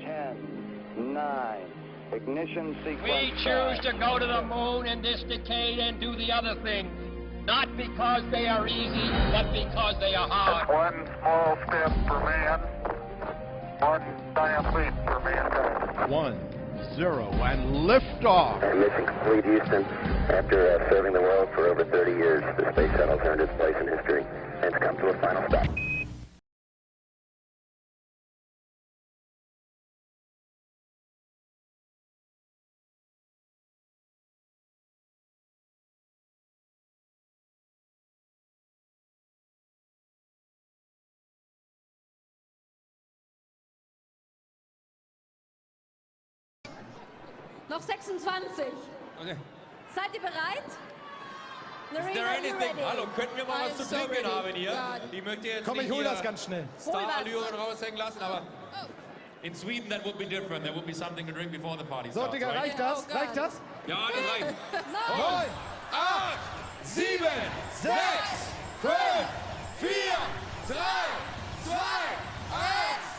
10, 9, ignition sequence. We choose to go to the moon in this decade and do the other things, not because they are easy, but because they are hard. One small step for man, one giant leap for mankind. 1, 0, and liftoff. Mission complete, Houston. After serving the world for over 30 years, the space shuttle's earned its place in history and it's come to a final stop. Noch 26. Okay. Seid ihr bereit? Is there anything? Hallo, könnten wir mal was zu trinken haben hier? Die möchte jetzt Komm, ich hol das ganz schnell. Star-Allüren raushängen lassen, aber in Sweden that would be different. There would be something to drink before the party starts. So, Digga, reicht das? Reicht das? Ja, das reicht. 9, 8, 7, 6, 5, 4, 3, 2, 1.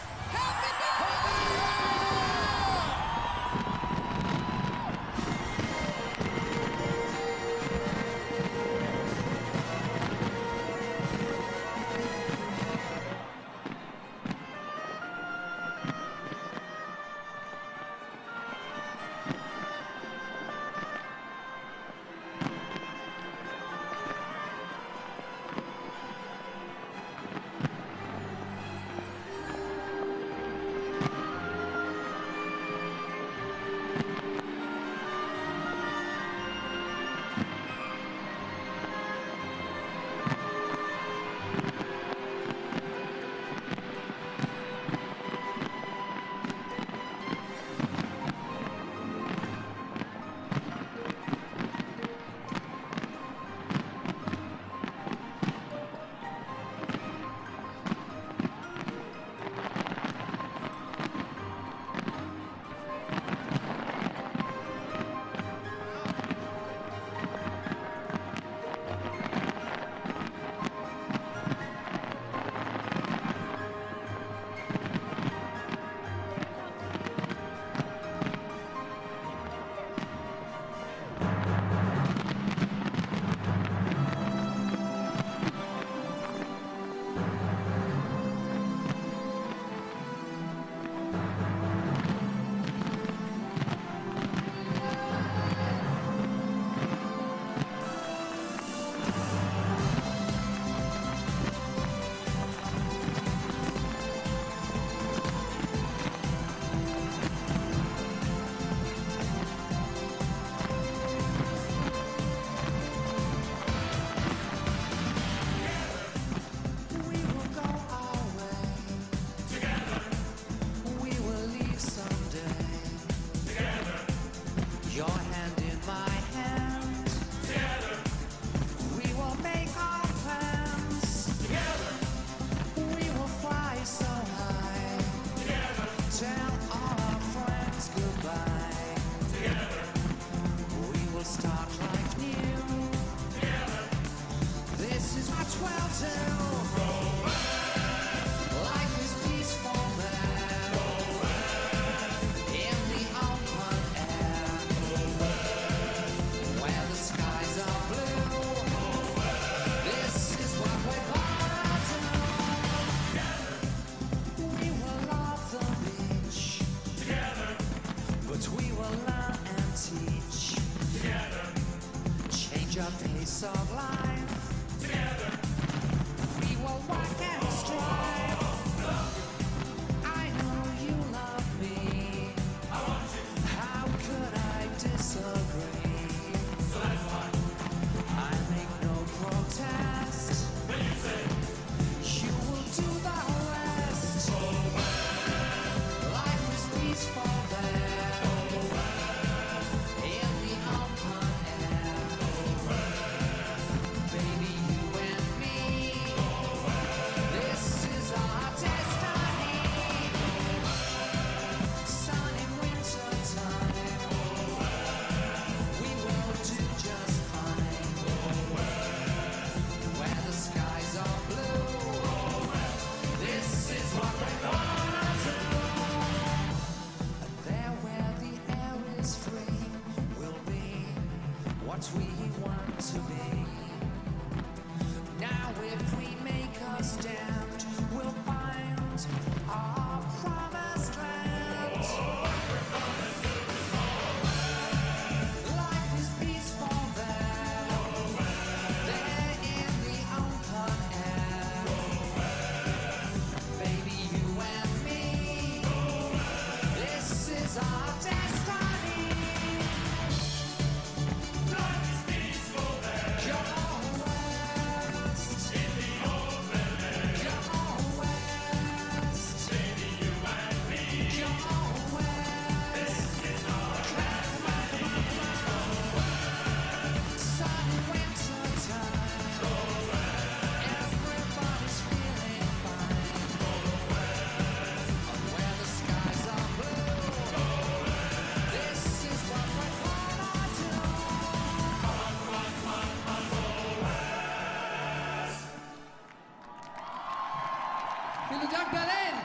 Satu jam Berlin.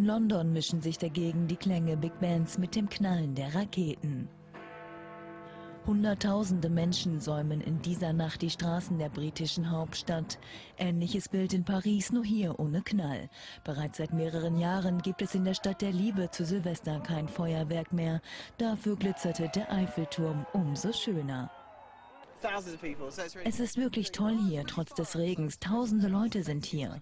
London mischen sich dagegen die Klänge Big Bands mit dem Knallen der Raketen. Hunderttausende Menschen säumen in dieser Nacht die Straßen der britischen Hauptstadt. Ähnliches Bild in Paris, nur hier ohne Knall. Bereits seit mehreren Jahren gibt es in der Stadt der Liebe zu Silvester kein Feuerwerk mehr. Dafür glitzerte der Eiffelturm umso schöner. Es ist wirklich toll hier, trotz des Regens. Tausende Leute sind hier.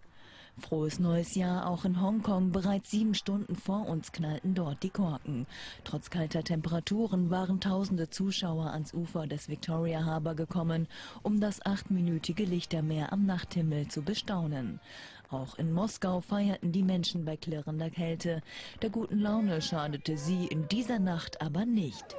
Frohes neues Jahr auch in Hongkong. Bereits 7 Stunden vor uns knallten dort die Korken. Trotz kalter Temperaturen waren tausende Zuschauer ans Ufer des Victoria Harbour gekommen, um das 8-minütige Lichtermeer am Nachthimmel zu bestaunen. Auch in Moskau feierten die Menschen bei klirrender Kälte. Der guten Laune schadete sie in dieser Nacht aber nicht.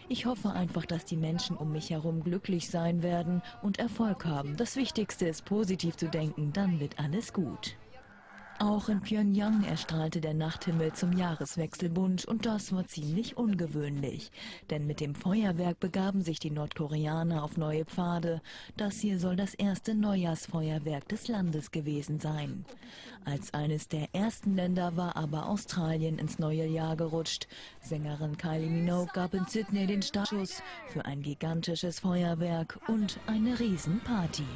Ich hoffe einfach, dass die Menschen um mich herum glücklich sein werden und Erfolg haben. Das Wichtigste ist, positiv zu denken, dann wird alles gut. Auch in Pjöngjang erstrahlte der Nachthimmel zum Jahreswechsel bunt und das war ziemlich ungewöhnlich. Denn mit dem Feuerwerk begaben sich die Nordkoreaner auf neue Pfade. Das hier soll das erste Neujahrsfeuerwerk des Landes gewesen sein. Als eines der ersten Länder war aber Australien ins neue Jahr gerutscht. Sängerin Kylie Minogue gab in Sydney den Startschuss für ein gigantisches Feuerwerk und eine Riesenparty.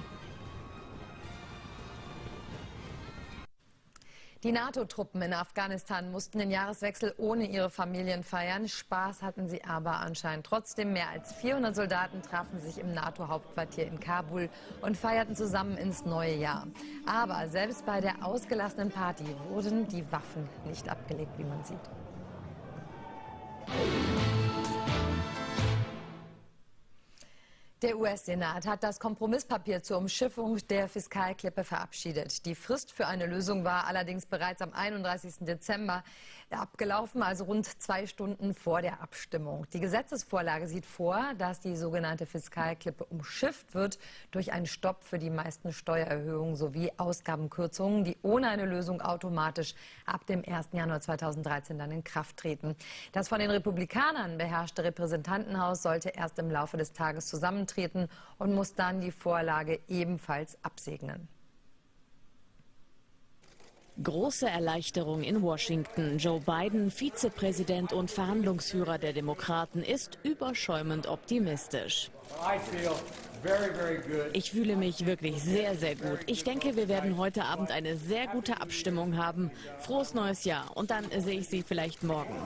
Die NATO-Truppen in Afghanistan mussten den Jahreswechsel ohne ihre Familien feiern. Spaß hatten sie aber anscheinend trotzdem. Mehr als 400 Soldaten trafen sich im NATO-Hauptquartier in Kabul und feierten zusammen ins neue Jahr. Aber selbst bei der ausgelassenen Party wurden die Waffen nicht abgelegt, wie man sieht. Der US-Senat hat das Kompromisspapier zur Umschiffung der Fiskalklippe verabschiedet. Die Frist für eine Lösung war allerdings bereits am 31. Dezember abgelaufen, also rund 2 Stunden vor der Abstimmung. Die Gesetzesvorlage sieht vor, dass die sogenannte Fiskalklippe umschifft wird durch einen Stopp für die meisten Steuererhöhungen sowie Ausgabenkürzungen, die ohne eine Lösung automatisch ab dem 1. Januar 2013 dann in Kraft treten. Das von den Republikanern beherrschte Repräsentantenhaus sollte erst im Laufe des Tages zusammentreten und muss dann die Vorlage ebenfalls absegnen. Große Erleichterung in Washington. Joe Biden, Vizepräsident und Verhandlungsführer der Demokraten, ist überschäumend optimistisch. Ich fühle mich wirklich sehr, sehr gut. Ich denke, wir werden heute Abend eine sehr gute Abstimmung haben. Frohes neues Jahr und dann sehe ich Sie vielleicht morgen.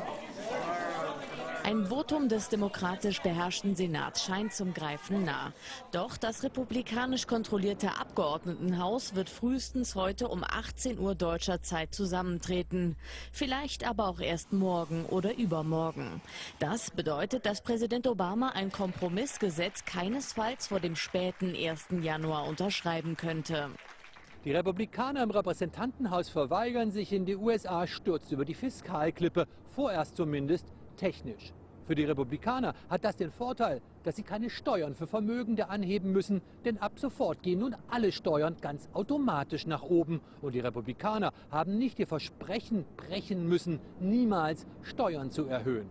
Ein Votum des demokratisch beherrschten Senats scheint zum Greifen nah. Doch das republikanisch kontrollierte Abgeordnetenhaus wird frühestens heute um 18 Uhr deutscher Zeit zusammentreten. Vielleicht aber auch erst morgen oder übermorgen. Das bedeutet, dass Präsident Obama ein Kompromissgesetz keinesfalls vor dem späten 1. Januar unterschreiben könnte. Die Republikaner im Repräsentantenhaus verweigern sich, in die USA stürzt über die Fiskalklippe, vorerst zumindest technisch. Für die Republikaner hat das den Vorteil, dass sie keine Steuern für Vermögende anheben müssen, denn ab sofort gehen nun alle Steuern ganz automatisch nach oben. Und die Republikaner haben nicht ihr Versprechen brechen müssen, niemals Steuern zu erhöhen.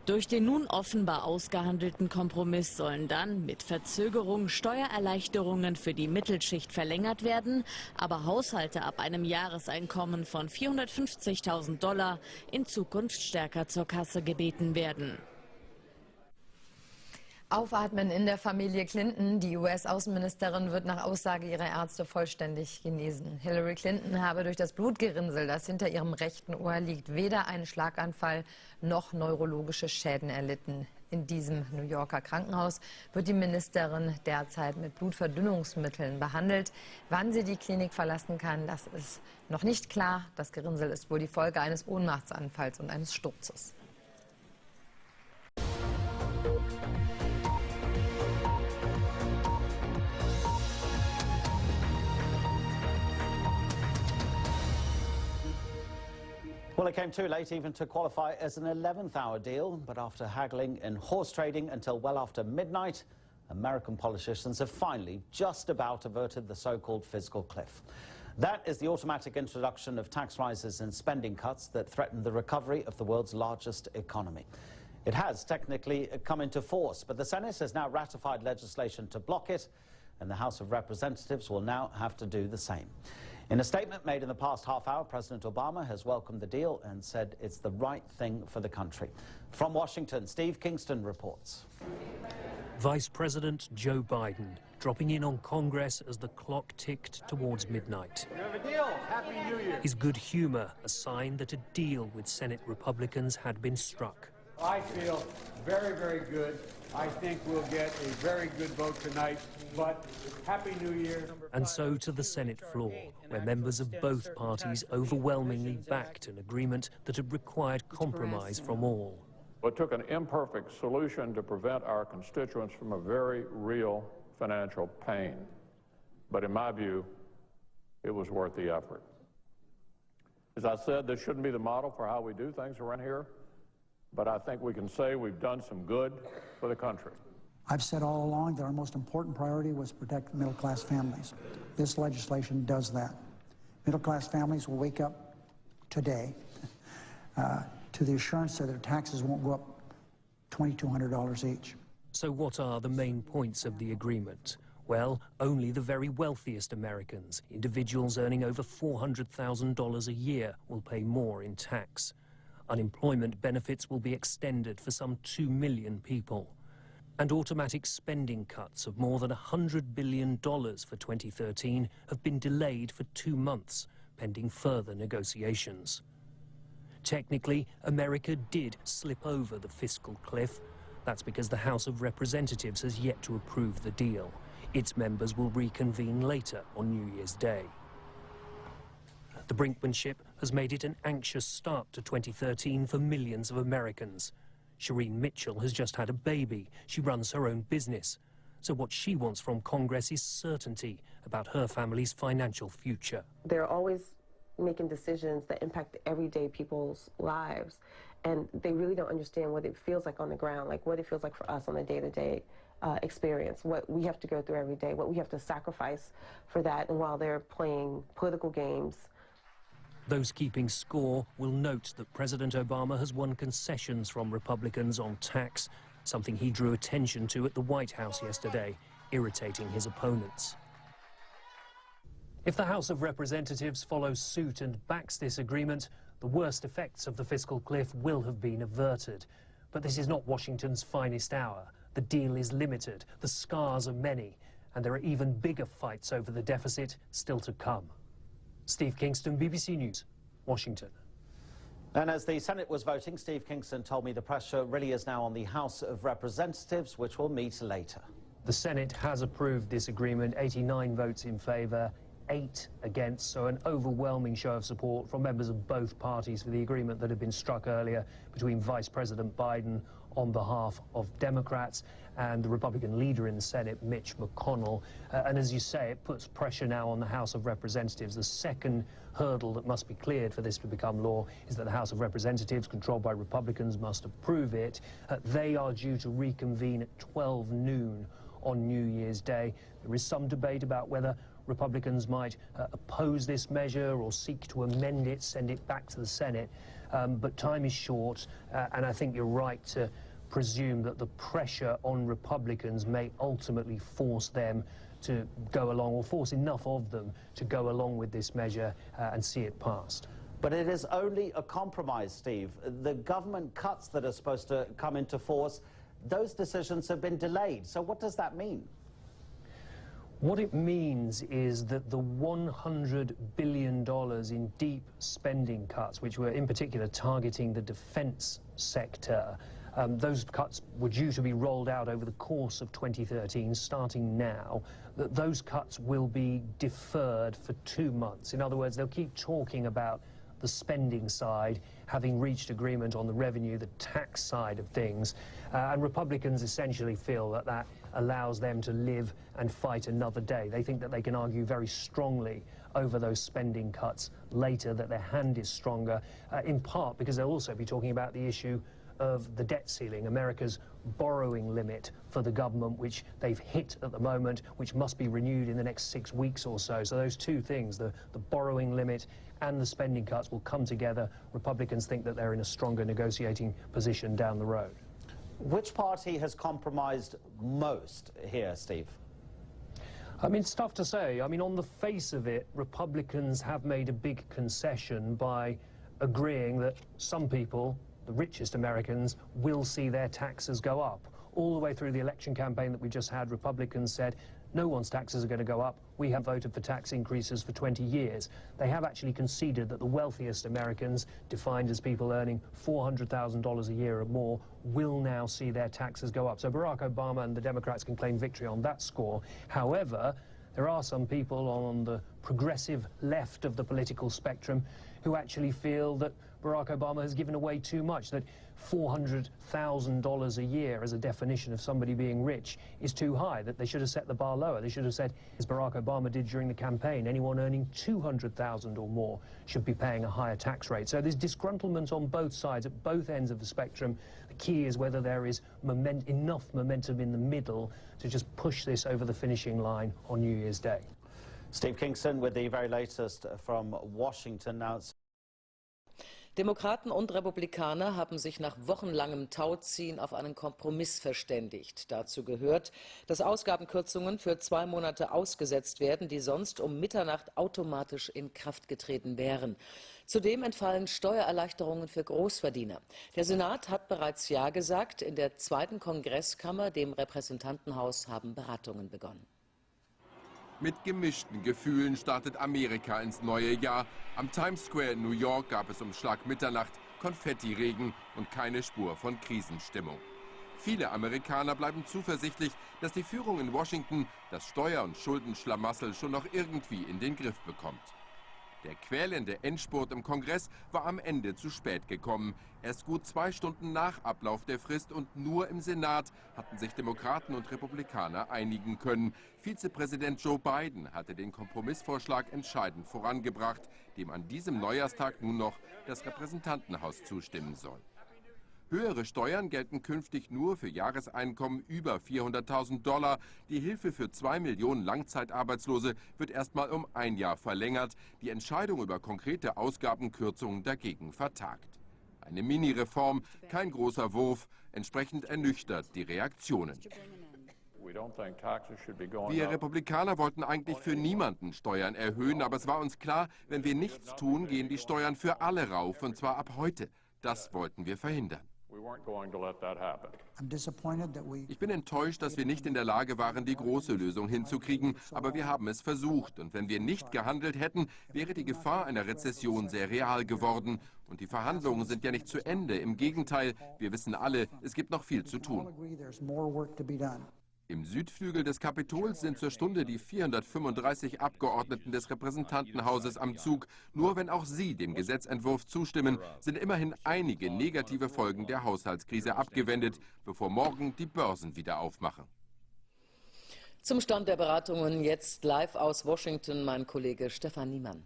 Durch den nun offenbar ausgehandelten Kompromiss sollen dann mit Verzögerung Steuererleichterungen für die Mittelschicht verlängert werden, aber Haushalte ab einem Jahreseinkommen von $450.000 in Zukunft stärker zur Kasse gebeten werden. Aufatmen in der Familie Clinton. Die US-Außenministerin wird nach Aussage ihrer Ärzte vollständig genesen. Hillary Clinton habe durch das Blutgerinnsel, das hinter ihrem rechten Ohr liegt, weder einen Schlaganfall noch neurologische Schäden erlitten. In diesem New Yorker Krankenhaus wird die Ministerin derzeit mit Blutverdünnungsmitteln behandelt. Wann sie die Klinik verlassen kann, das ist noch nicht klar. Das Gerinnsel ist wohl die Folge eines Ohnmachtsanfalls und eines Sturzes. Well, it came too late even to qualify as an 11th-hour deal, but after haggling in horse trading until well after midnight, American politicians have finally just about averted the so-called fiscal cliff. That is the automatic introduction of tax rises and spending cuts that threaten the recovery of the world's largest economy. It has technically come into force, but the Senate has now ratified legislation to block it, and the House of Representatives will now have to do the same. In a statement made in the past half hour, President Obama has welcomed the deal and said it's the right thing for the country. From Washington, Steve Kingston reports. Vice President Joe Biden dropping in on Congress as the clock ticked towards midnight. We have a deal. Happy New Year. His good humor, a sign that a deal with Senate Republicans had been struck. I feel very, very good. I think we'll get a very good vote tonight, but Happy New Year. And so to the Senate floor, where members of both parties overwhelmingly backed an agreement that had required compromise from all. It took an imperfect solution to prevent our constituents from a very real financial pain. But in my view, it was worth the effort. As I said, this shouldn't be the model for how we do things around here, but I think we can say we've done some good for the country. I've said all along that our most important priority was to protect middle-class families. This legislation does that. Middle-class families will wake up today to the assurance that their taxes won't go up $2,200 each. So what are the main points of the agreement? Well, only the very wealthiest Americans, individuals earning over $400,000 a year, will pay more in tax. Unemployment benefits will be extended for some 2 million people. And automatic spending cuts of more than $100 billion for 2013 have been delayed for 2 months, pending further negotiations. Technically, America did slip over the fiscal cliff. That's because the House of Representatives has yet to approve the deal. Its members will reconvene later on New Year's Day. The brinkmanship has made it an anxious start to 2013 for millions of Americans. Shireen Mitchell has just had a baby. She runs her own business. So what she wants from Congress is certainty about her family's financial future. They're always making decisions that impact everyday people's lives, and they really don't understand what it feels like on the ground, like what it feels like for us on a day-to-day experience, what we have to go through every day, what we have to sacrifice for that, and while they're playing political games. Those keeping score will note that President Obama has won concessions from Republicans on tax, something he drew attention to at the White House yesterday, irritating his opponents. If the House of Representatives follows suit and backs this agreement, the worst effects of the fiscal cliff will have been averted. But this is not Washington's finest hour. The deal is limited, the scars are many, and there are even bigger fights over the deficit still to come. Steve Kingston, BBC News, Washington. And as the Senate was voting, Steve Kingston told me the pressure really is now on the House of Representatives, which will meet later. The Senate has approved this agreement, 89 votes in favour, 8 against, so an overwhelming show of support from members of both parties for the agreement that had been struck earlier between Vice President Biden on behalf of Democrats and the Republican leader in the Senate, Mitch McConnell. And as you say, it puts pressure now on the House of Representatives. The second hurdle that must be cleared for this to become law is that the House of Representatives, controlled by Republicans, must approve it. They are due to reconvene at 12 noon on New Year's Day. There is some debate about whether Republicans might oppose this measure or seek to amend it, send it back to the Senate. But time is short, and I think you're right to presume that the pressure on Republicans may ultimately force them to go along, or force enough of them to go along with this measure and see it passed. But it is only a compromise, Steve. The government cuts that are supposed to come into force, those decisions have been delayed. So what does that mean? What it means is that the $100 billion in deep spending cuts, which were in particular targeting the defense sector, those cuts were due to be rolled out over the course of 2013, starting now. That those cuts will be deferred for 2 months. In other words, they'll keep talking about the spending side, having reached agreement on the revenue, the tax side of things. And Republicans essentially feel that that allows them to live and fight another day. They think that they can argue very strongly over those spending cuts later, that their hand is stronger, in part because they'll also be talking about the issue of the debt ceiling, America's borrowing limit for the government, which they've hit at the moment, which must be renewed in the next 6 weeks or so. So those two things, the borrowing limit and the spending cuts, will come together. Republicans think that they're in a stronger negotiating position down the road. Which party has compromised most here, Steve? I mean, it's tough to say. I mean, on the face of it, Republicans have made a big concession by agreeing that some people, the richest Americans, will see their taxes go up. All the way through the election campaign that we just had, Republicans said, no one's taxes are going to go up. We have voted for tax increases for 20 years. They have actually conceded that the wealthiest Americans, defined as people earning $400,000 a year or more, will now see their taxes go up. So Barack Obama and the Democrats can claim victory on that score. However, there are some people on the progressive left of the political spectrum who actually feel that Barack Obama has given away too much, that $400,000 a year as a definition of somebody being rich is too high, that they should have set the bar lower. They should have said, as Barack Obama did during the campaign, anyone earning $200,000 or more should be paying a higher tax rate. So there's disgruntlement on both sides, at both ends of the spectrum. The key is whether there is enough momentum in the middle to just push this over the finishing line on New Year's Day. Steve Kingston with the very latest from Washington now. Demokraten und Republikaner haben sich nach wochenlangem Tauziehen auf einen Kompromiss verständigt. Dazu gehört, dass Ausgabenkürzungen für 2 Monate ausgesetzt werden, die sonst um Mitternacht automatisch in Kraft getreten wären. Zudem entfallen Steuererleichterungen für Großverdiener. Der Senat hat bereits Ja gesagt. In der 2. Kongresskammer, dem Repräsentantenhaus, haben Beratungen begonnen. Mit gemischten Gefühlen startet Amerika ins neue Jahr. Am Times Square in New York gab es um Schlag Mitternacht Konfettiregen und keine Spur von Krisenstimmung. Viele Amerikaner bleiben zuversichtlich, dass die Führung in Washington das Steuer- und Schuldenschlamassel schon noch irgendwie in den Griff bekommt. Der quälende Endspurt im Kongress war am Ende zu spät gekommen. Erst gut 2 Stunden nach Ablauf der Frist und nur im Senat hatten sich Demokraten und Republikaner einigen können. Vizepräsident Joe Biden hatte den Kompromissvorschlag entscheidend vorangebracht, dem an diesem Neujahrstag nun noch das Repräsentantenhaus zustimmen soll. Höhere Steuern gelten künftig nur für Jahreseinkommen über $400.000. Die Hilfe für 2 Millionen Langzeitarbeitslose wird erstmal um 1 Jahr verlängert. Die Entscheidung über konkrete Ausgabenkürzungen dagegen vertagt. Eine Mini-Reform, kein großer Wurf, entsprechend ernüchtert die Reaktionen. Wir Republikaner wollten eigentlich für niemanden Steuern erhöhen, aber es war uns klar, wenn wir nichts tun, gehen die Steuern für alle rauf, und zwar ab heute. Das wollten wir verhindern. Ich bin enttäuscht, dass wir nicht in der Lage waren, die große Lösung hinzukriegen, aber wir haben es versucht. Und wenn wir nicht gehandelt hätten, wäre die Gefahr einer Rezession sehr real geworden. Und die Verhandlungen sind ja nicht zu Ende. Im Gegenteil, wir wissen alle, es gibt noch viel zu tun. Im Südflügel des Kapitols sind zur Stunde die 435 Abgeordneten des Repräsentantenhauses am Zug. Nur wenn auch sie dem Gesetzentwurf zustimmen, sind immerhin einige negative Folgen der Haushaltskrise abgewendet, bevor morgen die Börsen wieder aufmachen. Zum Stand der Beratungen jetzt live aus Washington mein Kollege Stefan Niemann.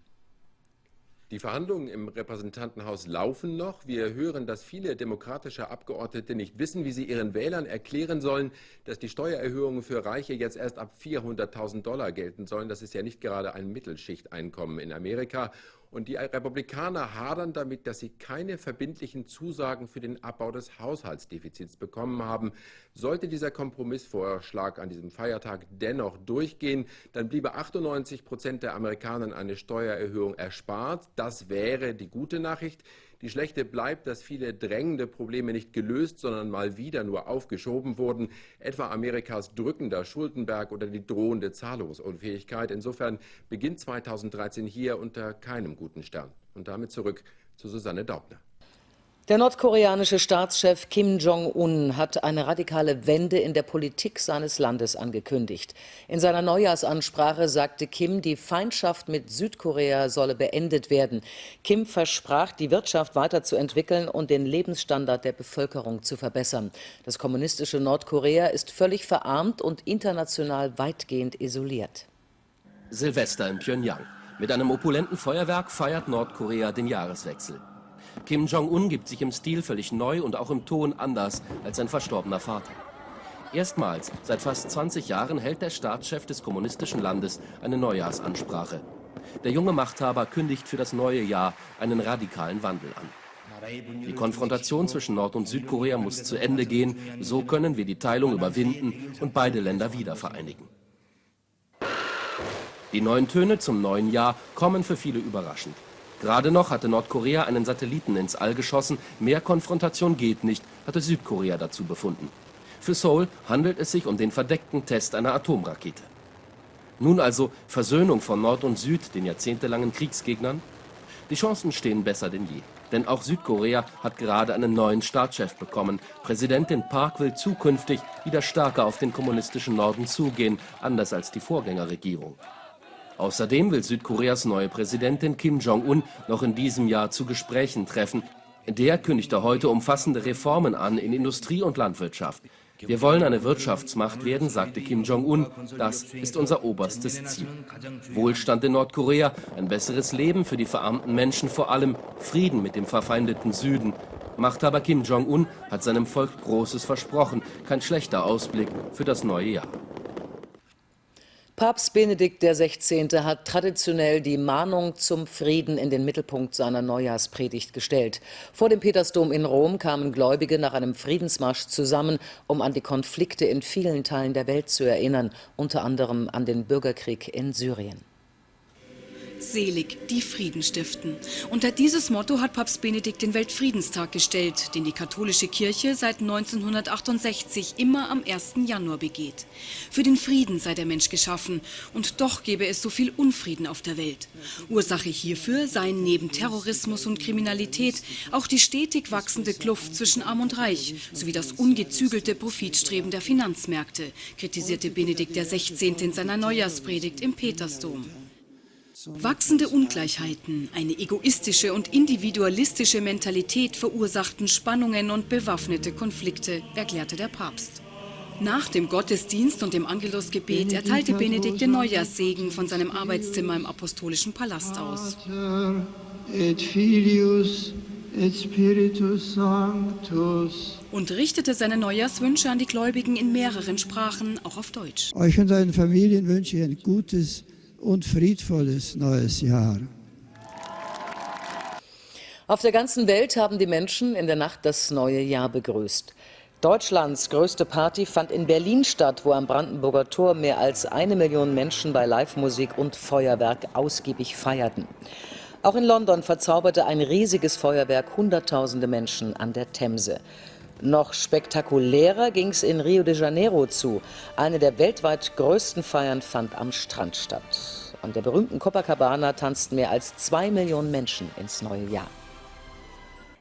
Die Verhandlungen im Repräsentantenhaus laufen noch. Wir hören, dass viele demokratische Abgeordnete nicht wissen, wie sie ihren Wählern erklären sollen, dass die Steuererhöhungen für Reiche jetzt erst ab $400.000 gelten sollen. Das ist ja nicht gerade ein Mittelschichteinkommen in Amerika. Und die Republikaner hadern damit, dass sie keine verbindlichen Zusagen für den Abbau des Haushaltsdefizits bekommen haben. Sollte dieser Kompromissvorschlag an diesem Feiertag dennoch durchgehen, dann bliebe 98% der Amerikanern eine Steuererhöhung erspart. Das wäre die gute Nachricht. Die schlechte bleibt, dass viele drängende Probleme nicht gelöst, sondern mal wieder nur aufgeschoben wurden, etwa Amerikas drückender Schuldenberg oder die drohende Zahlungsunfähigkeit. Insofern beginnt 2013 hier unter keinem guten Stern. Und damit zurück zu Susanne Daubner. Der nordkoreanische Staatschef Kim Jong-un hat eine radikale Wende in der Politik seines Landes angekündigt. In seiner Neujahrsansprache sagte Kim, die Feindschaft mit Südkorea solle beendet werden. Kim versprach, die Wirtschaft weiterzuentwickeln und den Lebensstandard der Bevölkerung zu verbessern. Das kommunistische Nordkorea ist völlig verarmt und international weitgehend isoliert. Silvester in Pjöngjang. Mit einem opulenten Feuerwerk feiert Nordkorea den Jahreswechsel. Kim Jong-un gibt sich im Stil völlig neu und auch im Ton anders als sein verstorbener Vater. Erstmals seit fast 20 Jahren hält der Staatschef des kommunistischen Landes eine Neujahrsansprache. Der junge Machthaber kündigt für das neue Jahr einen radikalen Wandel an. Die Konfrontation zwischen Nord- und Südkorea muss zu Ende gehen. So können wir die Teilung überwinden und beide Länder wieder vereinigen. Die neuen Töne zum neuen Jahr kommen für viele überraschend. Gerade noch hatte Nordkorea einen Satelliten ins All geschossen. Mehr Konfrontation geht nicht, hatte Südkorea dazu befunden. Für Seoul handelt es sich um den verdeckten Test einer Atomrakete. Nun also Versöhnung von Nord und Süd, den jahrzehntelangen Kriegsgegnern? Die Chancen stehen besser denn je. Denn auch Südkorea hat gerade einen neuen Staatschef bekommen. Präsidentin Park will zukünftig wieder stärker auf den kommunistischen Norden zugehen, anders als die Vorgängerregierung. Außerdem will Südkoreas neue Präsidentin Kim Jong-un noch in diesem Jahr zu Gesprächen treffen. Der kündigte heute umfassende Reformen an in Industrie und Landwirtschaft. Wir wollen eine Wirtschaftsmacht werden, sagte Kim Jong-un. Das ist unser oberstes Ziel. Wohlstand in Nordkorea, ein besseres Leben für die verarmten Menschen, vor allem Frieden mit dem verfeindeten Süden. Machthaber Kim Jong-un hat seinem Volk Großes versprochen. Kein schlechter Ausblick für das neue Jahr. Papst Benedikt XVI. Hat traditionell die Mahnung zum Frieden in den Mittelpunkt seiner Neujahrspredigt gestellt. Vor dem Petersdom in Rom kamen Gläubige nach einem Friedensmarsch zusammen, um an die Konflikte in vielen Teilen der Welt zu erinnern, unter anderem an den Bürgerkrieg in Syrien. Selig, die Frieden stiften. Unter dieses Motto hat Papst Benedikt den Weltfriedenstag gestellt, den die katholische Kirche seit 1968 immer am 1. Januar begeht. Für den Frieden sei der Mensch geschaffen und doch gebe es so viel Unfrieden auf der Welt. Ursache hierfür seien neben Terrorismus und Kriminalität auch die stetig wachsende Kluft zwischen Arm und Reich sowie das ungezügelte Profitstreben der Finanzmärkte, kritisierte Benedikt XVI. In seiner Neujahrspredigt im Petersdom. Wachsende Ungleichheiten, eine egoistische und individualistische Mentalität verursachten Spannungen und bewaffnete Konflikte, erklärte der Papst. Nach dem Gottesdienst und dem Angelusgebet erteilte Benedikt den Neujahrssegen von seinem Arbeitszimmer im Apostolischen Palast aus. Und richtete seine Neujahrswünsche an die Gläubigen in mehreren Sprachen, auch auf Deutsch. Euch und euren Familien wünsche ich ein gutes und friedvolles neues Jahr. Auf der ganzen Welt haben die Menschen in der Nacht das neue Jahr begrüßt. Deutschlands größte Party fand in Berlin statt, wo am Brandenburger Tor mehr als 1 Million Menschen bei Live-Musik und Feuerwerk ausgiebig feierten. Auch in London verzauberte ein riesiges Feuerwerk Hunderttausende Menschen an der Themse. Noch spektakulärer ging es in Rio de Janeiro zu. Eine der weltweit größten Feiern fand am Strand statt. An der berühmten Copacabana tanzten mehr als 2 Millionen Menschen ins neue Jahr.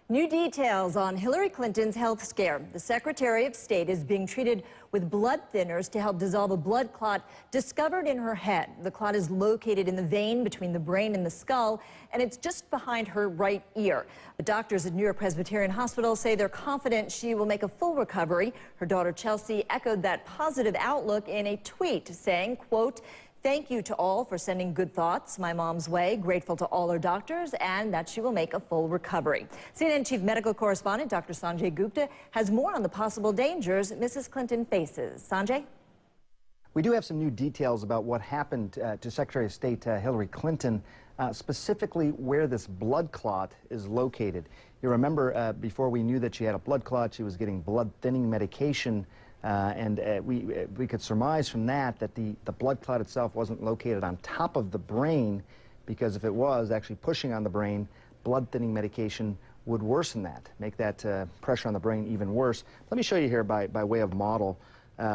New details on Hillary Clinton's health scare. The Secretary of State is being treated with blood thinners to help dissolve a blood clot discovered in her head. The clot is located in the vein between the brain and the skull, and it's just behind her right ear. The doctors at New York Presbyterian Hospital say they're confident she will make a full recovery. Her daughter Chelsea echoed that positive outlook in a tweet, saying, quote, "Thank you to all for sending good thoughts my mom's way. Grateful to all her doctors and that she will make a full recovery." CNN Chief Medical Correspondent Dr. Sanjay Gupta has more on the possible dangers Mrs. Clinton faces. Sanjay? We do have some new details about what happened to Secretary of State Hillary Clinton, specifically where this blood clot is located. You remember before we knew that she had a blood clot, she was getting blood thinning medication. We could surmise from that the blood clot itself wasn't located on top of the brain, because if it was actually pushing on the brain, blood thinning medication would worsen that, make that pressure on the brain even worse. Let me show you here by way of model.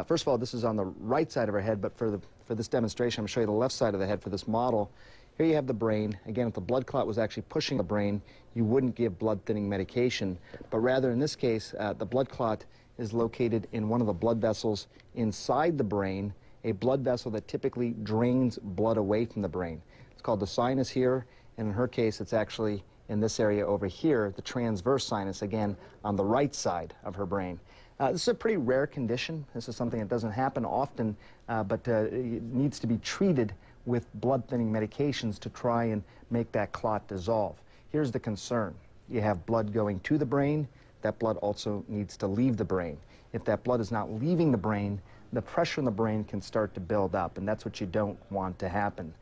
First of all, this is on the right side of her head, but for this demonstration, I'm going to show you the left side of the head for this model. Here you have the brain. Again, if the blood clot was actually pushing the brain, you wouldn't give blood thinning medication, but rather in this case, the blood clot is located in one of the blood vessels inside the brain, a blood vessel that typically drains blood away from the brain. It's called the sinus here, and in her case, it's actually in this area over here, the transverse sinus, again, on the right side of her brain. This is a pretty rare condition. This is something that doesn't happen often, but it needs to be treated with blood-thinning medications to try and make that clot dissolve. Here's the concern. You have blood going to the brain. That blood also needs to leave the brain. If that blood is not leaving the brain, the pressure in the brain can start to build up, and that's what you don't want to happen.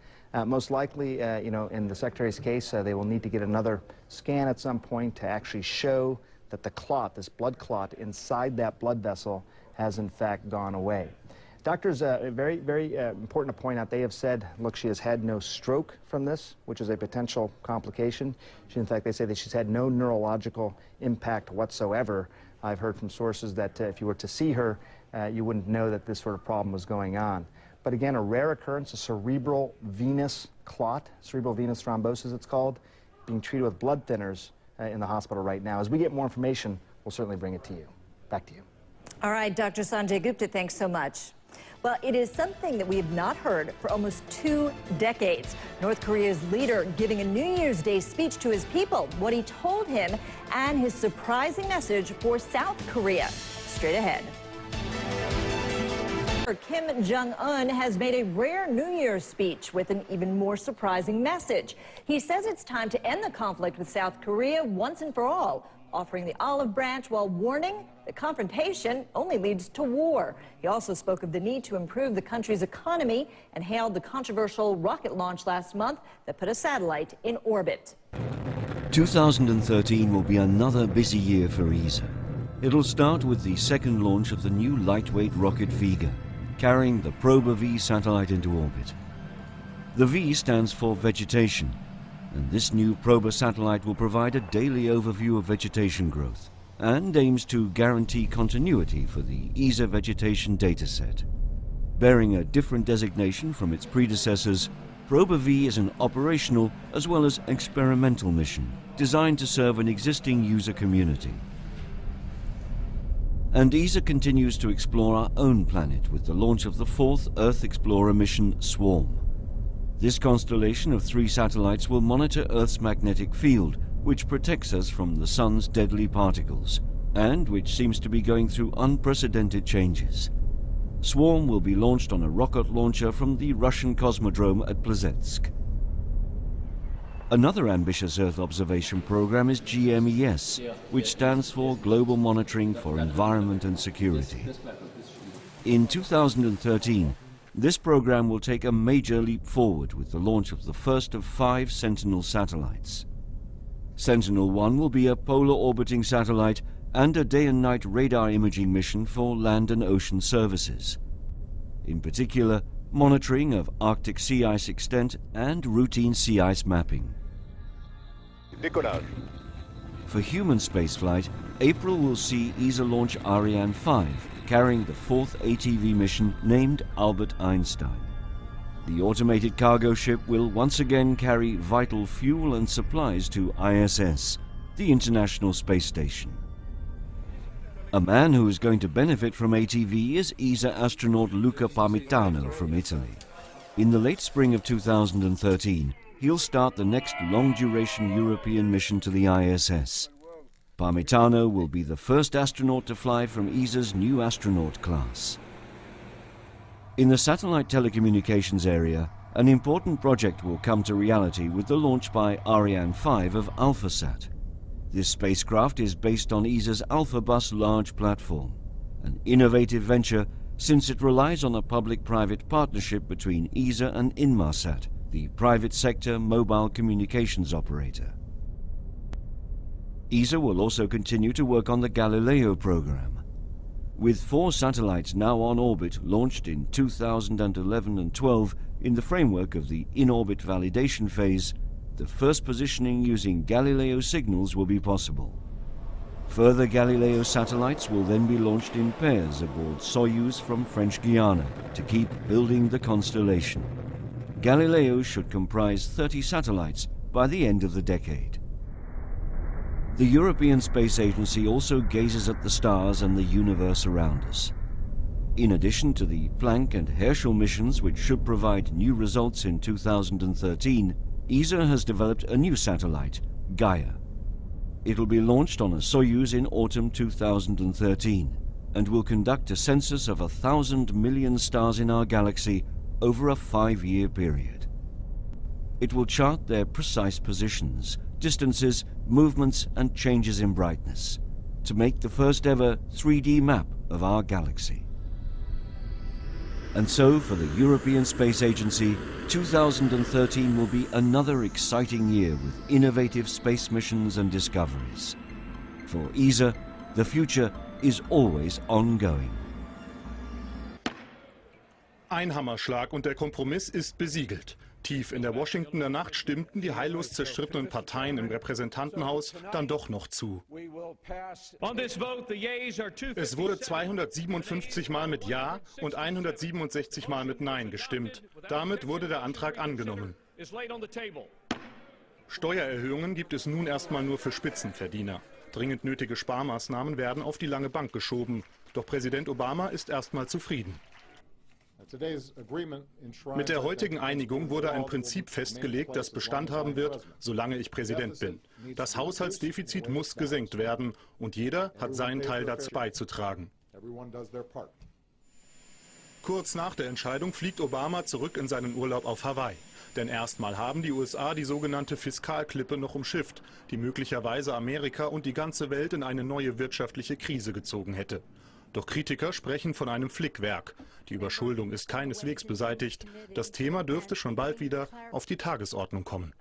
Most likely, you know, in the Secretary's case, they will need to get another scan at some point to actually show that the clot, this blood clot inside that blood vessel, has in fact gone away. Doctors, very, very important to point out, they have said, look, she has had no stroke from this, which is a potential complication. In fact, they say that she's had no neurological impact whatsoever. I've heard from sources that if you were to see her, you wouldn't know that this sort of problem was going on. But again, a rare occurrence, a cerebral venous clot, cerebral venous thrombosis it's called, being treated with blood thinners in the hospital right now. As we get more information, we'll certainly bring it to you. Back to you. All right, Dr. Sanjay Gupta, thanks so much. Well, it is something that we have not heard for almost 2 decades. North Korea's leader giving a New Year's Day speech to his people, what he told him, and his surprising message for South Korea. Straight ahead. Kim Jong-un has made a rare New Year's speech with an even more surprising message. He says it's time to end the conflict with South Korea once and for all, offering the olive branch while warning that confrontation only leads to war. He also spoke of the need to improve the country's economy and hailed the controversial rocket launch last month that put a satellite in orbit. 2013 will be another busy year for ESA. It'll start with the second launch of the new lightweight rocket Vega, carrying the Proba V satellite into orbit. The V stands for vegetation, and this new Proba satellite will provide a daily overview of vegetation growth and aims to guarantee continuity for the ESA vegetation dataset. Bearing a different designation from its predecessors, Proba V is an operational as well as experimental mission designed to serve an existing user community. And ESA continues to explore our own planet with the launch of the 4th Earth Explorer mission, Swarm. This constellation of 3 satellites will monitor Earth's magnetic field, which protects us from the Sun's deadly particles, and which seems to be going through unprecedented changes. Swarm will be launched on a rocket launcher from the Russian Cosmodrome at Plesetsk. Another ambitious Earth observation program is GMES, which stands for Global Monitoring for Environment and Security. In 2013, this program will take a major leap forward with the launch of the first of 5 Sentinel satellites. Sentinel-1 will be a polar orbiting satellite and a day and night radar imaging mission for land and ocean services. In particular, monitoring of Arctic sea ice extent and routine sea ice mapping. Décollage. For human spaceflight, April will see ESA launch Ariane 5, carrying the 4th ATV mission named Albert Einstein. The automated cargo ship will once again carry vital fuel and supplies to ISS, the International Space Station. A man who is going to benefit from ATV is ESA astronaut Luca Parmitano from Italy. In the late spring of 2013, he'll start the next long-duration European mission to the ISS. Parmitano will be the first astronaut to fly from ESA's new astronaut class. In the satellite telecommunications area, an important project will come to reality with the launch by Ariane 5 of AlphaSat. This spacecraft is based on ESA's AlphaBus large platform, an innovative venture since it relies on a public-private partnership between ESA and Inmarsat, the private sector mobile communications operator. ESA will also continue to work on the Galileo program. With 4 satellites now on orbit launched in 2011 and 12 in the framework of the in-orbit validation phase, the first positioning using Galileo signals will be possible. Further Galileo satellites will then be launched in pairs aboard Soyuz from French Guiana to keep building the constellation. Galileo should comprise 30 satellites by the end of the decade. The European Space Agency also gazes at the stars and the universe around us. In addition to the Planck and Herschel missions, which should provide new results in 2013, ESA has developed a new satellite, Gaia. It'll be launched on a Soyuz in autumn 2013 and will conduct a census of 1,000 million stars in our galaxy over a 5-year period. It will chart their precise positions, distances, movements and changes in brightness to make the first ever 3D map of our galaxy. And so for the European Space Agency, 2013 will be another exciting year with innovative space missions and discoveries. For ESA, the future is always ongoing. Ein Hammerschlag und der Kompromiss ist besiegelt. Tief in der Washingtoner Nacht stimmten die heillos zerstrittenen Parteien im Repräsentantenhaus dann doch noch zu. Es wurde 257 Mal mit Ja und 167 Mal mit Nein gestimmt. Damit wurde der Antrag angenommen. Steuererhöhungen gibt es nun erstmal nur für Spitzenverdiener. Dringend nötige Sparmaßnahmen werden auf die lange Bank geschoben. Doch Präsident Obama ist erstmal zufrieden. Mit der heutigen Einigung wurde ein Prinzip festgelegt, das Bestand haben wird, solange ich Präsident bin. Das Haushaltsdefizit muss gesenkt werden und jeder hat seinen Teil dazu beizutragen. Kurz nach der Entscheidung fliegt Obama zurück in seinen Urlaub auf Hawaii. Denn erstmal haben die USA die sogenannte Fiskalklippe noch umschifft, die möglicherweise Amerika und die ganze Welt in eine neue wirtschaftliche Krise gezogen hätte. Doch Kritiker sprechen von einem Flickwerk. Die Überschuldung ist keineswegs beseitigt. Das Thema dürfte schon bald wieder auf die Tagesordnung kommen.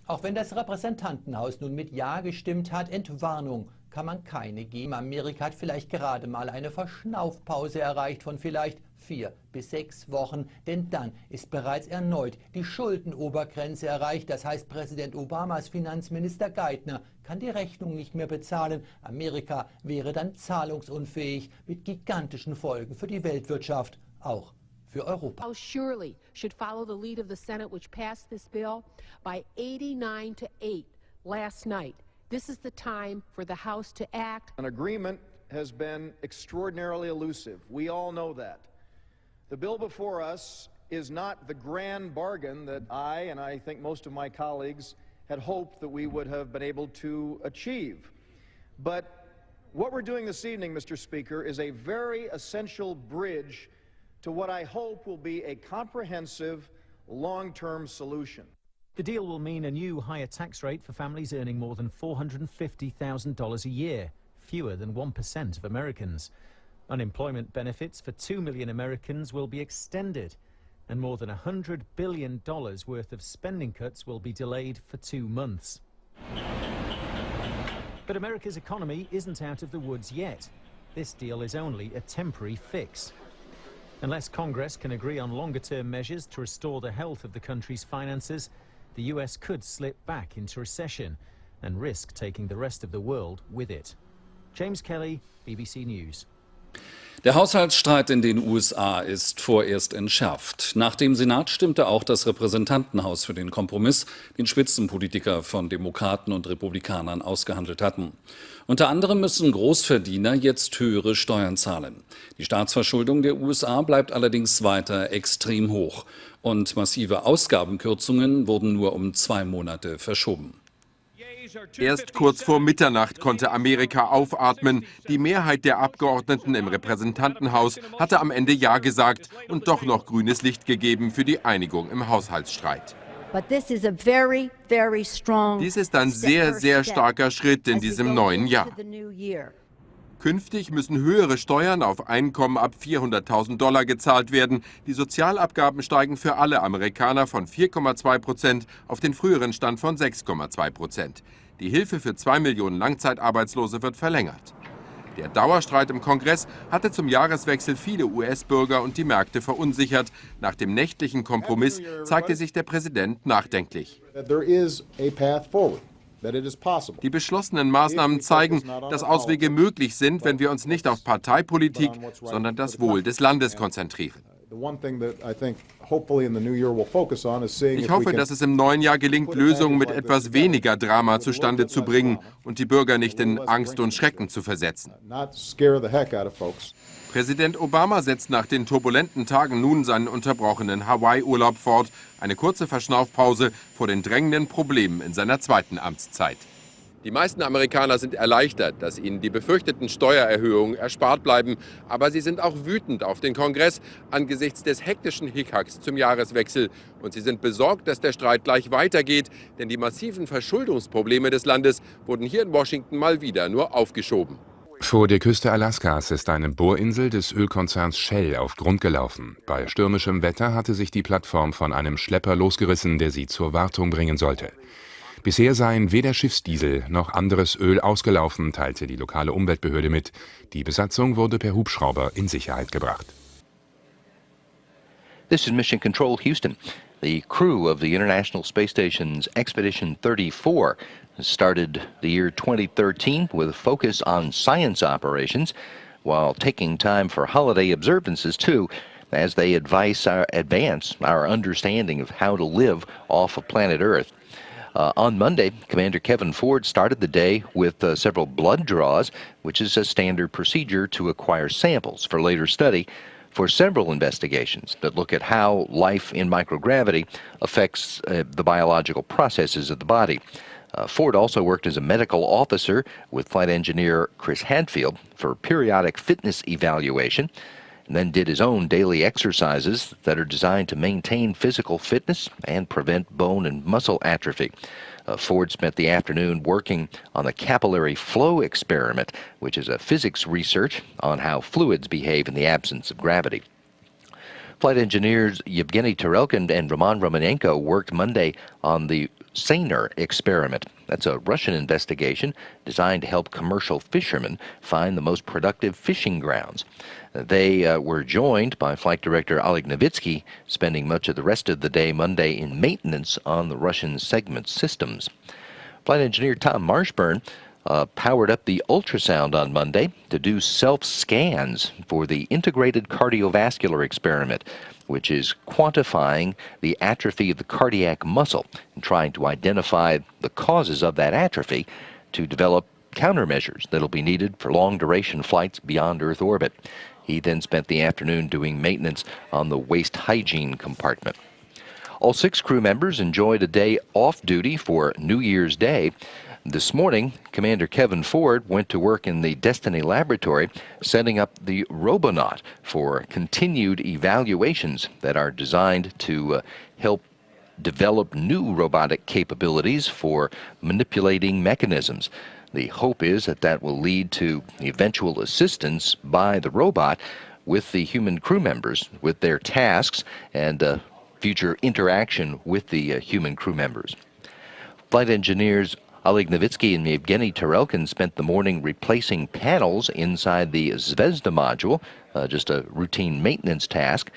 Auch wenn das Repräsentantenhaus nun mit Ja gestimmt hat, Entwarnung kann man keine geben. Amerika hat vielleicht gerade mal eine Verschnaufpause erreicht von vielleicht 4 bis 6 Wochen, denn dann ist bereits erneut die Schuldenobergrenze erreicht. Das heißt, Präsident Obamas Finanzminister Geithner kann die Rechnung nicht mehr bezahlen. Amerika wäre dann zahlungsunfähig mit gigantischen Folgen für die Weltwirtschaft, auch für Europa. House surely should follow the lead of the Senate, which passed this bill by 89 to 8 last night. This is the time for the House to act. An agreement has been extraordinarily elusive. We all know that. The bill before us is not the grand bargain that I, and I think most of my colleagues, had hoped that we would have been able to achieve. But what we're doing this evening, Mr. Speaker, is a very essential bridge to what I hope will be a comprehensive, long-term solution. The deal will mean a new higher tax rate for families earning more than $450,000 a year, fewer than 1% of Americans. Unemployment benefits for 2 million Americans will be extended, and more than $100 billion worth of spending cuts will be delayed for 2 months. But America's economy isn't out of the woods yet. This deal is only a temporary fix. Unless Congress can agree on longer-term measures to restore the health of the country's finances, the US could slip back into recession and risk taking the rest of the world with it. James Kelly, BBC News. Der Haushaltsstreit in den USA ist vorerst entschärft. Nach dem Senat stimmte auch das Repräsentantenhaus für den Kompromiss, den Spitzenpolitiker von Demokraten und Republikanern ausgehandelt hatten. Unter anderem müssen Großverdiener jetzt höhere Steuern zahlen. Die Staatsverschuldung der USA bleibt allerdings weiter extrem hoch. Und massive Ausgabenkürzungen wurden nur um 2 Monate verschoben. Erst kurz vor Mitternacht konnte Amerika aufatmen. Die Mehrheit der Abgeordneten im Repräsentantenhaus hatte am Ende Ja gesagt und doch noch grünes Licht gegeben für die Einigung im Haushaltsstreit. Dies ist ein sehr, sehr starker Schritt in diesem neuen Jahr. Künftig müssen höhere Steuern auf Einkommen ab $400.000 gezahlt werden. Die Sozialabgaben steigen für alle Amerikaner von 4,2% auf den früheren Stand von 6,2%. Die Hilfe für 2 Millionen Langzeitarbeitslose wird verlängert. Der Dauerstreit im Kongress hatte zum Jahreswechsel viele US-Bürger und die Märkte verunsichert. Nach dem nächtlichen Kompromiss zeigte sich der Präsident nachdenklich. Die beschlossenen Maßnahmen zeigen, dass Auswege möglich sind, wenn wir uns nicht auf Parteipolitik, sondern das Wohl des Landes konzentrieren. Ich hoffe, dass es im neuen Jahr gelingt, Lösungen mit etwas weniger Drama zustande zu bringen und die Bürger nicht in Angst und Schrecken zu versetzen. Präsident Obama setzt nach den turbulenten Tagen nun seinen unterbrochenen Hawaii-Urlaub fort. Eine kurze Verschnaufpause vor den drängenden Problemen in seiner zweiten Amtszeit. Die meisten Amerikaner sind erleichtert, dass ihnen die befürchteten Steuererhöhungen erspart bleiben. Aber sie sind auch wütend auf den Kongress angesichts des hektischen Hickhacks zum Jahreswechsel. Und sie sind besorgt, dass der Streit gleich weitergeht. Denn die massiven Verschuldungsprobleme des Landes wurden hier in Washington mal wieder nur aufgeschoben. Vor der Küste Alaskas ist eine Bohrinsel des Ölkonzerns Shell auf Grund gelaufen. Bei stürmischem Wetter hatte sich die Plattform von einem Schlepper losgerissen, der sie zur Wartung bringen sollte. Bisher seien weder Schiffsdiesel noch anderes Öl ausgelaufen, teilte die lokale Umweltbehörde mit. Die Besatzung wurde per Hubschrauber in Sicherheit gebracht. This is Mission Control Houston. The crew of the International Space Station's Expedition 34 started the year 2013 with a focus on science operations, while taking time for holiday observances too, as they advance our understanding of how to live off of planet Earth. On Monday, Commander Kevin Ford started the day with several blood draws, which is a standard procedure to acquire samples for later study for several investigations that look at how life in microgravity affects the biological processes of the body. Ford also worked as a medical officer with flight engineer Chris Hadfield for periodic fitness evaluation, and then did his own daily exercises that are designed to maintain physical fitness and prevent bone and muscle atrophy. Ford spent the afternoon working on the capillary flow experiment, which is a physics research on how fluids behave in the absence of gravity. Flight engineers Yevgeny Tarelkin and Roman Romanenko worked Monday on the Saner experiment. That's a Russian investigation designed to help commercial fishermen find the most productive fishing grounds. They were joined by Flight Director Oleg Novitsky, spending much of the rest of the day Monday in maintenance on the Russian segment systems. Flight engineer Tom Marshburn powered up the ultrasound on Monday to do self-scans for the integrated cardiovascular experiment, which is quantifying the atrophy of the cardiac muscle and trying to identify the causes of that atrophy to develop countermeasures that will be needed for long-duration flights beyond Earth orbit. He then spent the afternoon doing maintenance on the waste hygiene compartment. All 6 crew members enjoyed a day off duty for New Year's Day. This morning, Commander Kevin Ford went to work in the Destiny Laboratory, setting up the Robonaut for continued evaluations that are designed to help develop new robotic capabilities for manipulating mechanisms. The hope is that that will lead to eventual assistance by the robot with the human crew members, with their tasks, and future interaction with the human crew members. Flight engineers Oleg Novitsky and Yevgeny Tarelkin spent the morning replacing panels inside the Zvezda module, just a routine maintenance task,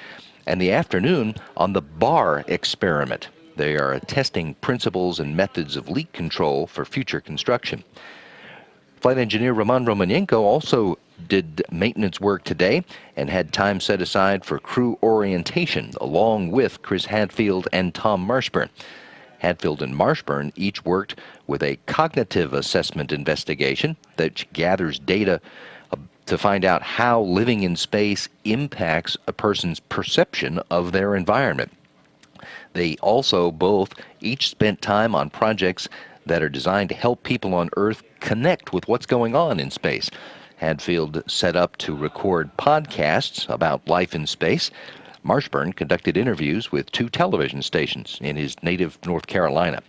and the afternoon on the BAR experiment. They are testing principles and methods of leak control for future construction. Flight engineer Roman Romanenko also did maintenance work today and had time set aside for crew orientation, along with Chris Hadfield and Tom Marshburn. Hadfield and Marshburn each worked with a cognitive assessment investigation that gathers data to find out how living in space impacts a person's perception of their environment. They also both each spent time on projects that are designed to help people on Earth connect with what's going on in space. Hadfield set up to record podcasts about life in space. Marshburn conducted interviews with 2 television stations in his native North Carolina.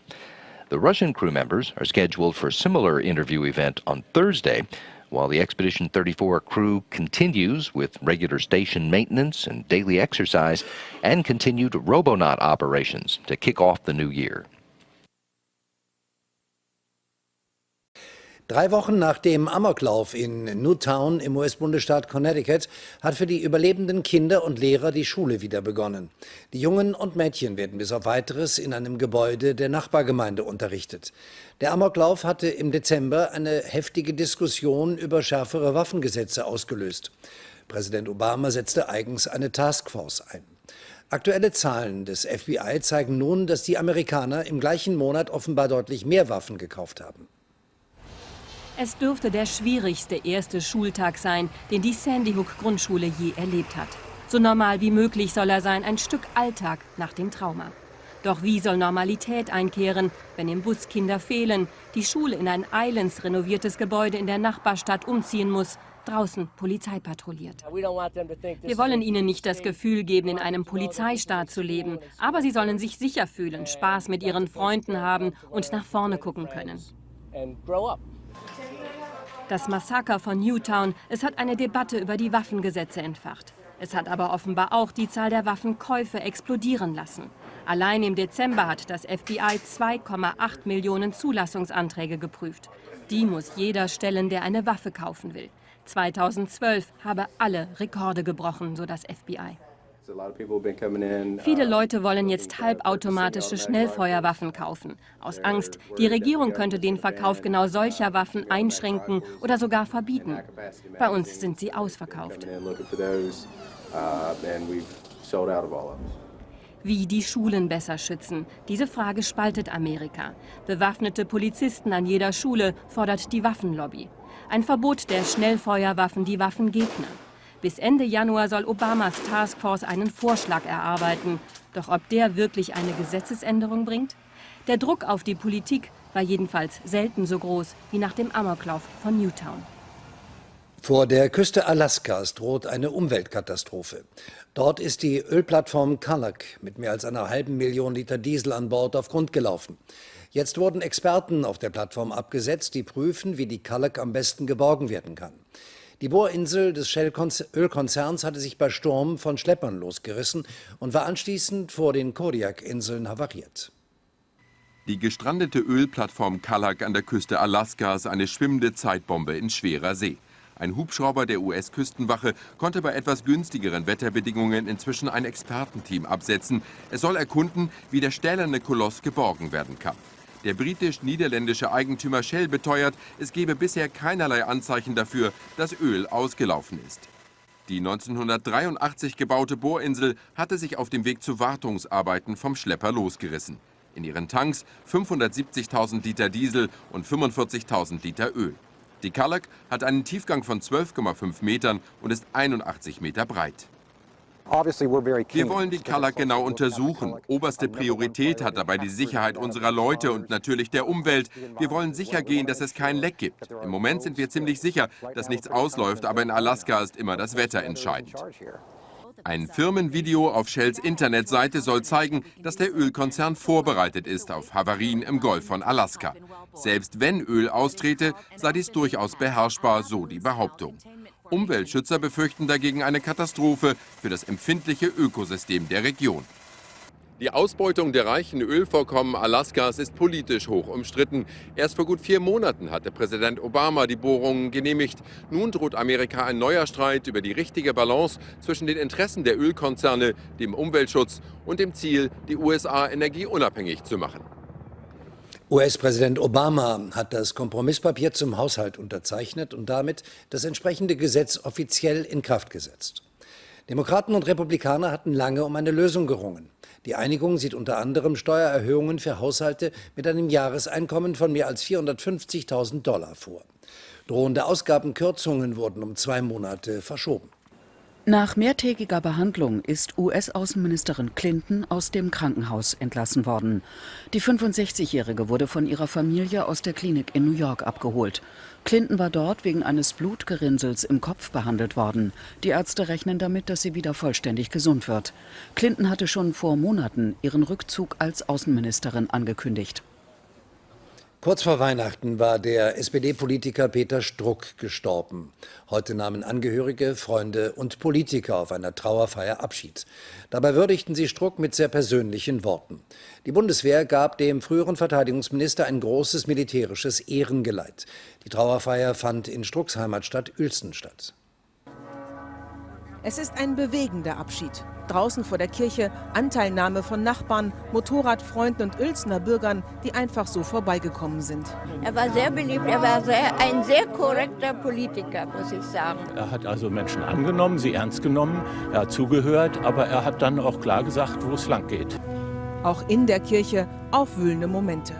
The Russian crew members are scheduled for a similar interview event on Thursday, while the Expedition 34 crew continues with regular station maintenance and daily exercise and continued Robonaut operations to kick off the new year. 3 Wochen nach dem Amoklauf in Newtown im US-Bundesstaat Connecticut hat für die überlebenden Kinder und Lehrer die Schule wieder begonnen. Die Jungen und Mädchen werden bis auf Weiteres in einem Gebäude der Nachbargemeinde unterrichtet. Der Amoklauf hatte im Dezember eine heftige Diskussion über schärfere Waffengesetze ausgelöst. Präsident Obama setzte eigens eine Taskforce ein. Aktuelle Zahlen des FBI zeigen nun, dass die Amerikaner im gleichen Monat offenbar deutlich mehr Waffen gekauft haben. Es dürfte der schwierigste erste Schultag sein, den die Sandy Hook Grundschule je erlebt hat. So normal wie möglich soll er sein, ein Stück Alltag nach dem Trauma. Doch wie soll Normalität einkehren, wenn im Bus Kinder fehlen, die Schule in ein eigens renoviertes Gebäude in der Nachbarstadt umziehen muss, draußen Polizei patrouilliert? Wir wollen ihnen nicht das Gefühl geben, in einem Polizeistaat zu leben, aber sie sollen sich sicher fühlen, Spaß mit ihren Freunden haben und nach vorne gucken können. Das Massaker von Newtown, es hat eine Debatte über die Waffengesetze entfacht. Es hat aber offenbar auch die Zahl der Waffenkäufe explodieren lassen. Allein im Dezember hat das FBI 2,8 Millionen Zulassungsanträge geprüft. Die muss jeder stellen, der eine Waffe kaufen will. 2012 habe alle Rekorde gebrochen, so das FBI. Viele Leute wollen jetzt halbautomatische Schnellfeuerwaffen kaufen. Aus Angst, die Regierung könnte den Verkauf genau solcher Waffen einschränken oder sogar verbieten. Bei uns sind sie ausverkauft. Wie die Schulen besser schützen, diese Frage spaltet Amerika. Bewaffnete Polizisten an jeder Schule fordert die Waffenlobby. Ein Verbot der Schnellfeuerwaffen, die Waffengegner. Bis Ende Januar soll Obamas Taskforce einen Vorschlag erarbeiten. Doch ob der wirklich eine Gesetzesänderung bringt? Der Druck auf die Politik war jedenfalls selten so groß wie nach dem Amoklauf von Newtown. Vor der Küste Alaskas droht eine Umweltkatastrophe. Dort ist die Ölplattform Culloch mit mehr als 1,5 Million Liter Diesel an Bord auf Grund gelaufen. Jetzt wurden Experten auf der Plattform abgesetzt, die prüfen, wie die Culloch am besten geborgen werden kann. Die Bohrinsel des Shell-Ölkonzerns hatte sich bei Sturm von Schleppern losgerissen und war anschließend vor den Kodiak-Inseln havariert. Die gestrandete Ölplattform Culloch an der Küste Alaskas, eine schwimmende Zeitbombe in schwerer See. Ein Hubschrauber der US-Küstenwache konnte bei etwas günstigeren Wetterbedingungen inzwischen ein Expertenteam absetzen. Es soll erkunden, wie der stählerne Koloss geborgen werden kann. Der britisch-niederländische Eigentümer Shell beteuert, es gebe bisher keinerlei Anzeichen dafür, dass Öl ausgelaufen ist. Die 1983 gebaute Bohrinsel hatte sich auf dem Weg zu Wartungsarbeiten vom Schlepper losgerissen. In ihren Tanks 570.000 Liter Diesel und 45.000 Liter Öl. Die Culloch hat einen Tiefgang von 12,5 Metern und ist 81 Meter breit. Wir wollen die Culloch genau untersuchen. Oberste Priorität hat dabei die Sicherheit unserer Leute und natürlich der Umwelt. Wir wollen sicher gehen, dass es kein Leck gibt. Im Moment sind wir ziemlich sicher, dass nichts ausläuft, aber in Alaska ist immer das Wetter entscheidend. Ein Firmenvideo auf Shells Internetseite soll zeigen, dass der Ölkonzern vorbereitet ist auf Havarien im Golf von Alaska. Selbst wenn Öl austrete, sei dies durchaus beherrschbar, so die Behauptung. Umweltschützer befürchten dagegen eine Katastrophe für das empfindliche Ökosystem der Region. Die Ausbeutung der reichen Ölvorkommen Alaskas ist politisch hoch umstritten. Erst vor gut 4 Monaten hatte Präsident Obama die Bohrungen genehmigt. Nun droht Amerika ein neuer Streit über die richtige Balance zwischen den Interessen der Ölkonzerne, dem Umweltschutz und dem Ziel, die USA energieunabhängig zu machen. US-Präsident Obama hat das Kompromisspapier zum Haushalt unterzeichnet und damit das entsprechende Gesetz offiziell in Kraft gesetzt. Demokraten und Republikaner hatten lange um eine Lösung gerungen. Die Einigung sieht unter anderem Steuererhöhungen für Haushalte mit einem Jahreseinkommen von mehr als $450.000 vor. Drohende Ausgabenkürzungen wurden um 2 Monate verschoben. Nach mehrtägiger Behandlung ist US-Außenministerin Clinton aus dem Krankenhaus entlassen worden. Die 65-Jährige wurde von ihrer Familie aus der Klinik in New York abgeholt. Clinton war dort wegen eines Blutgerinnsels im Kopf behandelt worden. Die Ärzte rechnen damit, dass sie wieder vollständig gesund wird. Clinton hatte schon vor Monaten ihren Rückzug als Außenministerin angekündigt. Kurz vor Weihnachten war der SPD-Politiker Peter Struck gestorben. Heute nahmen Angehörige, Freunde und Politiker auf einer Trauerfeier Abschied. Dabei würdigten sie Struck mit sehr persönlichen Worten. Die Bundeswehr gab dem früheren Verteidigungsminister ein großes militärisches Ehrengeleit. Die Trauerfeier fand in Strucks Heimatstadt Uelzen statt. Es ist ein bewegender Abschied. Draußen vor der Kirche Anteilnahme von Nachbarn, Motorradfreunden und Uelzener Bürgern, die einfach so vorbeigekommen sind. Er war sehr beliebt, er war ein sehr korrekter Politiker, muss ich sagen. Er hat also Menschen angenommen, sie ernst genommen, er hat zugehört, aber er hat dann auch klar gesagt, wo es lang geht. Auch in der Kirche aufwühlende Momente.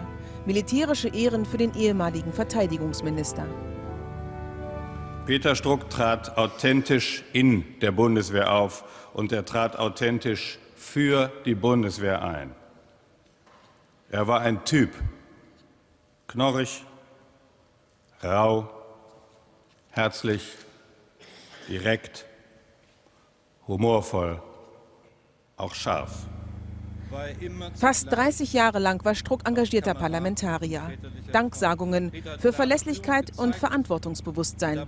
Militärische Ehren für den ehemaligen Verteidigungsminister. Peter Struck trat authentisch in der Bundeswehr auf und er trat authentisch für die Bundeswehr ein. Er war ein Typ, knorrig, rau, herzlich, direkt, humorvoll, auch scharf. Fast 30 Jahre lang war Struck engagierter Parlamentarier. Danksagungen für Verlässlichkeit und Verantwortungsbewusstsein.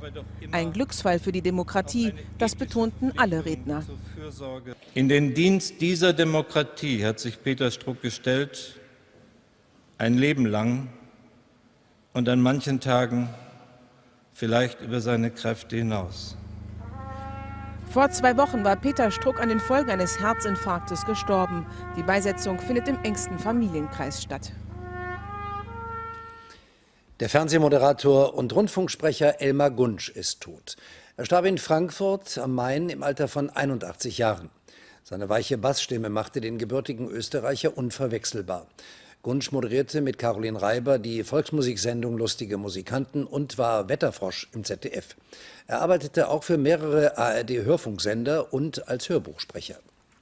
Ein Glücksfall für die Demokratie, das betonten alle Redner. In den Dienst dieser Demokratie hat sich Peter Struck gestellt, ein Leben lang und an manchen Tagen vielleicht über seine Kräfte hinaus. Vor 2 Wochen war Peter Struck an den Folgen eines Herzinfarktes gestorben. Die Beisetzung findet im engsten Familienkreis statt. Der Fernsehmoderator und Rundfunksprecher Elmar Gunsch ist tot. Er starb in Frankfurt am Main im Alter von 81 Jahren. Seine weiche Bassstimme machte den gebürtigen Österreicher unverwechselbar. Gunsch moderierte mit Caroline Reiber die Volksmusiksendung Lustige Musikanten und war Wetterfrosch im ZDF. Er arbeitete auch für mehrere ARD-Hörfunksender und als Hörbuchsprecher.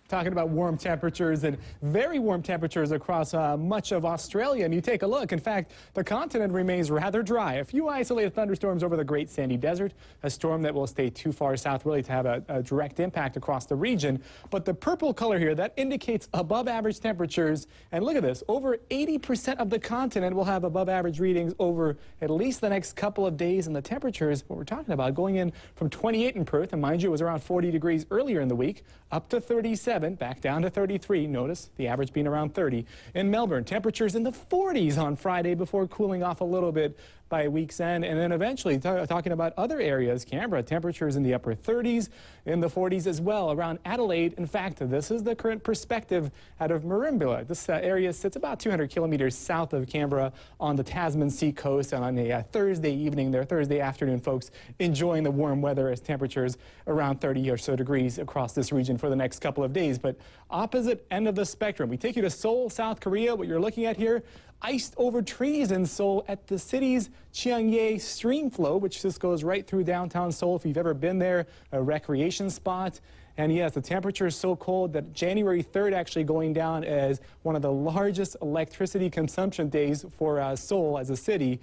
Talking about warm temperatures and very warm temperatures across much of Australia. And you take a look. In fact, the continent remains rather dry. A few isolated thunderstorms over the Great Sandy Desert, a storm that will stay too far south really to have a direct impact across the region. But the purple color here, that indicates above average temperatures. And look at this, over 80% of the continent will have above average readings over at least the next couple of days. And the temperatures, what we're talking about, going in from 28 in Perth, and mind you, it was around 40 degrees earlier in the week, up to 37. Back down to 33. Notice the average being around 30. In Melbourne, temperatures in the 40s on Friday before cooling off a little bit by week's end. And then eventually, talking about other areas, Canberra, temperatures in the upper 30s, in the 40s as well. Around Adelaide, in fact, this is the current perspective out of Merimbula. This area sits about 200 kilometers south of Canberra on the Tasman Sea coast. And on a Thursday evening there, Thursday afternoon, folks enjoying the warm weather as temperatures around 30 or so degrees across this region for the next couple of days. But opposite end of the spectrum, we take you to Seoul, South Korea. What you're looking at here, iced over trees in Seoul at the city's Cheongye stream flow, which just goes right through downtown Seoul. If you've ever been there, a recreation spot. And yes, the temperature is so cold that January 3rd actually going down as one of the largest electricity consumption days for Seoul as a city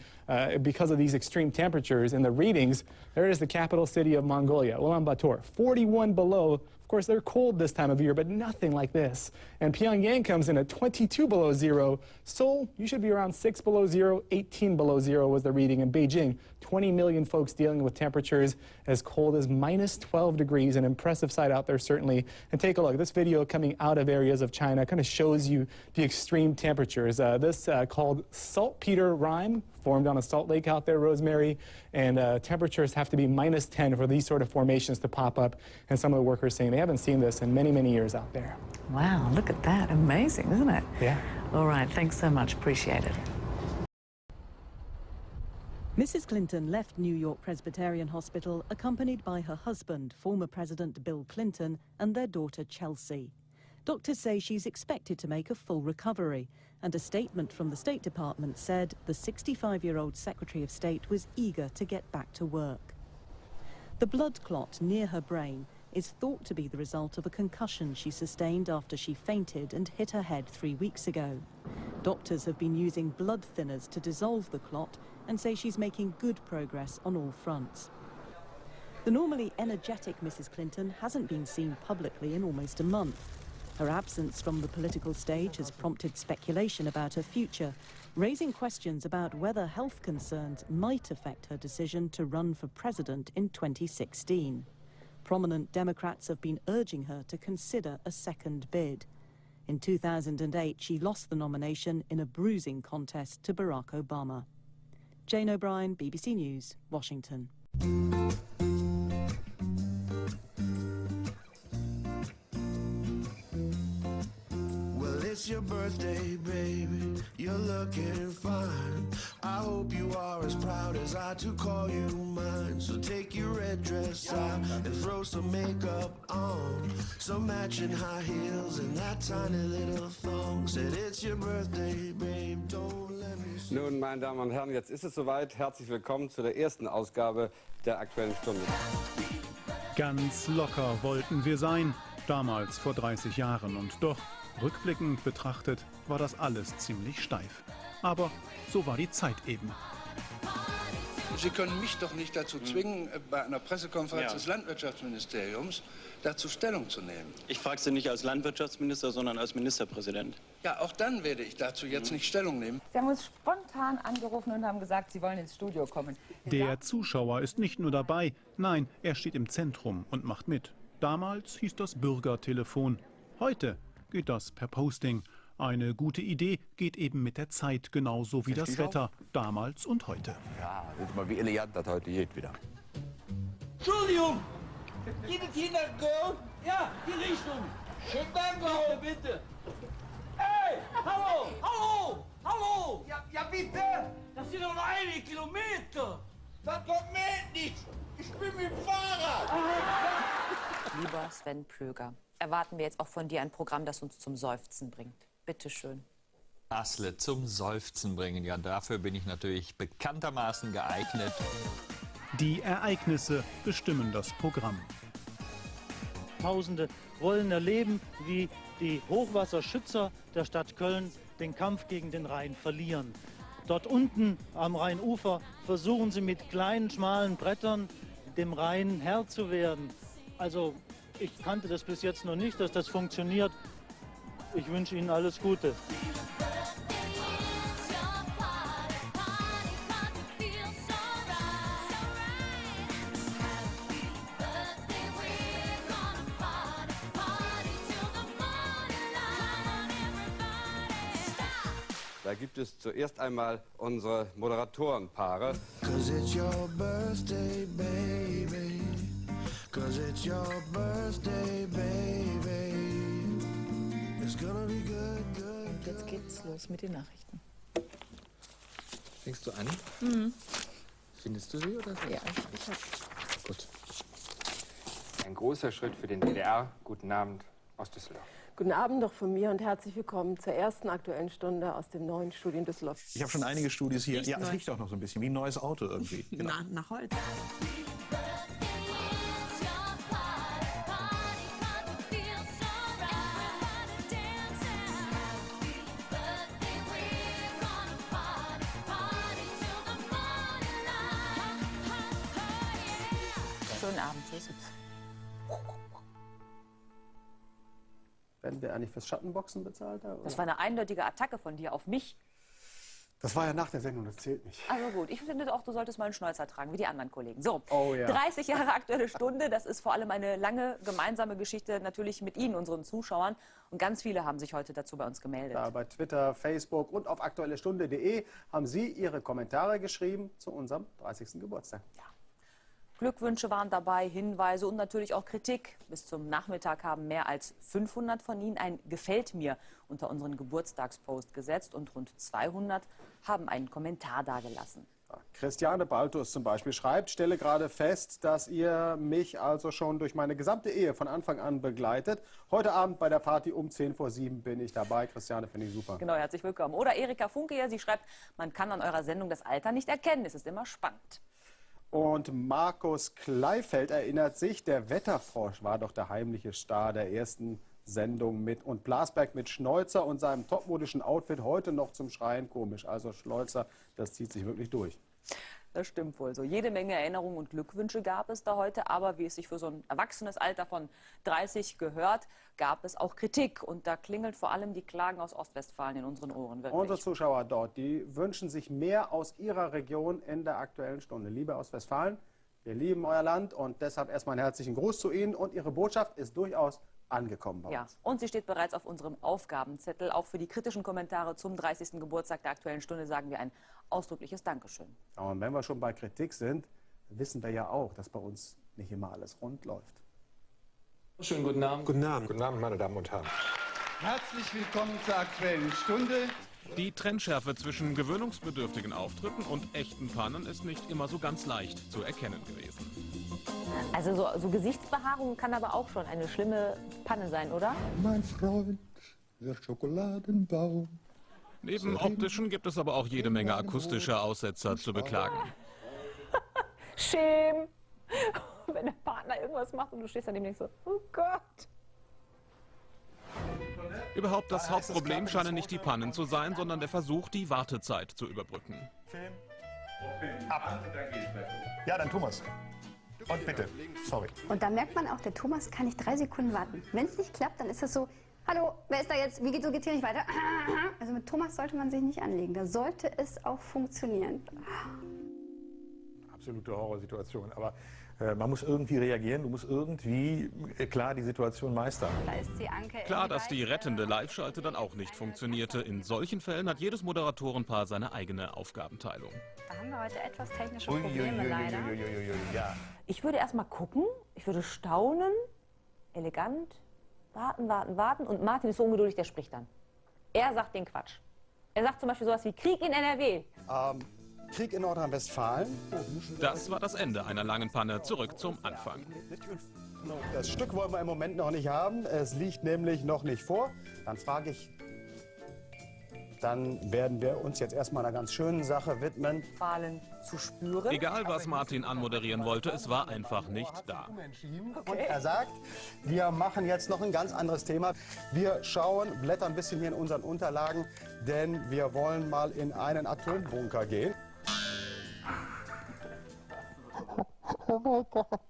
because of these extreme temperatures and the readings. There is the capital city of Mongolia, Ulaanbaatar, 41 below. Of course, they're cold this time of year, but nothing like this. And Pyongyang comes in at 22 below zero. Seoul, you should be around 6 below zero, 18 below zero was the reading. In Beijing, 20 million folks dealing with temperatures as cold as minus 12 degrees. An impressive sight out there, certainly. And take a look. This video coming out of areas of China kind of shows you the extreme temperatures. This called saltpeter rime, formed on a salt lake out there, Rosemary, and temperatures have to be minus 10 for these sort of formations to pop up. And some of the workers saying they haven't seen this in many, many years out there. Wow, look at that. Amazing, isn't it? Yeah. All right, thanks so much. Appreciate it. Mrs. Clinton left New York Presbyterian Hospital accompanied by her husband, former President Bill Clinton, and their daughter Chelsea. Doctors say she's expected to make a full recovery, and a statement from the State Department said the 65-year-old Secretary of State was eager to get back to work. The blood clot near her brain is thought to be the result of a concussion she sustained after she fainted and hit her head 3 weeks ago. Doctors have been using blood thinners to dissolve the clot and say she's making good progress on all fronts. The normally energetic Mrs. Clinton hasn't been seen publicly in almost a month. Her absence from the political stage has prompted speculation about her future, raising questions about whether health concerns might affect her decision to run for president in 2016. Prominent Democrats have been urging her to consider a second bid. In 2008, she lost the nomination in a bruising contest to Barack Obama. Jane O'Brien, BBC News, Washington. It's your birthday, baby. You're looking fine. I hope you are as proud as I to call you mine. So take your red dress out and throw some makeup on, some matching high heels and that tiny little thong. Said it's your birthday, babe. Don't let me. Nun, meine Damen und Herren, jetzt ist es soweit. Herzlich willkommen zu der ersten Ausgabe der Aktuellen Stunde. Ganz locker wollten wir sein, damals vor 30 Jahren. Und doch, rückblickend betrachtet, war das alles ziemlich steif. Aber so war die Zeit eben. Sie können mich doch nicht dazu zwingen, bei einer Pressekonferenz des Landwirtschaftsministeriums dazu Stellung zu nehmen. Ich frage Sie nicht als Landwirtschaftsminister, sondern als Ministerpräsident. Ja, auch dann werde ich dazu jetzt nicht Stellung nehmen. Sie haben uns spontan angerufen und haben gesagt, Sie wollen ins Studio kommen. Der Zuschauer ist nicht nur dabei, nein, er steht im Zentrum und macht mit. Damals hieß das Bürgertelefon. Heute geht das per Posting. Eine gute Idee geht eben mit der Zeit genauso wie das Wetter, damals und heute. Ja, das ist mal wie elegant das heute geht wieder. Entschuldigung, Geht es hier nach Go? Ja, die Richtung. Schönen Dank, bitte. Hey, hallo, hallo, hallo. Ja, bitte. Das sind doch nur einige Kilometer. Das geht nicht. Ich bin mit dem Fahrrad. Lieber Sven Plöger, erwarten wir jetzt auch von dir ein Programm, das uns zum Seufzen bringt. Bitte schön. Asle, zum Seufzen bringen. Ja, dafür bin ich natürlich bekanntermaßen geeignet. Die Ereignisse bestimmen das Programm. Tausende wollen erleben, wie die Hochwasserschützer der Stadt Köln den Kampf gegen den Rhein verlieren. Dort unten am Rheinufer versuchen sie mit kleinen, schmalen Brettern dem Rhein Herr zu werden. Also ich kannte das bis jetzt noch nicht, dass das funktioniert. Ich wünsche Ihnen alles Gute. Da gibt es zuerst einmal unsere Moderatorenpaare. 'Cause it's your birthday, baby. 'Cause it's your birthday, baby. It's gonna be good, good. Und jetzt geht's los mit den Nachrichten. Fängst du an? Mhm. Findest du sie oder? Ja, ich hab. Gut. Ein großer Schritt für den DDR. Guten Abend aus Düsseldorf. Guten Abend noch von mir und herzlich willkommen zur ersten Aktuellen Stunde aus dem neuen Studio in Düsseldorf. Ich habe schon einige Studios hier. Riecht Ja, es neu. riecht auch noch so ein bisschen wie ein neues Auto irgendwie. Genau. Nach Holz. Schönen Abend, tschüss. Werden wir eigentlich fürs Schattenboxen bezahlt? Oder? Das war eine eindeutige Attacke von dir auf mich. Das war ja nach der Sendung, das zählt nicht. Also gut, ich finde auch, du solltest mal einen Schnäuzer tragen, wie die anderen Kollegen. So, Oh ja. 30 Jahre Aktuelle Stunde, das ist vor allem eine lange gemeinsame Geschichte, natürlich mit Ihnen, unseren Zuschauern. Und ganz viele haben sich heute dazu bei uns gemeldet. Da bei Twitter, Facebook und auf aktuellestunde.de haben Sie Ihre Kommentare geschrieben zu unserem 30. Geburtstag. Ja. Glückwünsche waren dabei, Hinweise und natürlich auch Kritik. Bis zum Nachmittag haben mehr als 500 von Ihnen ein Gefällt mir unter unseren Geburtstagspost gesetzt und rund 200 haben einen Kommentar dagelassen. Christiane Baltus zum Beispiel schreibt, stelle gerade fest, dass ihr mich also schon durch meine gesamte Ehe von Anfang an begleitet. Heute Abend bei der Party um 6:10 bin ich dabei. Christiane, finde ich super. Genau, herzlich willkommen. Oder Erika Funke hier, sie schreibt, man kann an eurer Sendung das Alter nicht erkennen, es ist immer spannend. Und Markus Kleifeld erinnert sich, der Wetterfrosch war doch der heimliche Star der ersten Sendung mit. Und Blasberg mit Schnäuzer und seinem topmodischen Outfit heute noch zum Schreien komisch. Also Schleuzer, das zieht sich wirklich durch. Das stimmt wohl so. Jede Menge Erinnerungen und Glückwünsche gab es da heute. Aber wie es sich für so ein erwachsenes Alter von 30 gehört, gab es auch Kritik. Und da klingelt vor allem die Klagen aus Ostwestfalen in unseren Ohren. Wirklich. Unsere Zuschauer dort, die wünschen sich mehr aus ihrer Region in der Aktuellen Stunde. Liebe Ostwestfalen, wir lieben euer Land und deshalb erstmal einen herzlichen Gruß zu Ihnen. Und Ihre Botschaft ist durchaus angekommen bei Ja, uns. und sie steht bereits auf unserem Aufgabenzettel. Auch für die kritischen Kommentare zum 30. Geburtstag der Aktuellen Stunde sagen wir ein ausdrückliches Dankeschön. Und wenn wir schon bei Kritik sind, wissen wir ja auch, dass bei uns nicht immer alles rund läuft. Schönen guten Abend. Guten Abend. Guten Abend, meine Damen und Herren. Herzlich willkommen zur Aktuellen Stunde. Die Trennschärfe zwischen gewöhnungsbedürftigen Auftritten und echten Pannen ist nicht immer so ganz leicht zu erkennen gewesen. Also so Gesichtsbehaarung kann aber auch schon eine schlimme Panne sein, oder? Mein Freund, der Schokoladenbaum. Neben optischen gibt es aber auch jede Menge akustische Aussetzer zu beklagen. Schäm! Wenn der Partner irgendwas macht und du stehst daneben und denkst so, oh Gott. Überhaupt das Hauptproblem scheinen nicht die Pannen zu sein, sondern der Versuch, die Wartezeit zu überbrücken. Film. Ab. Ja, dann Thomas. Und bitte. Sorry. Und da merkt man auch, der Thomas kann nicht 3 Sekunden warten. Wenn es nicht klappt, dann ist das so, hallo, wer ist da jetzt? Wie geht's hier nicht weiter? Also mit Thomas sollte man sich nicht anlegen. Da sollte es auch funktionieren. Absolute Horrorsituation. Aber man muss irgendwie reagieren, du musst irgendwie klar die Situation meistern. Da ist die Anke. Klar, dass die rettende Live-Schalte dann auch nicht funktionierte. In solchen Fällen hat jedes Moderatorenpaar seine eigene Aufgabenteilung. Da haben wir heute etwas technische Probleme leider. Ja. Ich würde erst mal gucken, ich würde staunen, elegant, warten. Und Martin ist so ungeduldig, der spricht dann. Er sagt den Quatsch. Er sagt zum Beispiel sowas wie Krieg in NRW. Krieg in Nordrhein-Westfalen. Das war das Ende einer langen Panne. Zurück zum Anfang. Das Stück wollen wir im Moment noch nicht haben. Es liegt nämlich noch nicht vor. Dann frage ich, dann werden wir uns jetzt erstmal einer ganz schönen Sache widmen. Wahlen zu spüren. Egal, was Martin anmoderieren wollte, es war einfach nicht da. Und er sagt, wir machen jetzt noch ein ganz anderes Thema. Wir blättern ein bisschen hier in unseren Unterlagen, denn wir wollen mal in einen Atombunker gehen. Oh mein Gott.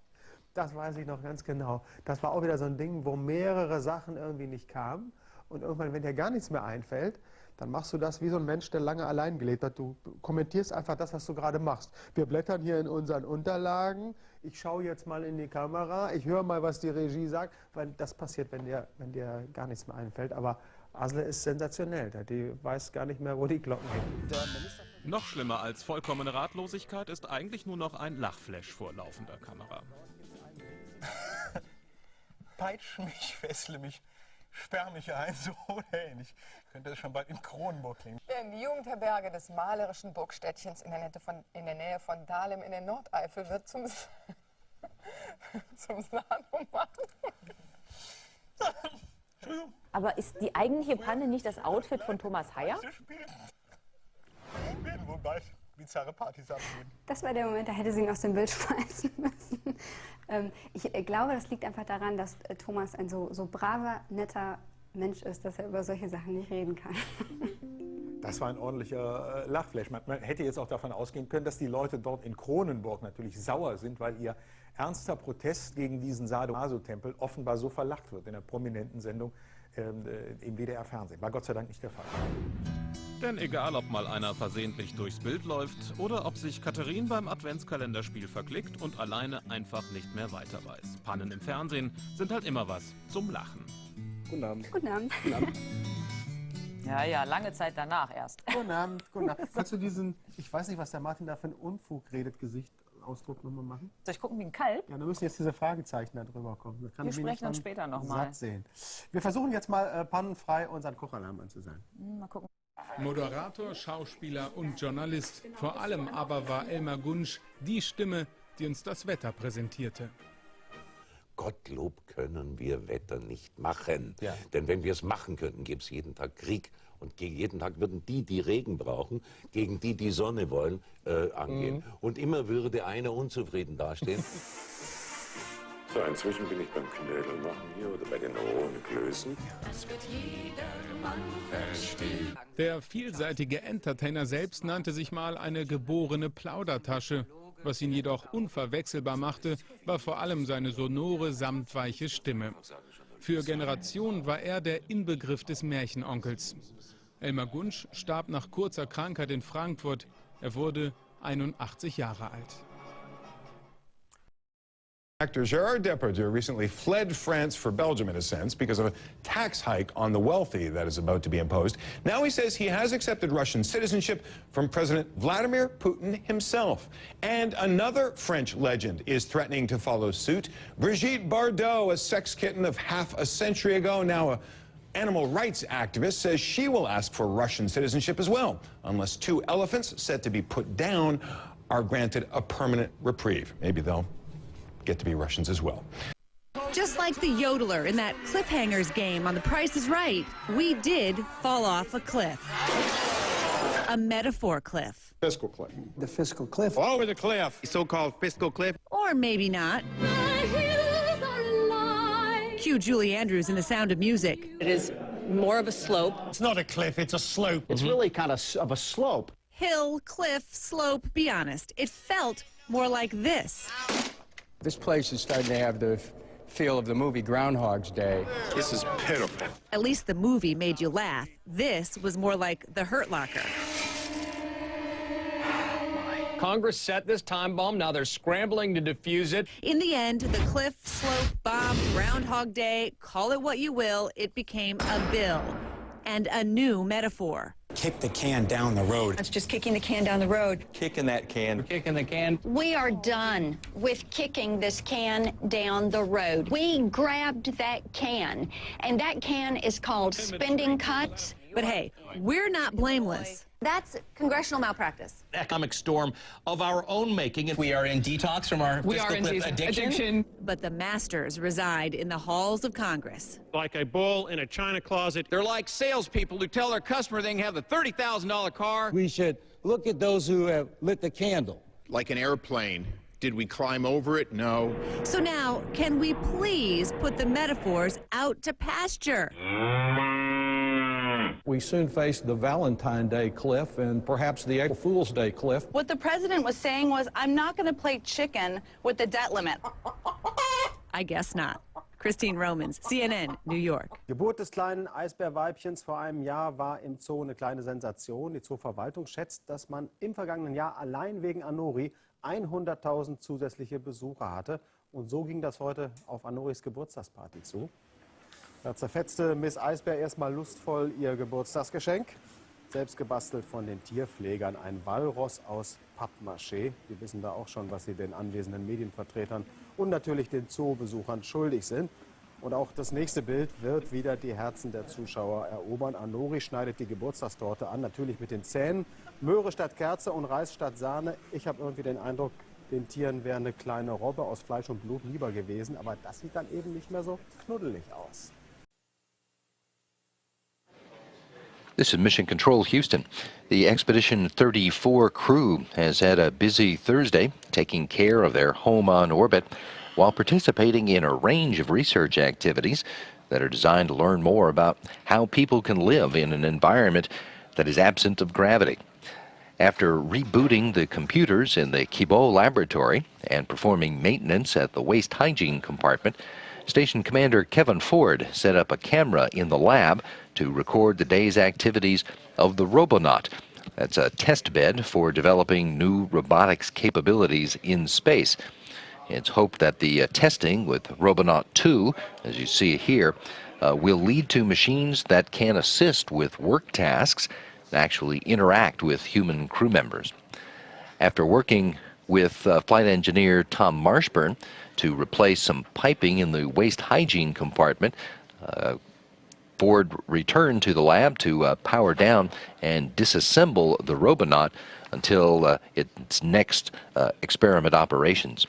Das weiß ich noch ganz genau. Das war auch wieder so ein Ding, wo mehrere Sachen irgendwie nicht kamen. Und irgendwann, wenn dir gar nichts mehr einfällt, dann machst du das wie so ein Mensch, der lange allein gelebt hat. Du kommentierst einfach das, was du gerade machst. Wir blättern hier in unseren Unterlagen. Ich schaue jetzt mal in die Kamera. Ich höre mal, was die Regie sagt. Weil das passiert, wenn dir gar nichts mehr einfällt. Aber Asle ist sensationell. Die weiß gar nicht mehr, wo die Glocken hängen. Noch schlimmer als vollkommene Ratlosigkeit ist eigentlich nur noch ein Lachflash vor laufender Kamera. Peitsch mich, fessle mich, sperr mich ein, so oder ähnlich. Könnte es schon bald in Kronenburg klingen. In die Jugendherberge des malerischen Burgstädtchens in der Nähe von Dahlem in der Nordeifel wird zum Salon machen. Aber ist die eigentliche Panne nicht das Outfit von Thomas Heyer? Werden wohl bald bizarre Partys abgeben. Das war der Moment, da hätte sie ihn aus dem Bild schmeißen müssen. Ich glaube, das liegt einfach daran, dass Thomas ein so braver, netter Mensch ist, dass er über solche Sachen nicht reden kann. Das war ein ordentlicher Lachflash. Man hätte jetzt auch davon ausgehen können, dass die Leute dort in Kronenburg natürlich sauer sind, weil ihr ernster Protest gegen diesen Sadomaso-Tempel offenbar so verlacht wird in der prominenten Sendung im WDR-Fernsehen. War Gott sei Dank nicht der Fall. Denn egal, ob mal einer versehentlich durchs Bild läuft oder ob sich Katharin beim Adventskalenderspiel verklickt und alleine einfach nicht mehr weiter weiß. Pannen im Fernsehen sind halt immer was zum Lachen. Guten Abend. Guten Abend. Guten Abend. Ja, lange Zeit danach erst. Guten Abend. Kannst du diesen, ich weiß nicht, was der Martin da für ein Unfug redet, Gesichtsausdruck nochmal machen? Soll ich gucken wie ein Kalb? Ja, da müssen jetzt diese Fragezeichen da drüber kommen. Wir sprechen dann später nochmal. Wir versuchen jetzt mal pannenfrei unseren Kochalarm anzusagen. Mal gucken. Moderator, Schauspieler und Journalist. Vor allem aber war Elmar Gunsch die Stimme, die uns das Wetter präsentierte. Gottlob können wir Wetter nicht machen. Ja. Denn wenn wir es machen könnten, gäbe es jeden Tag Krieg. Und jeden Tag würden die Regen brauchen, gegen die Sonne wollen, angehen. Und immer würde einer unzufrieden dastehen. So, inzwischen bin ich beim Knödel machen hier oder bei den rohen Klößen. Das wird jedermann verstehen. Der vielseitige Entertainer selbst nannte sich mal eine geborene Plaudertasche. Was ihn jedoch unverwechselbar machte, war vor allem seine sonore, samtweiche Stimme. Für Generationen war er der Inbegriff des Märchenonkels. Elmar Gunsch starb nach kurzer Krankheit in Frankfurt. Er wurde 81 Jahre alt. Actor Gerard Depardieu recently fled France for Belgium, in a sense, because of a tax hike on the wealthy that is about to be imposed. Now he says he has accepted Russian citizenship from President Vladimir Putin himself. And another French legend is threatening to follow suit. Brigitte Bardot, a sex kitten of half a century ago, now an animal rights activist, says she will ask for Russian citizenship as well, unless two elephants said to be put down are granted a permanent reprieve. Maybe they'll get to be Russians as well. Just like the yodeler in that cliffhangers game on The Price is Right, we did fall off a cliff. A metaphor cliff. Fiscal cliff. The fiscal cliff. Over the cliff. So-called fiscal cliff. Or maybe not. Cue Julie Andrews in The Sound of Music. It is more of a slope. It's not a cliff, it's a slope. It's really kind of a slope. Hill, cliff, slope, be honest. It felt more like this. This place is starting to have the feel of the movie Groundhog's Day. This is pitiful. At least the movie made you laugh. This was more like The Hurt Locker. Congress set this time bomb. Now they're scrambling to defuse it. In the end, the cliff slope bomb, Groundhog Day, call it what you will, it became a bill and a new metaphor. Kick the can down the road. It's just kicking the can down the road. Kicking that can. Kicking the can. We are done with kicking this can down the road. We grabbed that can, and that can is called spending cuts. But hey, we're not blameless. That's congressional malpractice. Economic storm of our own making. We are in detox from our fiscal cliff addiction. But the masters reside in the halls of Congress. Like a bull in a china closet. They're like salespeople who tell their customer they can have the $30,000 car. We should look at those who have lit the candle. Like an airplane. Did we climb over it? No. So now, can we please put the metaphors out to pasture? We soon face the Valentine Day cliff and perhaps the April Fool's Day cliff. What the president was saying was, I'm not going to play chicken with the debt limit. I guess not. Christine Romans, CNN, New York. Geburt des kleinen Eisbärweibchens vor einem Jahr war im Zoo eine kleine Sensation. Die Zooverwaltung schätzt, dass man im vergangenen Jahr allein wegen Anori 100.000 zusätzliche Besucher hatte. Und so ging das heute auf Anoris Geburtstagsparty zu. Da zerfetzte Miss Eisbär erstmal lustvoll ihr Geburtstagsgeschenk. Selbst gebastelt von den Tierpflegern, ein Walross aus Pappmaché. Die wissen da auch schon, was sie den anwesenden Medienvertretern und natürlich den Zoobesuchern schuldig sind. Und auch das nächste Bild wird wieder die Herzen der Zuschauer erobern. Anori schneidet die Geburtstagstorte an, natürlich mit den Zähnen. Möhre statt Kerze und Reis statt Sahne. Ich habe irgendwie den Eindruck, den Tieren wäre eine kleine Robbe aus Fleisch und Blut lieber gewesen. Aber das sieht dann eben nicht mehr so knuddelig aus. This is Mission Control Houston. The Expedition 34 crew has had a busy Thursday taking care of their home on orbit while participating in a range of research activities that are designed to learn more about how people can live in an environment that is absent of gravity. After rebooting the computers in the Kibo laboratory and performing maintenance at the waste hygiene compartment, Station Commander Kevin Ford set up a camera in the lab to record the day's activities of the Robonaut. That's a test bed for developing new robotics capabilities in space. It's hoped that the testing with Robonaut 2, as you see here, will lead to machines that can assist with work tasks and actually interact with human crew members. After working with flight engineer Tom Marshburn to replace some piping in the waste hygiene compartment, Ford returned to the lab to power down and disassemble the Robonaut until its next experiment operations.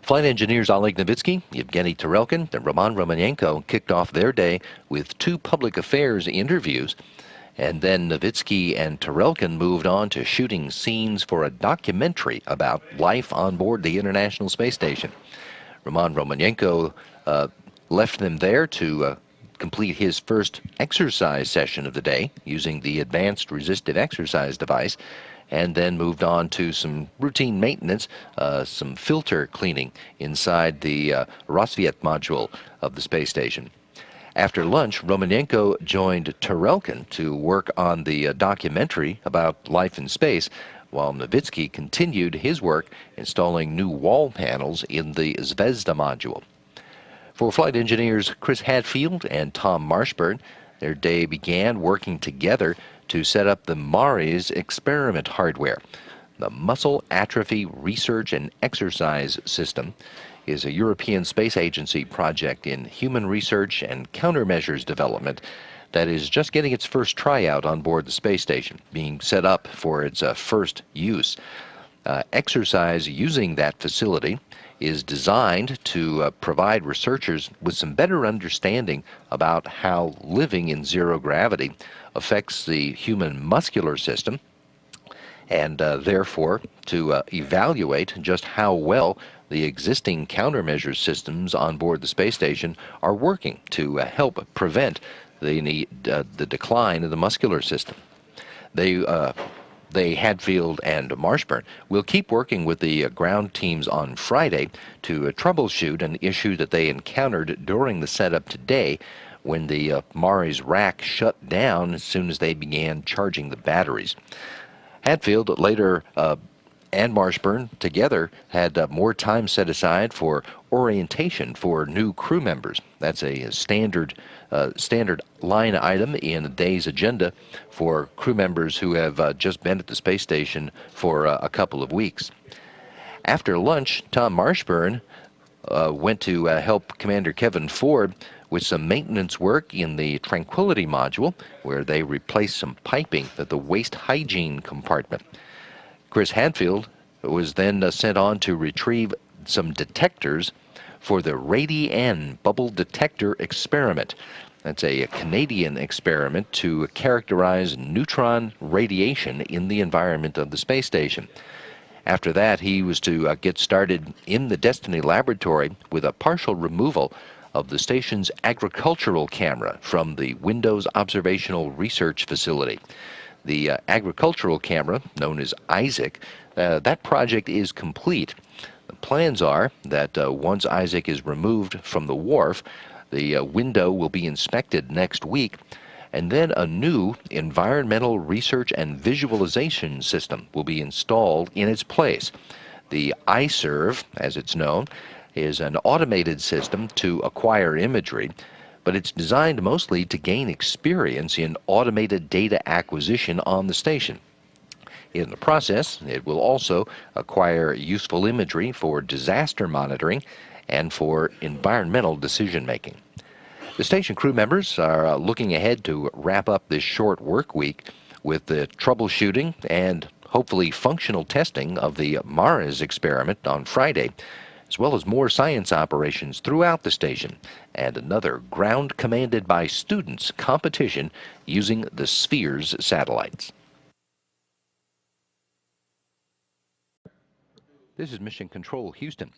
Flight engineers Oleg Novitsky, Yevgeny Tarelkin, and Roman Romanenko kicked off their day with 2 public affairs interviews. And then Novitsky and Tarelkin moved on to shooting scenes for a documentary about life on board the International Space Station. Roman Romanenko left them there to complete his first exercise session of the day using the advanced resistive exercise device, and then moved on to some routine maintenance, some filter cleaning inside the Rosviet module of the space station. After lunch, Romanenko joined Tarelkin to work on the documentary about life in space, while Novitsky continued his work installing new wall panels in the Zvezda module. For flight engineers Chris Hadfield and Tom Marshburn, their day began working together to set up the MARIS experiment hardware. The Muscle Atrophy Research and Exercise System is a European Space Agency project in human research and countermeasures development that is just getting its first tryout on board the space station, being set up for its first use. Exercise using that facility is designed to provide researchers with some better understanding about how living in zero gravity affects the human muscular system, and therefore to evaluate just how well the existing countermeasure systems on board the space station are working to help prevent the decline of the muscular system. They, Hadfield and Marshburn, will keep working with the ground teams on Friday to troubleshoot an issue that they encountered during the setup today when the MARIS rack shut down as soon as they began charging the batteries. Hadfield later and Marshburn together had more time set aside for orientation for new crew members. That's a standard line item in a day's agenda for crew members who have just been at the space station for a couple of weeks. After lunch, Tom Marshburn went to help Commander Kevin Ford with some maintenance work in the Tranquility module, where they replaced some piping at the waste hygiene compartment. Chris Hadfield was then sent on to retrieve some detectors for the Radi-N bubble detector experiment. That's a Canadian experiment to characterize neutron radiation in the environment of the space station. After that, he was to get started in the Destiny laboratory with a partial removal of the station's agricultural camera from the Windows Observational Research Facility. The agricultural camera, known as Isaac, that project is complete. The plans are that once Isaac is removed from the wharf, the window will be inspected next week, and then a new environmental research and visualization system will be installed in its place. The iServe, as it's known, is an automated system to acquire imagery, but it's designed mostly to gain experience in automated data acquisition on the station. In the process, it will also acquire useful imagery for disaster monitoring and for environmental decision-making. The station crew members are looking ahead to wrap up this short work week with the troubleshooting and hopefully functional testing of the Mars experiment on Friday, as well as more science operations throughout the station and another ground-commanded by students competition using the Spheres satellites. This is Mission Control Houston.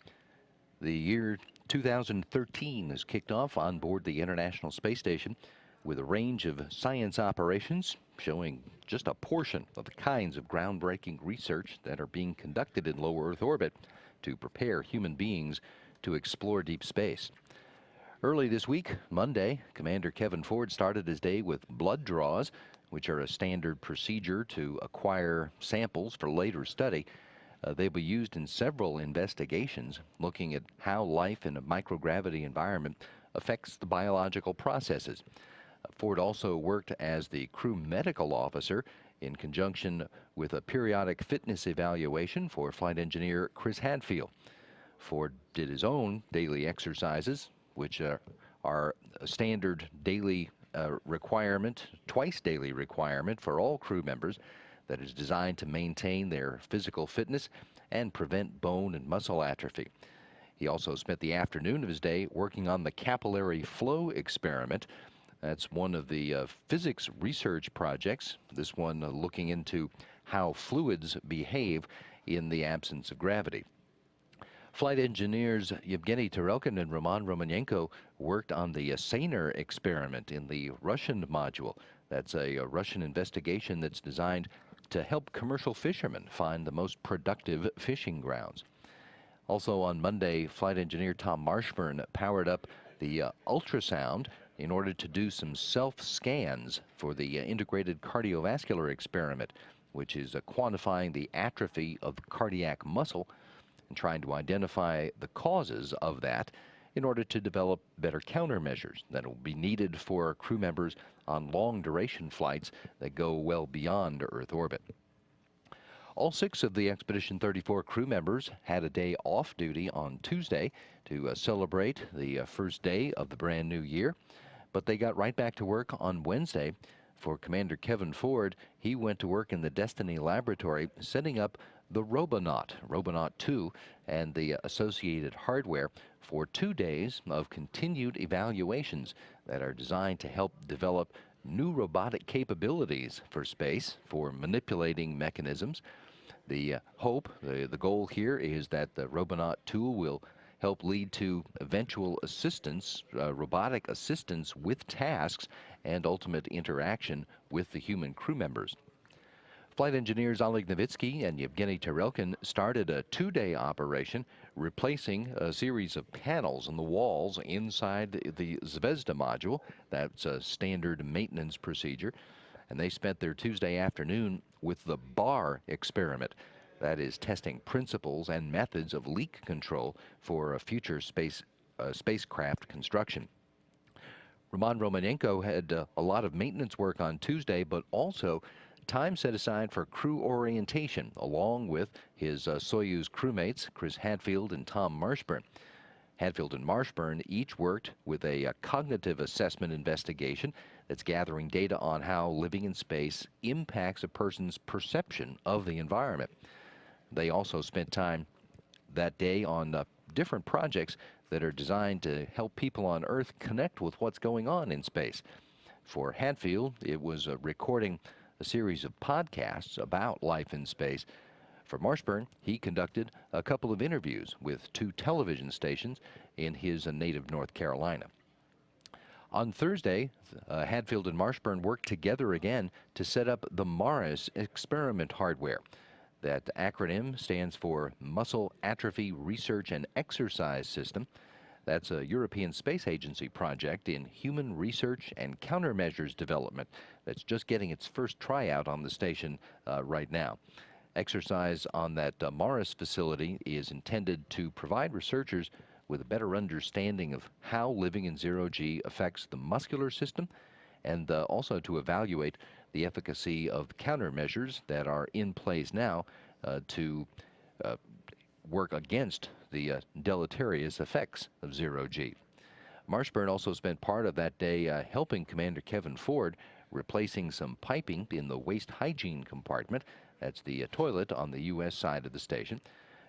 The year 2013 has kicked off on board the International Space Station with a range of science operations showing just a portion of the kinds of groundbreaking research that are being conducted in low Earth orbit to prepare human beings to explore deep space. Early this week, Monday, Commander Kevin Ford started his day with blood draws, which are a standard procedure to acquire samples for later study. They'll be used in several investigations looking at how life in a microgravity environment affects the biological processes. Ford also worked as the crew medical officer in conjunction with a periodic fitness evaluation for flight engineer Chris Hadfield. Ford did his own daily exercises, which are a standard daily requirement, twice daily requirement for all crew members, that is designed to maintain their physical fitness and prevent bone and muscle atrophy. He also spent the afternoon of his day working on the capillary flow experiment. That's one of the physics research projects, this one looking into how fluids behave in the absence of gravity. Flight engineers Yevgeny Tarelkin and Roman Romanenko worked on the Saner experiment in the Russian module. That's a Russian investigation that's designed to help commercial fishermen find the most productive fishing grounds. Also on Monday, flight engineer Tom Marshburn powered up the ultrasound in order to do some self-scans for the integrated cardiovascular experiment, which is quantifying the atrophy of cardiac muscle and trying to identify the causes of that in order to develop better countermeasures that will be needed for crew members on long-duration flights that go well beyond Earth orbit. All 6 of the Expedition 34 crew members had a day off duty on Tuesday to celebrate the first day of the brand new year, but they got right back to work on Wednesday. For Commander Kevin Ford, he went to work in the Destiny laboratory setting up the Robonaut 2, and the associated hardware for 2 days of continued evaluations that are designed to help develop new robotic capabilities for space for manipulating mechanisms. The the goal here is that the Robonaut tool will help lead to eventual assistance, robotic assistance with tasks and ultimate interaction with the human crew members. Flight engineers Oleg Novitsky and Yevgeny Tarelkin started a 2-day operation replacing a series of panels on the walls inside the Zvezda module. That's a standard maintenance procedure. And they spent their Tuesday afternoon with the BAR experiment. That is testing principles and methods of leak control for future spacecraft construction. Roman Romanenko had a lot of maintenance work on Tuesday, but also time set aside for crew orientation, along with his Soyuz crewmates, Chris Hadfield and Tom Marshburn. Hadfield and Marshburn each worked with a cognitive assessment investigation that's gathering data on how living in space impacts a person's perception of the environment. They also spent time that day on different projects that are designed to help people on Earth connect with what's going on in space. For Hadfield, it was recording a series of podcasts about life in space. For Marshburn, he conducted a couple of interviews with 2 television stations in his native North Carolina. On Thursday, Hadfield and Marshburn worked together again to set up the MARIS experiment hardware. That acronym stands for Muscle Atrophy Research and Exercise System. That's a European Space Agency project in human research and countermeasures development that's just getting its first tryout on the station right now. Exercise on that MARIS facility is intended to provide researchers with a better understanding of how living in zero-G affects the muscular system, and also to evaluate the efficacy of countermeasures that are in place now to work against the deleterious effects of zero-G. Marshburn also spent part of that day helping Commander Kevin Ford replacing some piping in the waste hygiene compartment. That's the toilet on the U.S. side of the station,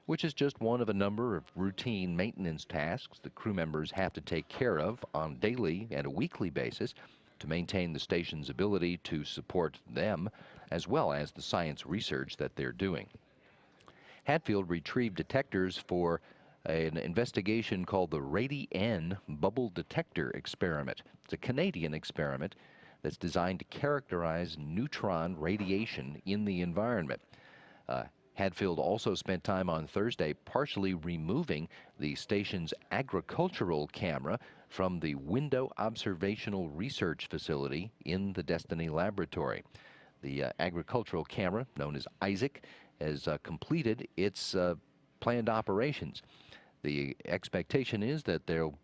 which is just one of a number of routine maintenance tasks the crew members have to take care of on a daily and a weekly basis to maintain the station's ability to support them, as well as the science research that they're doing. Hadfield retrieved detectors for an investigation called the Radi-N Bubble Detector Experiment. It's a Canadian experiment that's designed to characterize neutron radiation in the environment. Hadfield also spent time on Thursday partially removing the station's agricultural camera from the Window Observational Research Facility in the Destiny Laboratory. The agricultural camera, known as ISAC, has completed its planned operations. The expectation is that they'll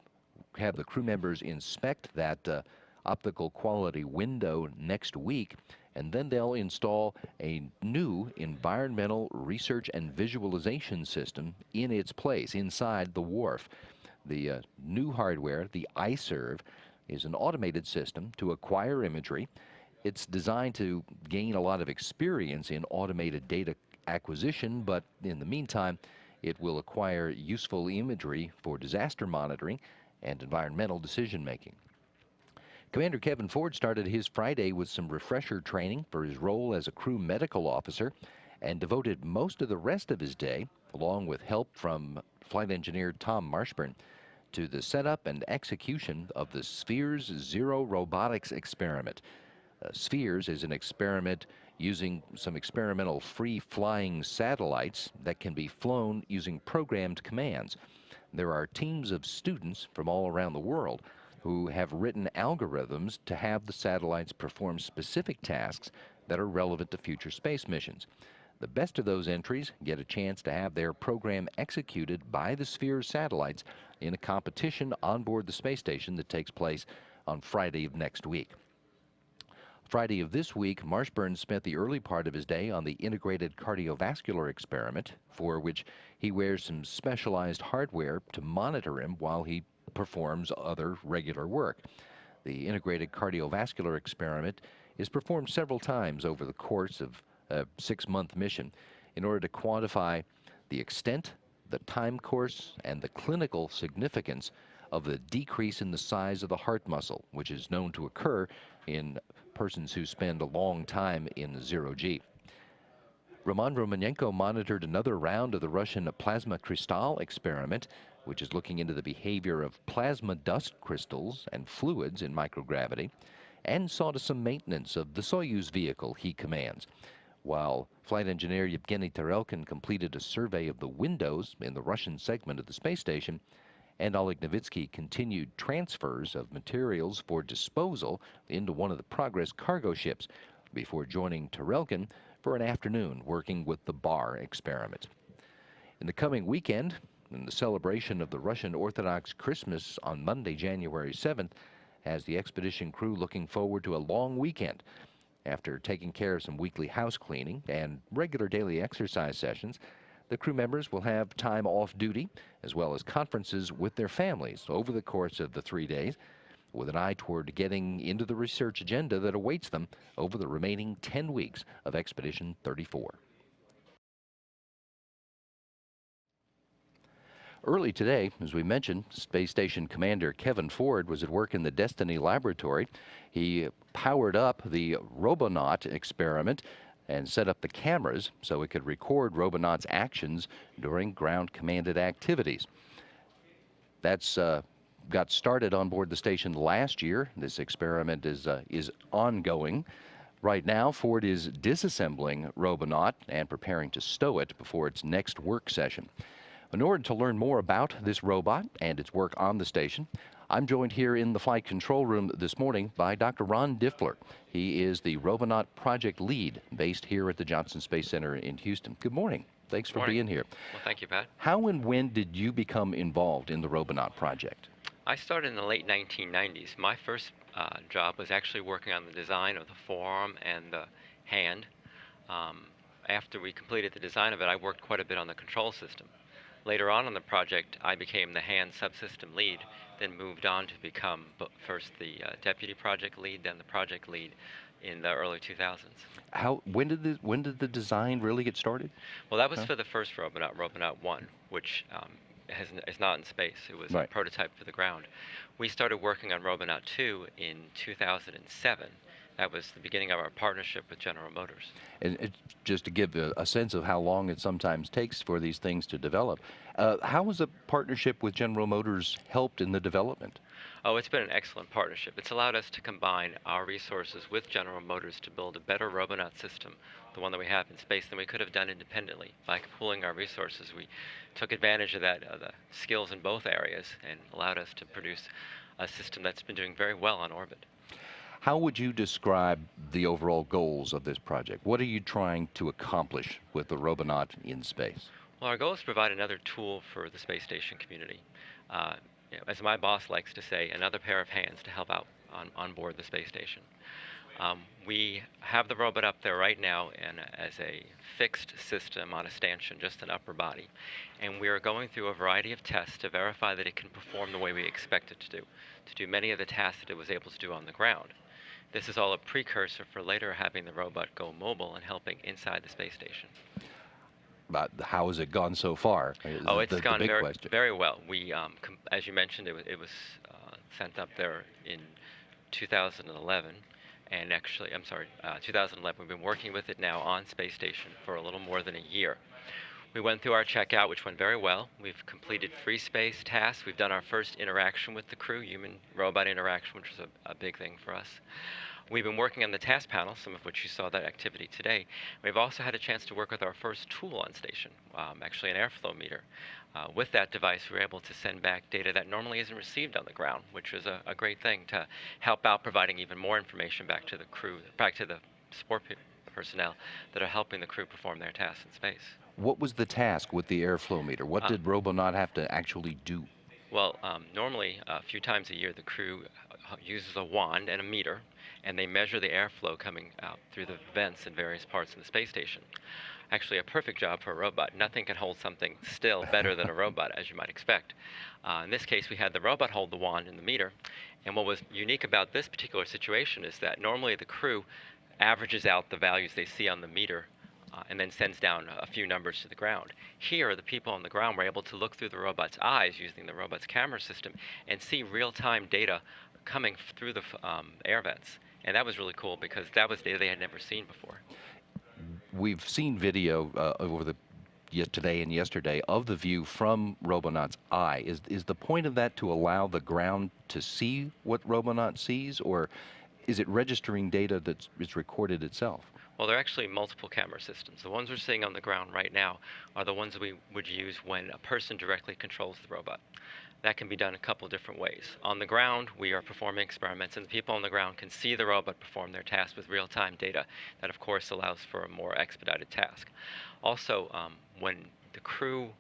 have the crew members inspect that optical quality window next week, and then they'll install a new environmental research and visualization system in its place inside the wharf. The new hardware, the iServe, is an automated system to acquire imagery. It's designed to gain a lot of experience in automated data acquisition, but in the meantime, it will acquire useful imagery for disaster monitoring and environmental decision-making. Commander Kevin Ford started his Friday with some refresher training for his role as a crew medical officer and devoted most of the rest of his day, along with help from flight engineer Tom Marshburn, to the setup and execution of the Spheres Zero Robotics experiment. Spheres is an experiment using some experimental free-flying satellites that can be flown using programmed commands. There are teams of students from all around the world who have written algorithms to have the satellites perform specific tasks that are relevant to future space missions. The best of those entries get a chance to have their program executed by the Spheres satellites in a competition on board the space station that takes place on Friday of next week. Friday of this week, Marshburn spent the early part of his day on the integrated cardiovascular experiment, for which he wears some specialized hardware to monitor him while he performs other regular work. The integrated cardiovascular experiment is performed several times over the course of a 6-month mission in order to quantify the extent, the time course, and the clinical significance of the decrease in the size of the heart muscle, which is known to occur in persons who spend a long time in zero-G. Roman Romanenko monitored another round of the Russian plasma crystal experiment, which is looking into the behavior of plasma dust crystals and fluids in microgravity, and saw to some maintenance of the Soyuz vehicle he commands, while flight engineer Yevgeny Tarelkin completed a survey of the windows in the Russian segment of the space station, and Oleg Novitsky continued transfers of materials for disposal into one of the Progress cargo ships before joining Tarelkin for an afternoon working with the bar experiment. In the coming weekend, in the celebration of the Russian Orthodox Christmas on Monday, January 7th, has the expedition crew looking forward to a long weekend. After taking care of some weekly house cleaning and regular daily exercise sessions, the crew members will have time off duty as well as conferences with their families over the course of the 3 days, with an eye toward getting into the research agenda that awaits them over the remaining 10 weeks of Expedition 34. Early today, as we mentioned, Space Station Commander Kevin Ford was at work in the Destiny Laboratory. He powered up the Robonaut experiment and set up the cameras so it could record Robonaut's actions during ground-commanded activities. That's got started on board the station last year. This experiment is ongoing. Right now, Ford is disassembling Robonaut and preparing to stow it before its next work session. In order to learn more about this robot and its work on the station, I'm joined here in the flight control room this morning by Dr. Ron Diffler. He is the Robonaut project lead based here at the Johnson Space Center in Houston. Good morning. Thanks for being here. Well, thank you, Pat. How and when did you become involved in the Robonaut project? I started in the late 1990s. My first job was actually working on the design of the forearm and the hand. After we completed the design of it, I worked quite a bit on the control system. Later on in the project, I became the hand subsystem lead, then moved on to become first the deputy project lead, then the project lead in the early 2000s. When did the design really get started? Well, that was for the first Robonaut, Robonaut 1, which is not in space. It was a prototype for the ground. We started working on Robonaut 2 in 2007. That was the beginning of our partnership with General Motors. And just to give a sense of how long it sometimes takes for these things to develop, how has a partnership with General Motors helped in the development? Oh, it's been an excellent partnership. It's allowed us to combine our resources with General Motors to build a better Robonaut system, the one that we have in space, than we could have done independently. By pooling our resources, we took advantage of the skills in both areas and allowed us to produce a system that's been doing very well on orbit. How would you describe the overall goals of this project? What are you trying to accomplish with the Robonaut in space? Well, our goal is to provide another tool for the space station community. As my boss likes to say, another pair of hands to help out on board the space station. We have the robot up there right now as a fixed system on a stanchion, just an upper body. And we are going through a variety of tests to verify that it can perform the way we expect it to do many of the tasks that it was able to do on the ground. This is all a precursor for later having the robot go mobile and helping inside the space station. But how has it gone so far? It's gone very well. We, as you mentioned, it was sent up there in 2011. And actually, 2011. We've been working with it now on space station for a little more than a year. We went through our checkout, which went very well. We've completed free space tasks. We've done our first interaction with the crew, human-robot interaction, which was a big thing for us. We've been working on the task panel, some of which you saw that activity today. We've also had a chance to work with our first tool on station, actually an airflow meter. With that device, we were able to send back data that normally isn't received on the ground, which was a great thing to help out providing even more information back to the crew, back to the support personnel that are helping the crew perform their tasks in space. What was the task with the airflow meter? What did Robonaut have to actually do? Well, normally a few times a year the crew uses a wand and a meter, and they measure the airflow coming out through the vents in various parts of the space station. Actually a perfect job for a robot. Nothing can hold something still better than a robot, as you might expect. In this case, we had the robot hold the wand and the meter, and what was unique about this particular situation is that normally the crew averages out the values they see on the meter and then sends down a few numbers to the ground. Here, the people on the ground were able to look through the robot's eyes using the robot's camera system and see real-time data coming through the air vents. And that was really cool because that was data they had never seen before. We've seen video over today and yesterday of the view from Robonaut's eye. Is the point of that to allow the ground to see what Robonaut sees, or is it registering data that is recorded itself? Well, there are actually multiple camera systems. The ones we're seeing on the ground right now are the ones we would use when a person directly controls the robot. That can be done a couple different ways. On the ground, we are performing experiments, and the people on the ground can see the robot perform their task with real-time data. That, of course, allows for a more expedited task. Also, when the crew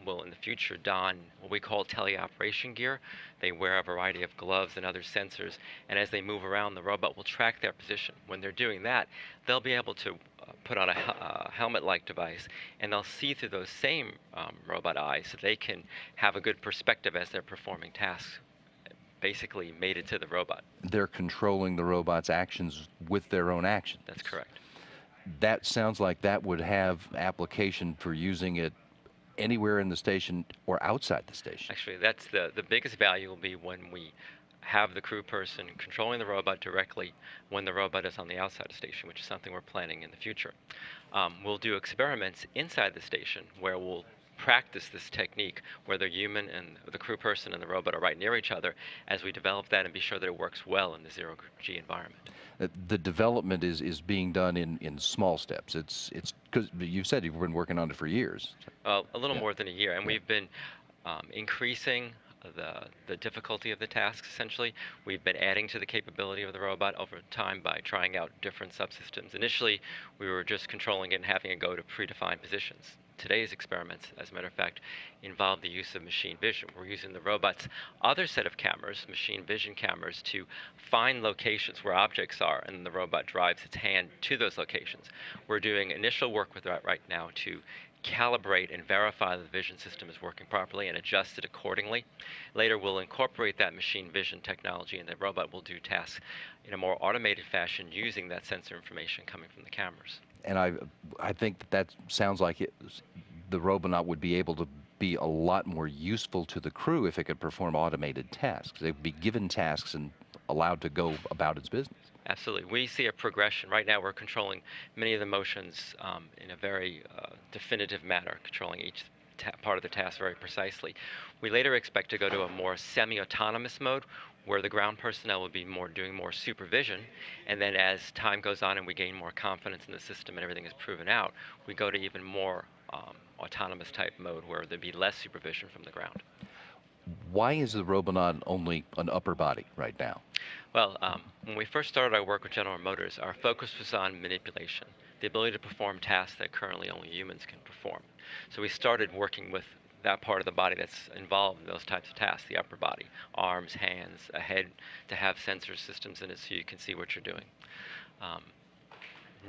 will in the future don what we call teleoperation gear. They wear a variety of gloves and other sensors, and as they move around, the robot will track their position. When they're doing that, they'll be able to put on a helmet-like device, and they'll see through those same robot eyes, so they can have a good perspective as they're performing tasks, basically mated to the robot. They're controlling the robot's actions with their own actions. That's correct. That sounds like that would have application for using it anywhere in the station or outside the station. Actually, that's the biggest value will be when we have the crew person controlling the robot directly when the robot is on the outside of the station, which is something we're planning in the future. We'll do experiments inside the station where we'll practice this technique where the human and the crew person and the robot are right near each other as we develop that and be sure that it works well in the zero-G environment. The development is being done in small steps. It's because you said you've been working on it for years. A little more than a year, and we've been increasing the difficulty of the tasks, essentially. We've been adding to the capability of the robot over time by trying out different subsystems. Initially, we were just controlling it and having it go to predefined positions. Today's experiments, as a matter of fact, involve the use of machine vision. We're using the robot's other set of cameras, machine vision cameras, to find locations where objects are, and the robot drives its hand to those locations. We're doing initial work with that right now to calibrate and verify the vision system is working properly and adjust it accordingly. Later, we'll incorporate that machine vision technology, and the robot will do tasks in a more automated fashion using that sensor information coming from the cameras. And I think that sounds like the robot would be able to be a lot more useful to the crew if it could perform automated tasks. They'd be given tasks and allowed to go about its business. Absolutely. We see a progression. Right now, we're controlling many of the motions in a very definitive manner, controlling each part of the task very precisely. We later expect to go to a more semi-autonomous mode where the ground personnel will be doing more supervision, and then as time goes on and we gain more confidence in the system and everything is proven out, we go to even more autonomous type mode where there'd be less supervision from the ground. Why is the robot only an upper body right now? Well, when we first started our work with General Motors, our focus was on manipulation, the ability to perform tasks that currently only humans can perform. So we started working with that part of the body that's involved in those types of tasks, the upper body, arms, hands, a head, to have sensor systems in it so you can see what you're doing.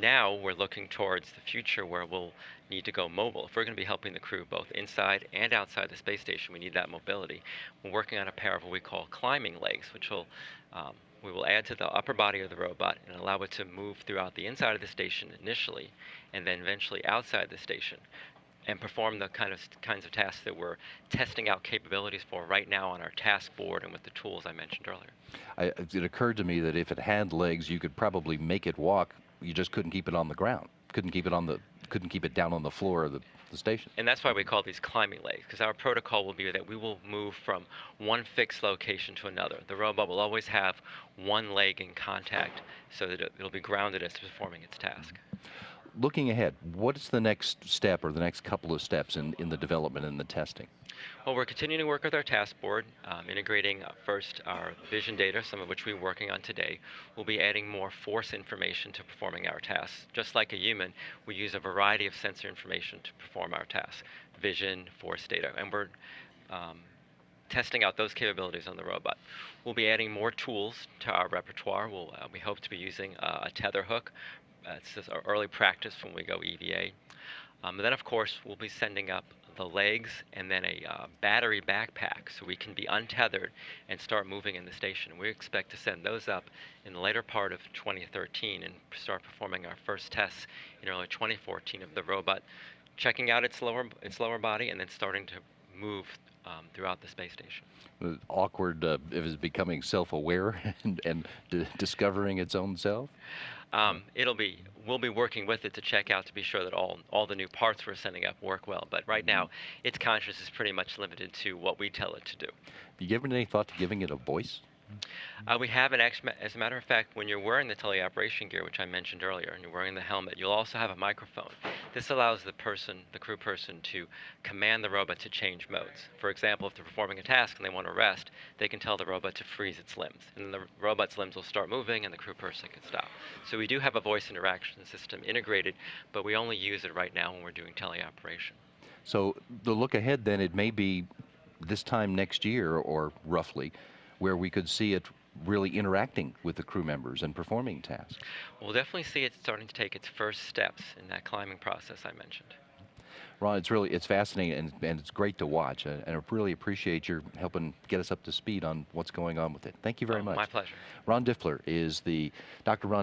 Now we're looking towards the future where we'll need to go mobile. If we're going to be helping the crew both inside and outside the space station, we need that mobility. We're working on a pair of what we call climbing legs, which we will add to the upper body of the robot and allow it to move throughout the inside of the station initially, and then eventually outside the station, and perform the kinds of tasks that we're testing out capabilities for right now on our task board and with the tools I mentioned earlier. It occurred to me that if it had legs, you could probably make it walk. You just couldn't keep it on the ground. Couldn't keep it down on the floor of the station. And that's why we call these climbing legs, because our protocol will be that we will move from one fixed location to another. The robot will always have one leg in contact so that it'll be grounded as performing its task. Looking ahead, what is the next step or the next couple of steps in the development and the testing? Well, we're continuing to work with our task board, integrating first our vision data, some of which we're working on today. We'll be adding more force information to performing our tasks. Just like a human, we use a variety of sensor information to perform our tasks, vision, force data, and we're testing out those capabilities on the robot. We'll be adding more tools to our repertoire. We hope to be using a tether hook. It's just our early practice when we go EVA. And then, of course, we'll be sending up the legs and then a battery backpack so we can be untethered and start moving in the station. We expect to send those up in the later part of 2013 and start performing our first tests in early 2014 of the robot, checking out its lower body and then starting to move throughout the space station. Awkward if it's becoming self-aware and discovering its own self? We'll be working with it to check out to be sure that all the new parts we're sending up work well. But right now, its consciousness is pretty much limited to what we tell it to do. Have you given any thought to giving it a voice? We have as a matter of fact, when you're wearing the teleoperation gear, which I mentioned earlier, and you're wearing the helmet, you'll also have a microphone. This allows the crew person, to command the robot to change modes. For example, if they're performing a task and they want to rest, they can tell the robot to freeze its limbs. And then the robot's limbs will start moving and the crew person can stop. So we do have a voice interaction system integrated, but we only use it right now when we're doing teleoperation. So the look ahead then, it may be this time next year or roughly, where we could see it really interacting with the crew members and performing tasks. We'll definitely see it starting to take its first steps in that climbing process I mentioned. Ron, it's fascinating and it's great to watch, and I really appreciate your helping get us up to speed on what's going on with it. Thank you very much. My pleasure. Dr. Ron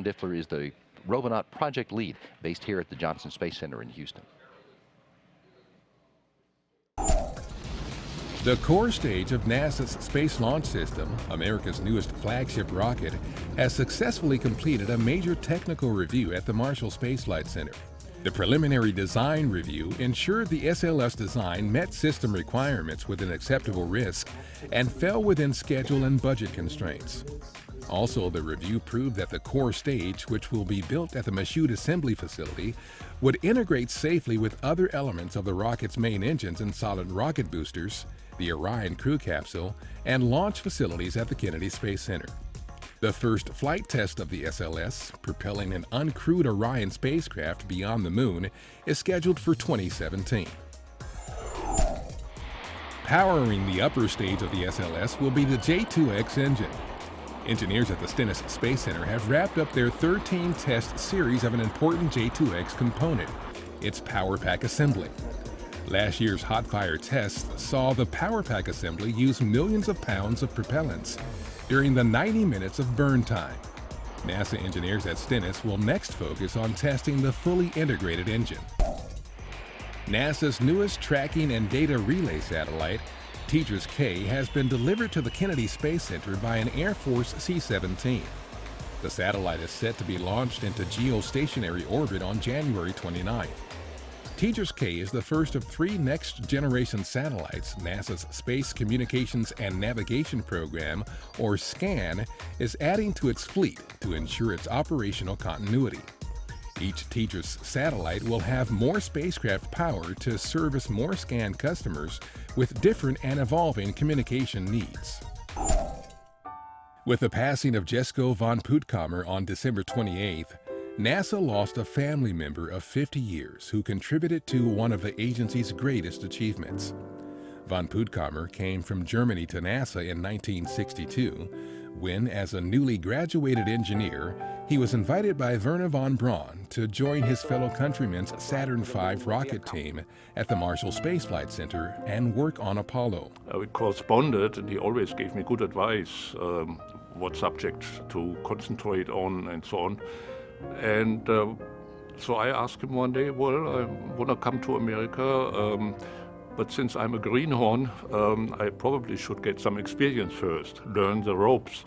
Diffler is the Robonaut project lead based here at the Johnson Space Center in Houston. The core stage of NASA's Space Launch System, America's newest flagship rocket, has successfully completed a major technical review at the Marshall Space Flight Center. The preliminary design review ensured the SLS design met system requirements with an acceptable risk and fell within schedule and budget constraints. Also, the review proved that the core stage, which will be built at the Michoud Assembly Facility, would integrate safely with other elements of the rocket's main engines and solid rocket boosters, the Orion crew capsule, and launch facilities at the Kennedy Space Center. The first flight test of the SLS, propelling an uncrewed Orion spacecraft beyond the moon, is scheduled for 2017. Powering the upper stage of the SLS will be the J2X engine. Engineers at the Stennis Space Center have wrapped up their 13-test series of an important J2X component, its power pack assembly. Last year's hot fire tests saw the power pack assembly use millions of pounds of propellants during the 90 minutes of burn time. NASA engineers at Stennis will next focus on testing the fully integrated engine. NASA's newest tracking and data relay satellite, TETRAS-K, has been delivered to the Kennedy Space Center by an Air Force C-17. The satellite is set to be launched into geostationary orbit on January 29. TETRAS-K is the first of 3 next-generation satellites NASA's Space Communications and Navigation Program, or SCAN, is adding to its fleet to ensure its operational continuity. Each TETRAS satellite will have more spacecraft power to service more SCAN customers with different and evolving communication needs. With the passing of Jesko von Puttkamer on December 28th, NASA lost a family member of 50 years who contributed to one of the agency's greatest achievements. Von Puttkamer came from Germany to NASA in 1962, when, as a newly graduated engineer, he was invited by Wernher von Braun to join his fellow countrymen's Saturn V rocket team at the Marshall Space Flight Center and work on Apollo. We corresponded, and he always gave me good advice, what subject to concentrate on and so on. And so I asked him one day, well, I want to come to America, but since I'm a greenhorn, I probably should get some experience first, learn the ropes,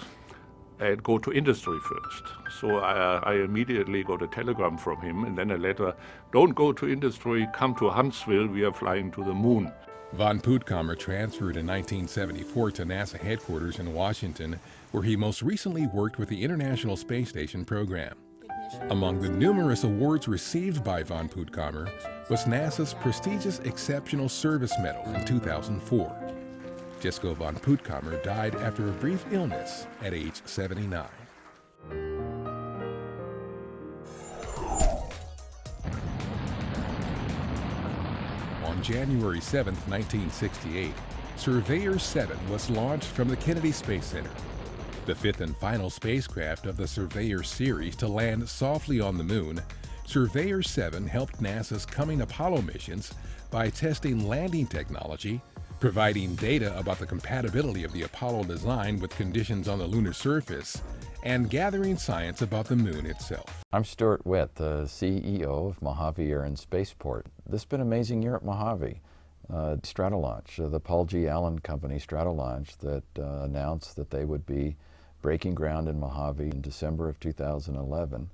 and go to industry first. So I immediately got a telegram from him, and then a letter, don't go to industry, come to Huntsville, we are flying to the moon. Von Puttkamer transferred in 1974 to NASA headquarters in Washington, where he most recently worked with the International Space Station program. Among the numerous awards received by von Puttkamer was NASA's prestigious Exceptional Service Medal in 2004. Jesko von Puttkamer died after a brief illness at age 79. On January 7, 1968, Surveyor 7 was launched from the Kennedy Space Center. The 5th and final spacecraft of the Surveyor series to land softly on the moon, Surveyor 7 helped NASA's coming Apollo missions by testing landing technology, providing data about the compatibility of the Apollo design with conditions on the lunar surface, and gathering science about the moon itself. I'm Stuart Witt, the CEO of Mojave Air and Spaceport. This has been an amazing year at Mojave. Stratolaunch, the Paul G. Allen Company Stratolaunch that announced that they would be breaking ground in Mojave in December of 2011,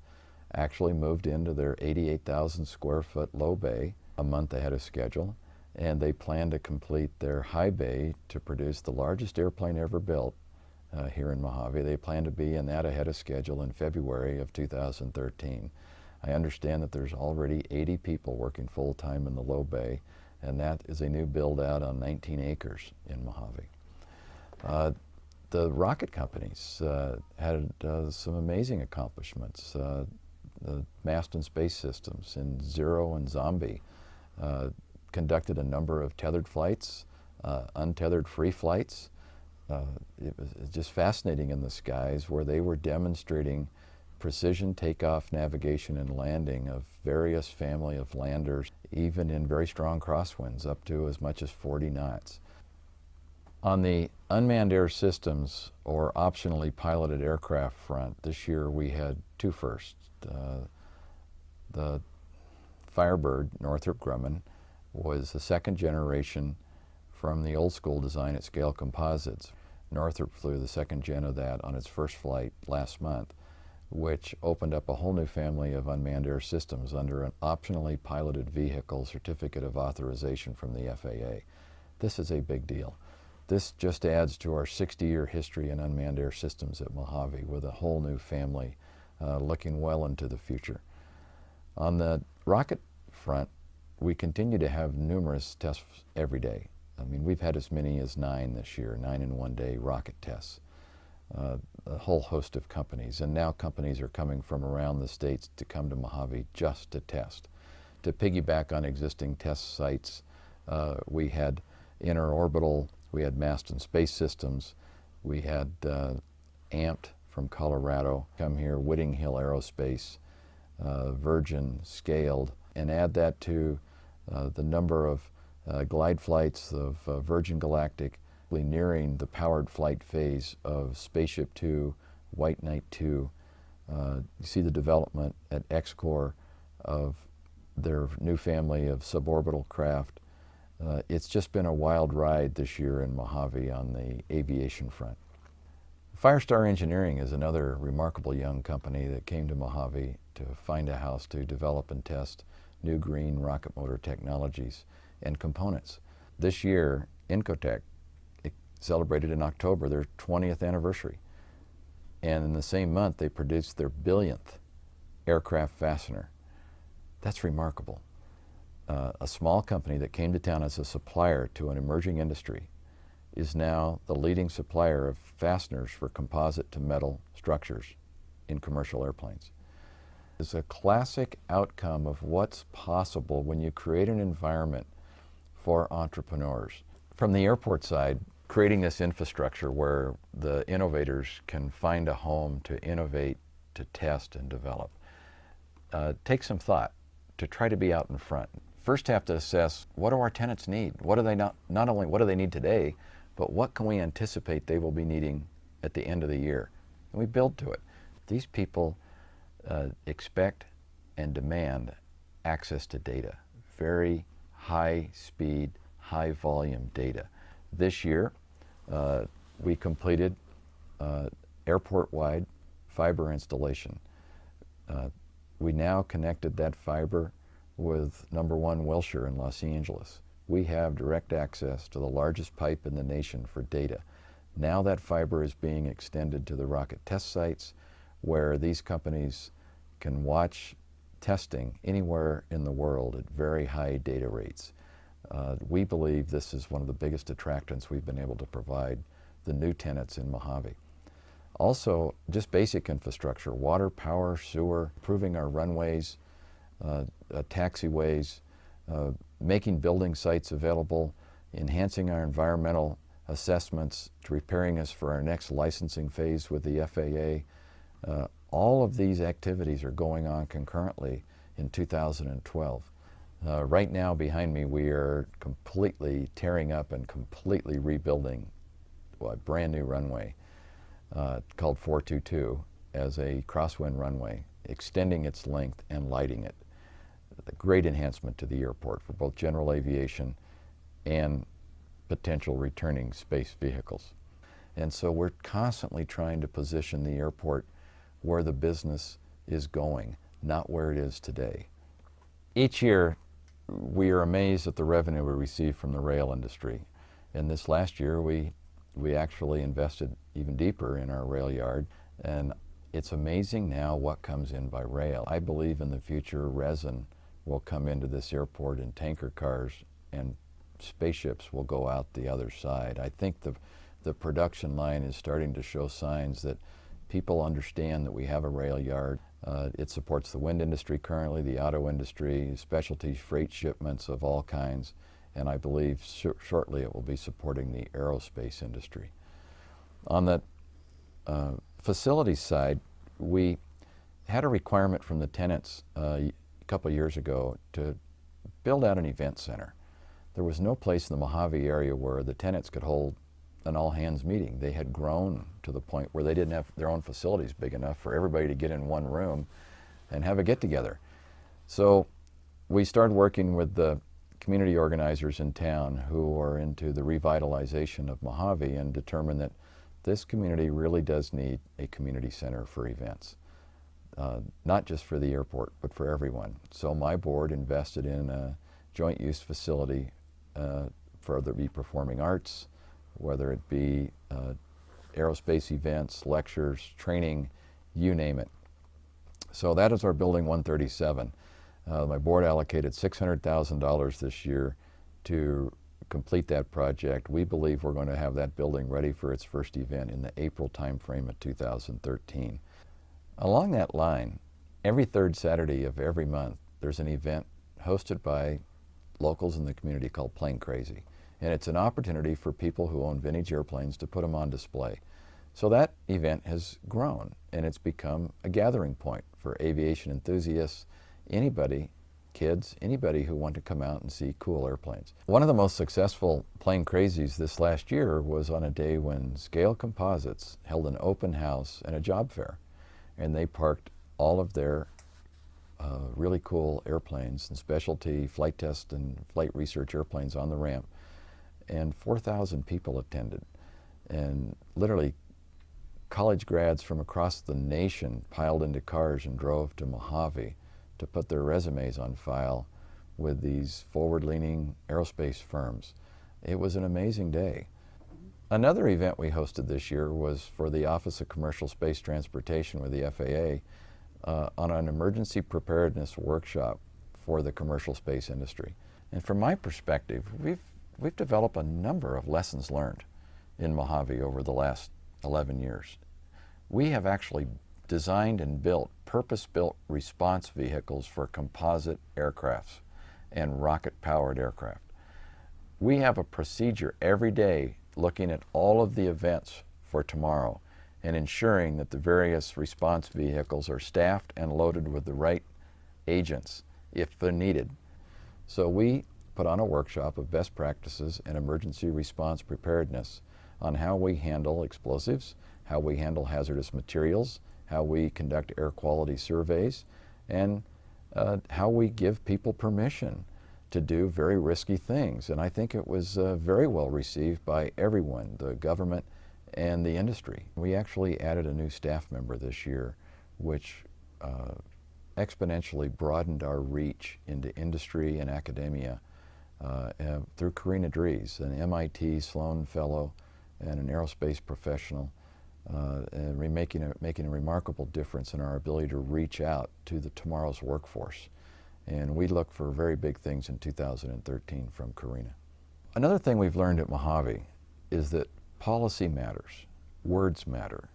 actually moved into their 88,000 square foot low bay a month ahead of schedule, and they plan to complete their high bay to produce the largest airplane ever built here in Mojave. They plan to be in that ahead of schedule in February of 2013. I understand that there's already 80 people working full-time in the low bay, and that is a new build-out on 19 acres in Mojave. The rocket companies had some amazing accomplishments. The Mast and Space Systems in Zero and Zombie conducted a number of tethered flights, untethered free flights. It was just fascinating in the skies where they were demonstrating precision takeoff, navigation, and landing of various family of landers, even in very strong crosswinds, up to as much as 40 knots. On the unmanned air systems or optionally piloted aircraft front, this year we had two firsts. The Firebird, Northrop Grumman, was the second generation from the old school design at Scale Composites. Northrop flew the second gen of that on its first flight last month, which opened up a whole new family of unmanned air systems under an optionally piloted vehicle certificate of authorization from the FAA. This is a big deal. This just adds to our 60-year history in unmanned air systems at Mojave with a whole new family looking well into the future. On the rocket front, we continue to have numerous tests every day. I mean, we've had as many as 9 this year, 9 in one day rocket tests. A whole host of companies, and now companies are coming from around the states to come to Mojave just to test. To piggyback on existing test sites, we had interorbital, we had Mast and Space Systems, we had AMPT from Colorado come here, Whitting Hill Aerospace, Virgin Scaled, and add that to the number of glide flights of Virgin Galactic, nearing the powered flight phase of Spaceship 2, White Knight 2. You see the development at X-Corps of their new family of suborbital craft. It's just been a wild ride this year in Mojave on the aviation front. Firestar Engineering is another remarkable young company that came to Mojave to find a house to develop and test new green rocket motor technologies and components. This year, Incotec celebrated in October their 20th anniversary. And in the same month, they produced their 1,000th aircraft fastener. That's remarkable. A small company that came to town as a supplier to an emerging industry is now the leading supplier of fasteners for composite to metal structures in commercial airplanes. It's a classic outcome of what's possible when you create an environment for entrepreneurs. From the airport side, creating this infrastructure where the innovators can find a home to innovate, to test and develop takes some thought to try to be out in front. First have to assess, what do our tenants need? What do they not only what do they need today, but what can we anticipate they will be needing at the end of the year? And we build to it. These people expect and demand access to data, very high speed, high volume data. This year, we completed airport-wide fiber installation. We now connected that fiber with #1 Wilshire in Los Angeles. We have direct access to the largest pipe in the nation for data. Now that fiber is being extended to the rocket test sites where these companies can watch testing anywhere in the world at very high data rates. We believe this is one of the biggest attractants we've been able to provide the new tenants in Mojave. Also, just basic infrastructure, water, power, sewer, improving our runways, taxiways, making building sites available, enhancing our environmental assessments, to preparing us for our next licensing phase with the FAA. All of these activities are going on concurrently in 2012. Right now behind me we are completely tearing up and completely rebuilding a brand new runway called 422 as a crosswind runway, extending its length and lighting it. A great enhancement to the airport for both general aviation and potential returning space vehicles. And so we're constantly trying to position the airport where the business is going, not where it is today. Each year, we are amazed at the revenue we receive from the rail industry. And this last year, we We actually invested even deeper in our rail yard, and it's amazing now what comes in by rail. I believe in the future resin will come into this airport in tanker cars and spaceships will go out the other side. I think the production line is starting to show signs that people understand that we have a rail yard. It supports the wind industry currently, the auto industry, specialty freight shipments of all kinds, and I believe shortly it will be supporting the aerospace industry. On the facilities side, we had a requirement from the tenants a couple of years ago to build out an event center. There was no place in the Mojave area where the tenants could hold an all-hands meeting. They had grown to the point where they didn't have their own facilities big enough for everybody to get in one room and have a get-together. So we started working with the community organizers in town who are into the revitalization of Mojave and determined that this community really does need a community center for events, not just for the airport, but for everyone. So my board invested in a joint use facility for whether it be performing arts, whether it be aerospace events, lectures, training, you name it. So that is our Building 137. My board allocated $600,000 this year to complete that project. We believe we're going to have that building ready for its first event in the April timeframe of 2013. Along that line, every third Saturday of every month, there's an event hosted by locals in the community called Plane Crazy. And it's an opportunity for people who own vintage airplanes to put them on display. So that event has grown, and it's become a gathering point for aviation enthusiasts, anybody, kids, anybody who want to come out and see cool airplanes. One of the most successful Plane Crazies this last year was on a day when Scale Composites held an open house and a job fair, and they parked all of their really cool airplanes and specialty flight test and flight research airplanes on the ramp, and 4,000 people attended. And literally college grads from across the nation piled into cars and drove to Mojave to put their resumes on file with these forward-leaning aerospace firms. It was an amazing day. Another event we hosted this year was for the Office of Commercial Space Transportation with the FAA on an emergency preparedness workshop for the commercial space industry. And from my perspective, we've developed a number of lessons learned in Mojave over the last 11 years. We have actually designed and built purpose-built response vehicles for composite aircrafts and rocket-powered aircraft. We have a procedure every day looking at all of the events for tomorrow and ensuring that the various response vehicles are staffed and loaded with the right agents if they're needed. So we put on a workshop of best practices and emergency response preparedness on how we handle explosives, how we handle hazardous materials, how we conduct air quality surveys, and how we give people permission to do very risky things. And I think it was very well received by everyone, the government and the industry. We actually added a new staff member this year, which exponentially broadened our reach into industry and academia through Karina Dries, an MIT Sloan Fellow and an aerospace professional, and making a remarkable difference in our ability to reach out to tomorrow's workforce. And we look for very big things in 2013 from Karina. Another thing we've learned at Mojave is that policy matters, words matter.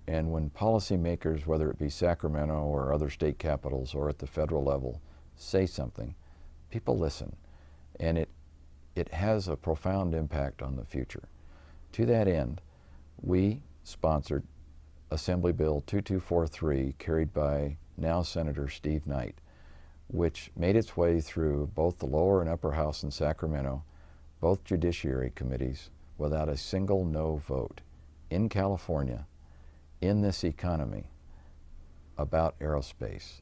And when policymakers, whether it be Sacramento or other state capitals or at the federal level, say something, people listen. And it has a profound impact on the future. To that end, we sponsored Assembly Bill 2243, carried by now Senator Steve Knight, which made its way through both the lower and upper house in Sacramento, both judiciary committees, without a single no vote in California, in this economy, about aerospace.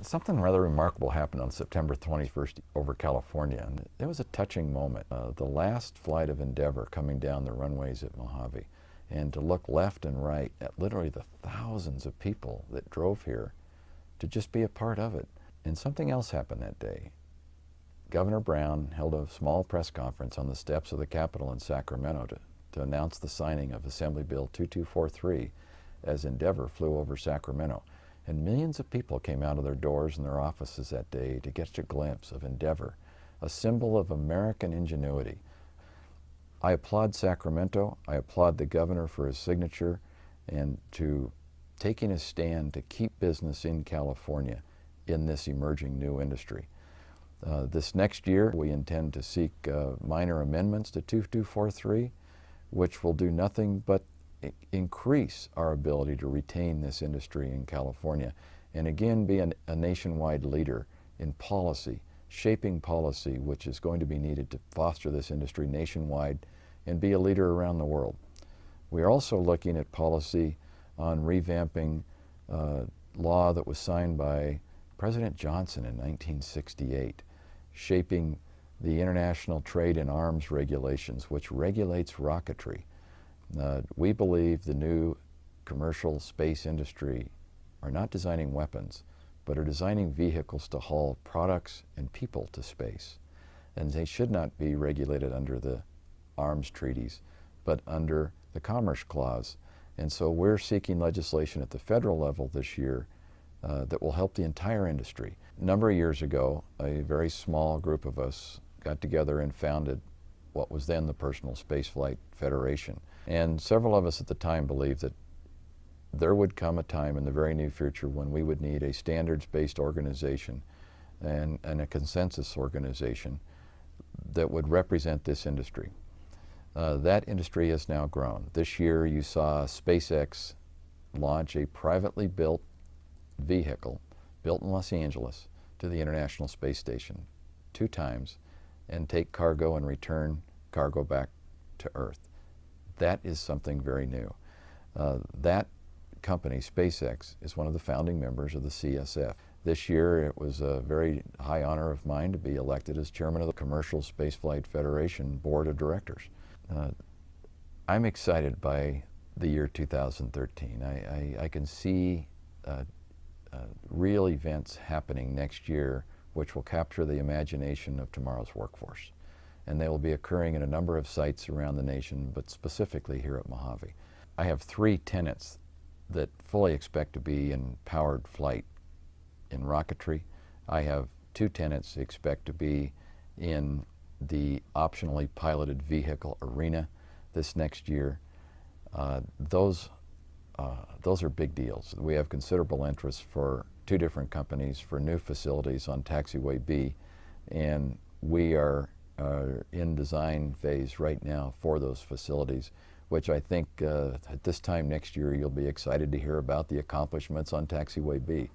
Something rather remarkable happened on September 21st over California, and it was a touching moment. The last flight of Endeavor coming down the runways at Mojave, and to look left and right at literally the thousands of people that drove here to just be a part of it. And something else happened that day. Governor Brown held a small press conference on the steps of the Capitol in Sacramento to to announce the signing of Assembly Bill 2243 as Endeavor flew over Sacramento. And millions of people came out of their doors and their offices that day to get a glimpse of Endeavor, a symbol of American ingenuity. I applaud Sacramento. I applaud the governor for his signature and to taking a stand to keep business in California in this emerging new industry. This next year, we intend to seek minor amendments to 2243, which will do nothing but increase our ability to retain this industry in California and again be a nationwide leader in policy, shaping policy which is going to be needed to foster this industry nationwide and be a leader around the world. We are also looking at policy on revamping law that was signed by President Johnson in 1968, shaping the International Trade in Arms Regulations, which regulates rocketry. We believe the new commercial space industry are not designing weapons, but are designing vehicles to haul products and people to space. And they should not be regulated under the arms treaties, but under the Commerce Clause. And so we're seeking legislation at the federal level this year that will help the entire industry. A number of years ago, a very small group of us got together and founded what was then the Personal Spaceflight Federation. And several of us at the time believed that there would come a time in the very near future when we would need a standards-based organization and a consensus organization that would represent this industry. That industry has now grown. This year you saw SpaceX launch a privately built vehicle built in Los Angeles to the International Space Station 2 times and take cargo and return cargo back to Earth. That is something very new. That company, SpaceX, is one of the founding members of the CSF. This year it was a very high honor of mine to be elected as chairman of the Commercial Spaceflight Federation Board of Directors. I'm excited by the year 2013. I can see real events happening next year which will capture the imagination of tomorrow's workforce. And they will be occurring in a number of sites around the nation, but specifically here at Mojave. I have 3 tenants that fully expect to be in powered flight in rocketry. I have 2 tenants that expect to be in the optionally piloted vehicle arena this next year. Those are big deals. We have considerable interest for 2 different companies for new facilities on Taxiway B, and we are in design phase right now for those facilities, which I think at this time next year you'll be excited to hear about the accomplishments on Taxiway B.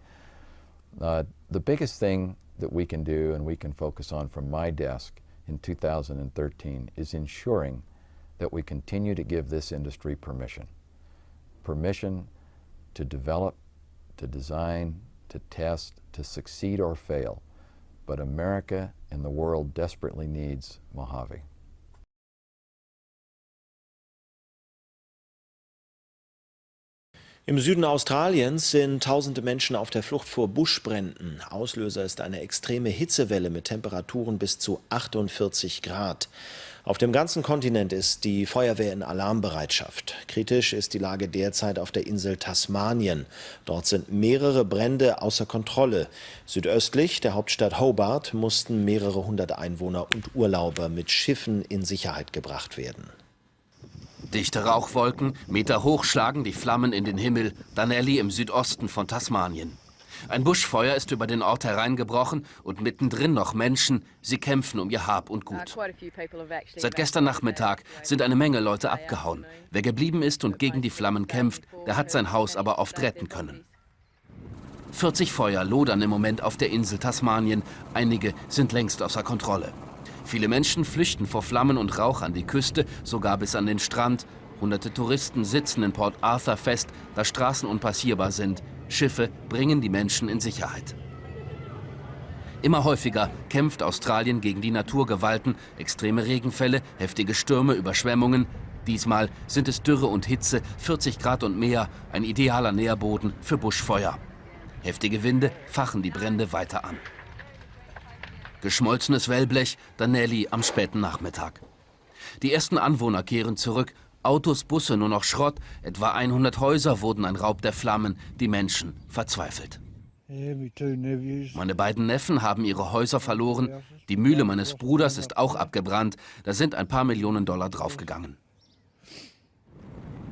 The biggest thing that we can do and we can focus on from my desk in 2013 is ensuring that we continue to give this industry permission to develop, to design, to test, to succeed or fail. But America and the world desperately needs Mojave. Im Süden Australiens sind tausende Menschen auf der Flucht vor Buschbränden. Auslöser ist eine extreme Hitzewelle mit Temperaturen bis zu 48 Grad. Auf dem ganzen Kontinent ist die Feuerwehr in Alarmbereitschaft. Kritisch ist die Lage derzeit auf der Insel Tasmanien. Dort sind mehrere Brände außer Kontrolle. Südöstlich der Hauptstadt Hobart mussten mehrere hundert Einwohner und Urlauber mit Schiffen in Sicherheit gebracht werden. Dichte Rauchwolken, Meter hoch schlagen die Flammen in den Himmel, Dunelly im Südosten von Tasmanien. Ein Buschfeuer ist über den Ort hereingebrochen und mittendrin noch Menschen. Sie kämpfen um ihr Hab und Gut. Seit gestern Nachmittag sind eine Menge Leute abgehauen. Wer geblieben ist und gegen die Flammen kämpft, der hat sein Haus aber oft retten können. 40 Feuer lodern im Moment auf der Insel Tasmanien. Einige sind längst außer Kontrolle. Viele Menschen flüchten vor Flammen und Rauch an die Küste, sogar bis an den Strand. Hunderte Touristen sitzen in Port Arthur fest, da Straßen unpassierbar sind. Schiffe bringen die Menschen in Sicherheit. Immer häufiger kämpft Australien gegen die Naturgewalten, extreme Regenfälle, heftige Stürme, Überschwemmungen. Diesmal sind es Dürre und Hitze, 40 Grad und mehr, ein idealer Nährboden für Buschfeuer. Heftige Winde fachen die Brände weiter an. Geschmolzenes Wellblech, Dunelly am späten Nachmittag. Die ersten Anwohner kehren zurück, Autos, Busse, nur noch Schrott, etwa 100 Häuser wurden ein Raub der Flammen, die Menschen verzweifelt. Meine beiden Neffen haben ihre Häuser verloren, die Mühle meines Bruders ist auch abgebrannt, da sind ein paar Millionen Dollar draufgegangen.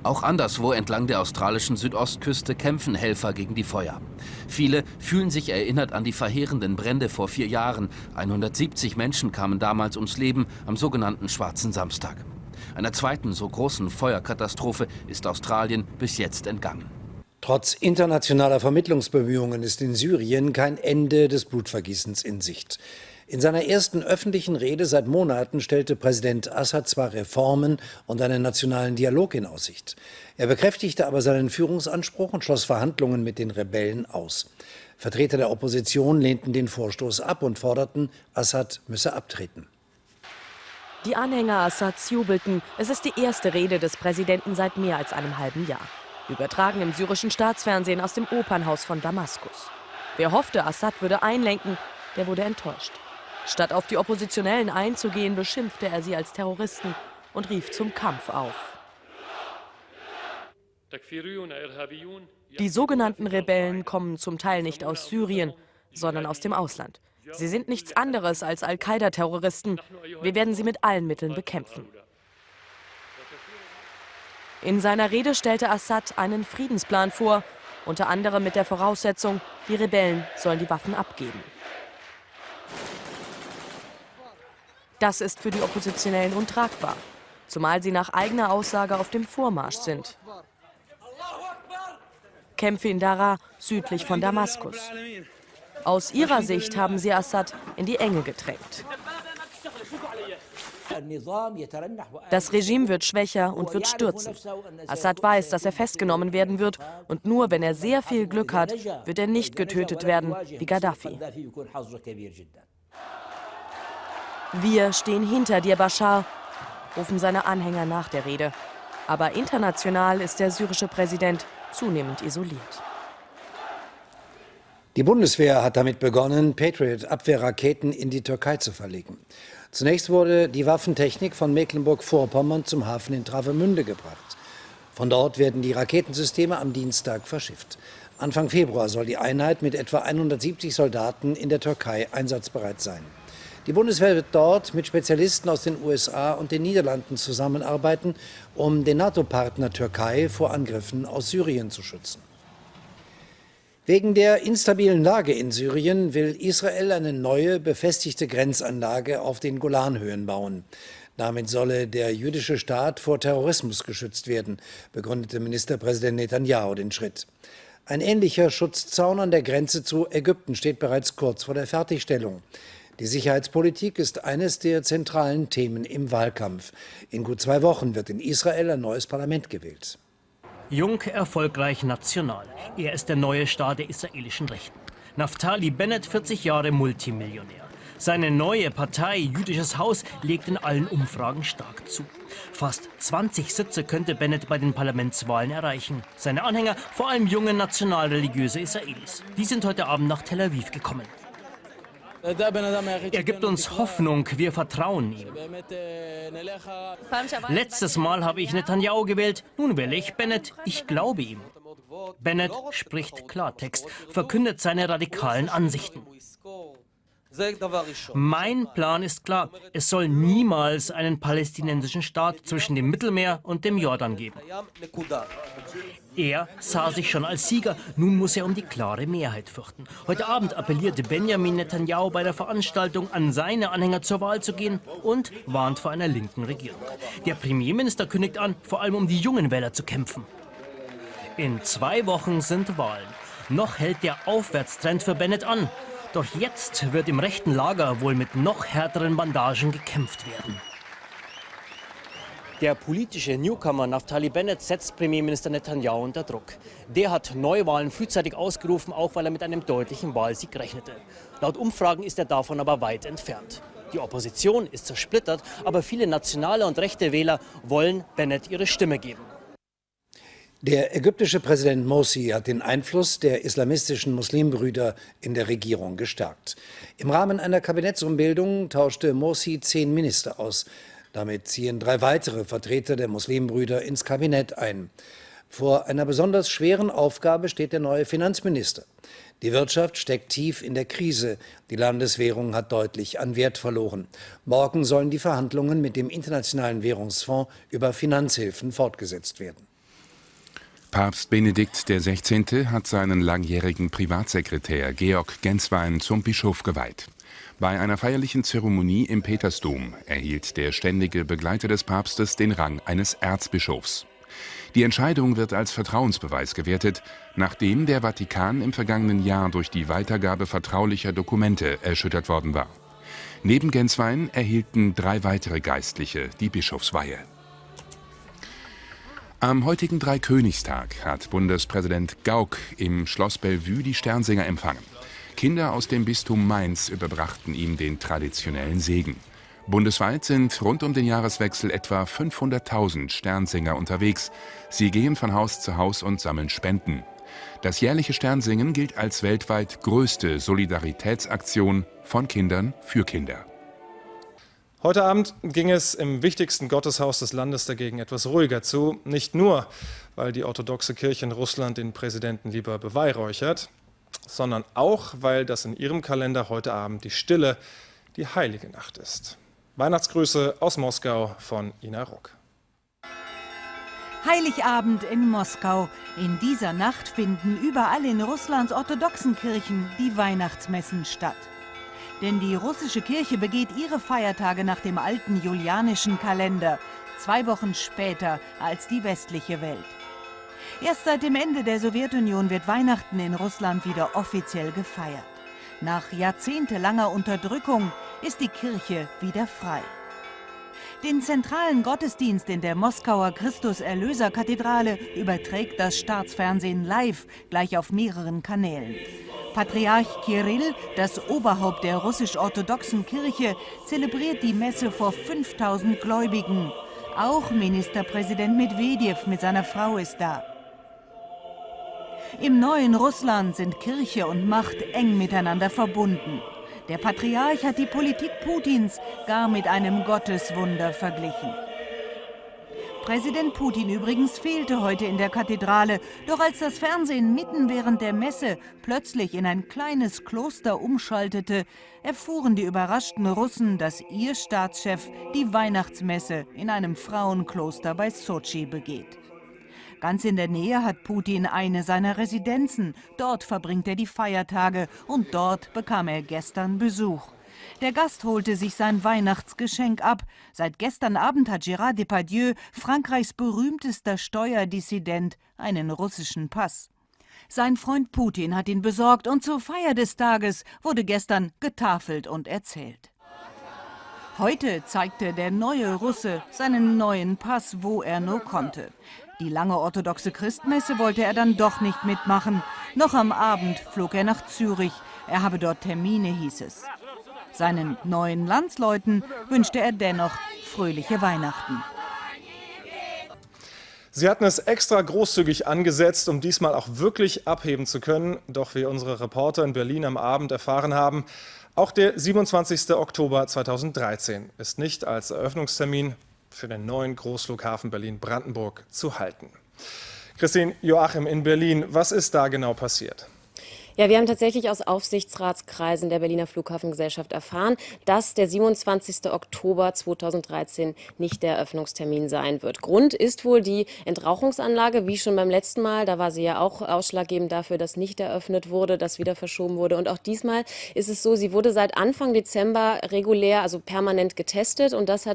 Auch anderswo entlang der australischen Südostküste kämpfen Helfer gegen die Feuer. Viele fühlen sich erinnert an die verheerenden Brände vor 4 Jahren. 170 Menschen kamen damals ums Leben am sogenannten Schwarzen Samstag. Einer zweiten so großen Feuerkatastrophe ist Australien bis jetzt entgangen. Trotz internationaler Vermittlungsbemühungen ist in Syrien kein Ende des Blutvergießens in Sicht. In seiner ersten öffentlichen Rede seit Monaten stellte Präsident Assad zwar Reformen und einen nationalen Dialog in Aussicht. Er bekräftigte aber seinen Führungsanspruch und schloss Verhandlungen mit den Rebellen aus. Vertreter der Opposition lehnten den Vorstoß ab und forderten, Assad müsse abtreten. Die Anhänger Assads jubelten. Es ist die erste Rede des Präsidenten seit mehr als einem halben Jahr. Übertragen im syrischen Staatsfernsehen aus dem Opernhaus von Damaskus. Wer hoffte, Assad würde einlenken, der wurde enttäuscht. Statt auf die Oppositionellen einzugehen, beschimpfte er sie als Terroristen und rief zum Kampf auf. Die sogenannten Rebellen kommen zum Teil nicht aus Syrien, sondern aus dem Ausland. Sie sind nichts anderes als Al-Qaida-Terroristen. Wir werden sie mit allen Mitteln bekämpfen. In seiner Rede stellte Assad einen Friedensplan vor, unter anderem mit der Voraussetzung, die Rebellen sollen die Waffen abgeben. Das ist für die Oppositionellen untragbar, zumal sie nach eigener Aussage auf dem Vormarsch sind. Kämpfe in Daraa, südlich von Damaskus. Aus ihrer Sicht haben sie Assad in die Enge gedrängt. Das Regime wird schwächer und wird stürzen. Assad weiß, dass er festgenommen werden wird und nur wenn er sehr viel Glück hat, wird er nicht getötet werden wie Gaddafi. Wir stehen hinter dir, Bashar, rufen seine Anhänger nach der Rede. Aber international ist der syrische Präsident zunehmend isoliert. Die Bundeswehr hat damit begonnen, Patriot-Abwehrraketen in die Türkei zu verlegen. Zunächst wurde die Waffentechnik von Mecklenburg-Vorpommern zum Hafen in Travemünde gebracht. Von dort werden die Raketensysteme am Dienstag verschifft. Anfang Februar soll die Einheit mit etwa 170 Soldaten in der Türkei einsatzbereit sein. Die Bundeswehr wird dort mit Spezialisten aus den USA und den Niederlanden zusammenarbeiten, um den NATO-Partner Türkei vor Angriffen aus Syrien zu schützen. Wegen der instabilen Lage in Syrien will Israel eine neue, befestigte Grenzanlage auf den Golanhöhen bauen. Damit solle der jüdische Staat vor Terrorismus geschützt werden, begründete Ministerpräsident Netanyahu den Schritt. Ein ähnlicher Schutzzaun an der Grenze zu Ägypten steht bereits kurz vor der Fertigstellung. Die Sicherheitspolitik ist eines der zentralen Themen im Wahlkampf. In gut 2 Wochen wird in Israel ein neues Parlament gewählt. Jung, erfolgreich, national. Er ist der neue Star der israelischen Rechten. Naftali Bennett, 40 Jahre Multimillionär. Seine neue Partei Jüdisches Haus legt in allen Umfragen stark zu. Fast 20 Sitze könnte Bennett bei den Parlamentswahlen erreichen. Seine Anhänger, vor allem junge nationalreligiöse Israelis. Die sind heute Abend nach Tel Aviv gekommen. Er gibt uns Hoffnung, wir vertrauen ihm. Letztes Mal habe ich Netanyahu gewählt, nun wähle ich Bennett, ich glaube ihm. Bennett spricht Klartext, verkündet seine radikalen Ansichten. Mein Plan ist klar, es soll niemals einen palästinensischen Staat zwischen dem Mittelmeer und dem Jordan geben. Er sah sich schon als Sieger, nun muss er um die klare Mehrheit fürchten. Heute Abend appellierte Benjamin Netanyahu bei der Veranstaltung an seine Anhänger zur Wahl zu gehen und warnt vor einer linken Regierung. Der Premierminister kündigt an, vor allem um die jungen Wähler zu kämpfen. In 2 Wochen sind Wahlen. Noch hält der Aufwärtstrend für Bennett an. Doch jetzt wird im rechten Lager wohl mit noch härteren Bandagen gekämpft werden. Der politische Newcomer Naftali Bennett setzt Premierminister Netanyahu unter Druck. Der hat Neuwahlen frühzeitig ausgerufen, auch weil er mit einem deutlichen Wahlsieg rechnete. Laut Umfragen ist er davon aber weit entfernt. Die Opposition ist zersplittert, aber viele nationale und rechte Wähler wollen Bennett ihre Stimme geben. Der ägyptische Präsident Morsi hat den Einfluss der islamistischen Muslimbrüder in der Regierung gestärkt. Im Rahmen einer Kabinettsumbildung tauschte Morsi 10 Minister aus. Damit ziehen 3 weitere Vertreter der Muslimbrüder ins Kabinett ein. Vor einer besonders schweren Aufgabe steht der neue Finanzminister. Die Wirtschaft steckt tief in der Krise. Die Landeswährung hat deutlich an Wert verloren. Morgen sollen die Verhandlungen mit dem Internationalen Währungsfonds über Finanzhilfen fortgesetzt werden. Papst Benedikt XVI. Hat seinen langjährigen Privatsekretär Georg Genswein zum Bischof geweiht. Bei einer feierlichen Zeremonie im Petersdom erhielt der ständige Begleiter des Papstes den Rang eines Erzbischofs. Die Entscheidung wird als Vertrauensbeweis gewertet, nachdem der Vatikan im vergangenen Jahr durch die Weitergabe vertraulicher Dokumente erschüttert worden war. Neben Genswein erhielten 3 weitere Geistliche die Bischofsweihe. Am heutigen Dreikönigstag hat Bundespräsident Gauck im Schloss Bellevue die Sternsinger empfangen. Kinder aus dem Bistum Mainz überbrachten ihm den traditionellen Segen. Bundesweit sind rund um den Jahreswechsel etwa 500.000 Sternsinger unterwegs. Sie gehen von Haus zu Haus und sammeln Spenden. Das jährliche Sternsingen gilt als weltweit größte Solidaritätsaktion von Kindern für Kinder. Heute Abend ging es im wichtigsten Gotteshaus des Landes dagegen etwas ruhiger zu. Nicht nur, weil die orthodoxe Kirche in Russland den Präsidenten lieber beweihräuchert, sondern auch, weil das in ihrem Kalender heute Abend die Stille, die heilige Nacht ist. Weihnachtsgrüße aus Moskau von Ina Ruck. Heiligabend in Moskau. In dieser Nacht finden überall in Russlands orthodoxen Kirchen die Weihnachtsmessen statt. Denn die russische Kirche begeht ihre Feiertage nach dem alten julianischen Kalender, 2 Wochen später als die westliche Welt. Erst seit dem Ende der Sowjetunion wird Weihnachten in Russland wieder offiziell gefeiert. Nach jahrzehntelanger Unterdrückung ist die Kirche wieder frei. Den zentralen Gottesdienst in der Moskauer Christus-Erlöser-Kathedrale überträgt das Staatsfernsehen live, gleich auf mehreren Kanälen. Patriarch Kirill, das Oberhaupt der russisch-orthodoxen Kirche, zelebriert die Messe vor 5000 Gläubigen. Auch Ministerpräsident Medwedew mit seiner Frau ist da. Im neuen Russland sind Kirche und Macht eng miteinander verbunden. Der Patriarch hat die Politik Putins gar mit einem Gotteswunder verglichen. Präsident Putin übrigens fehlte heute in der Kathedrale. Doch als das Fernsehen mitten während der Messe plötzlich in ein kleines Kloster umschaltete, erfuhren die überraschten Russen, dass ihr Staatschef die Weihnachtsmesse in einem Frauenkloster bei Sotschi begeht. Ganz in der Nähe hat Putin eine seiner Residenzen. Dort verbringt er die Feiertage und dort bekam er gestern Besuch. Der Gast holte sich sein Weihnachtsgeschenk ab. Seit gestern Abend hat Gérard Depardieu, Frankreichs berühmtester Steuerdissident, einen russischen Pass. Sein Freund Putin hat ihn besorgt und zur Feier des Tages wurde gestern getafelt und erzählt. Heute zeigte der neue Russe seinen neuen Pass, wo er nur konnte. Die lange orthodoxe Christmesse wollte er dann doch nicht mitmachen. Noch am Abend flog er nach Zürich. Er habe dort Termine, hieß es. Seinen neuen Landsleuten wünschte er dennoch fröhliche Weihnachten. Sie hatten es extra großzügig angesetzt, um diesmal auch wirklich abheben zu können. Doch wie unsere Reporter in Berlin am Abend erfahren haben, auch der 27. Oktober 2013 ist nicht als Eröffnungstermin für den neuen Großflughafen Berlin-Brandenburg zu halten. Christine, Joachim in Berlin, was ist da genau passiert? Ja, wir haben tatsächlich aus Aufsichtsratskreisen der Berliner Flughafengesellschaft erfahren, dass der 27. Oktober 2013 nicht der Eröffnungstermin sein wird. Grund ist wohl die Entrauchungsanlage, wie schon beim letzten Mal. Da war sie ja auch ausschlaggebend dafür, dass nicht eröffnet wurde, dass wieder verschoben wurde. Und auch diesmal ist es so, sie wurde seit Anfang Dezember regulär, also permanent getestet. Und das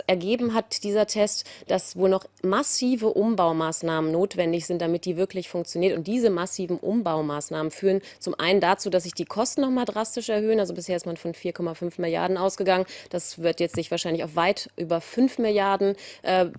ergeben hat dieser Test, dass wohl noch massive Umbaumaßnahmen notwendig sind, damit die wirklich funktioniert. Und diese massiven Umbaumaßnahmen führen zum einen dazu, dass sich die Kosten noch mal drastisch erhöhen. Also bisher ist man von 4,5 Milliarden ausgegangen. Das wird jetzt sich wahrscheinlich auf weit über 5 Milliarden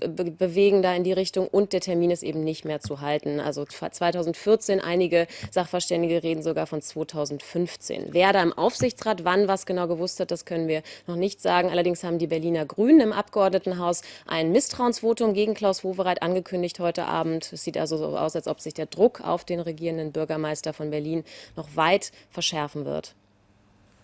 bewegen da in die Richtung. Und der Termin ist eben nicht mehr zu halten. Also 2014, einige Sachverständige reden sogar von 2015. Wer da im Aufsichtsrat wann was genau gewusst hat, das können wir noch nicht sagen. Allerdings haben die Berliner Grünen im Abgeordnetenhaus ein Misstrauensvotum gegen Klaus Wowereit angekündigt heute Abend. Es sieht also so aus, als ob sich der Druck auf den regierenden Bürgermeister von Berlin noch weit verschärfen wird.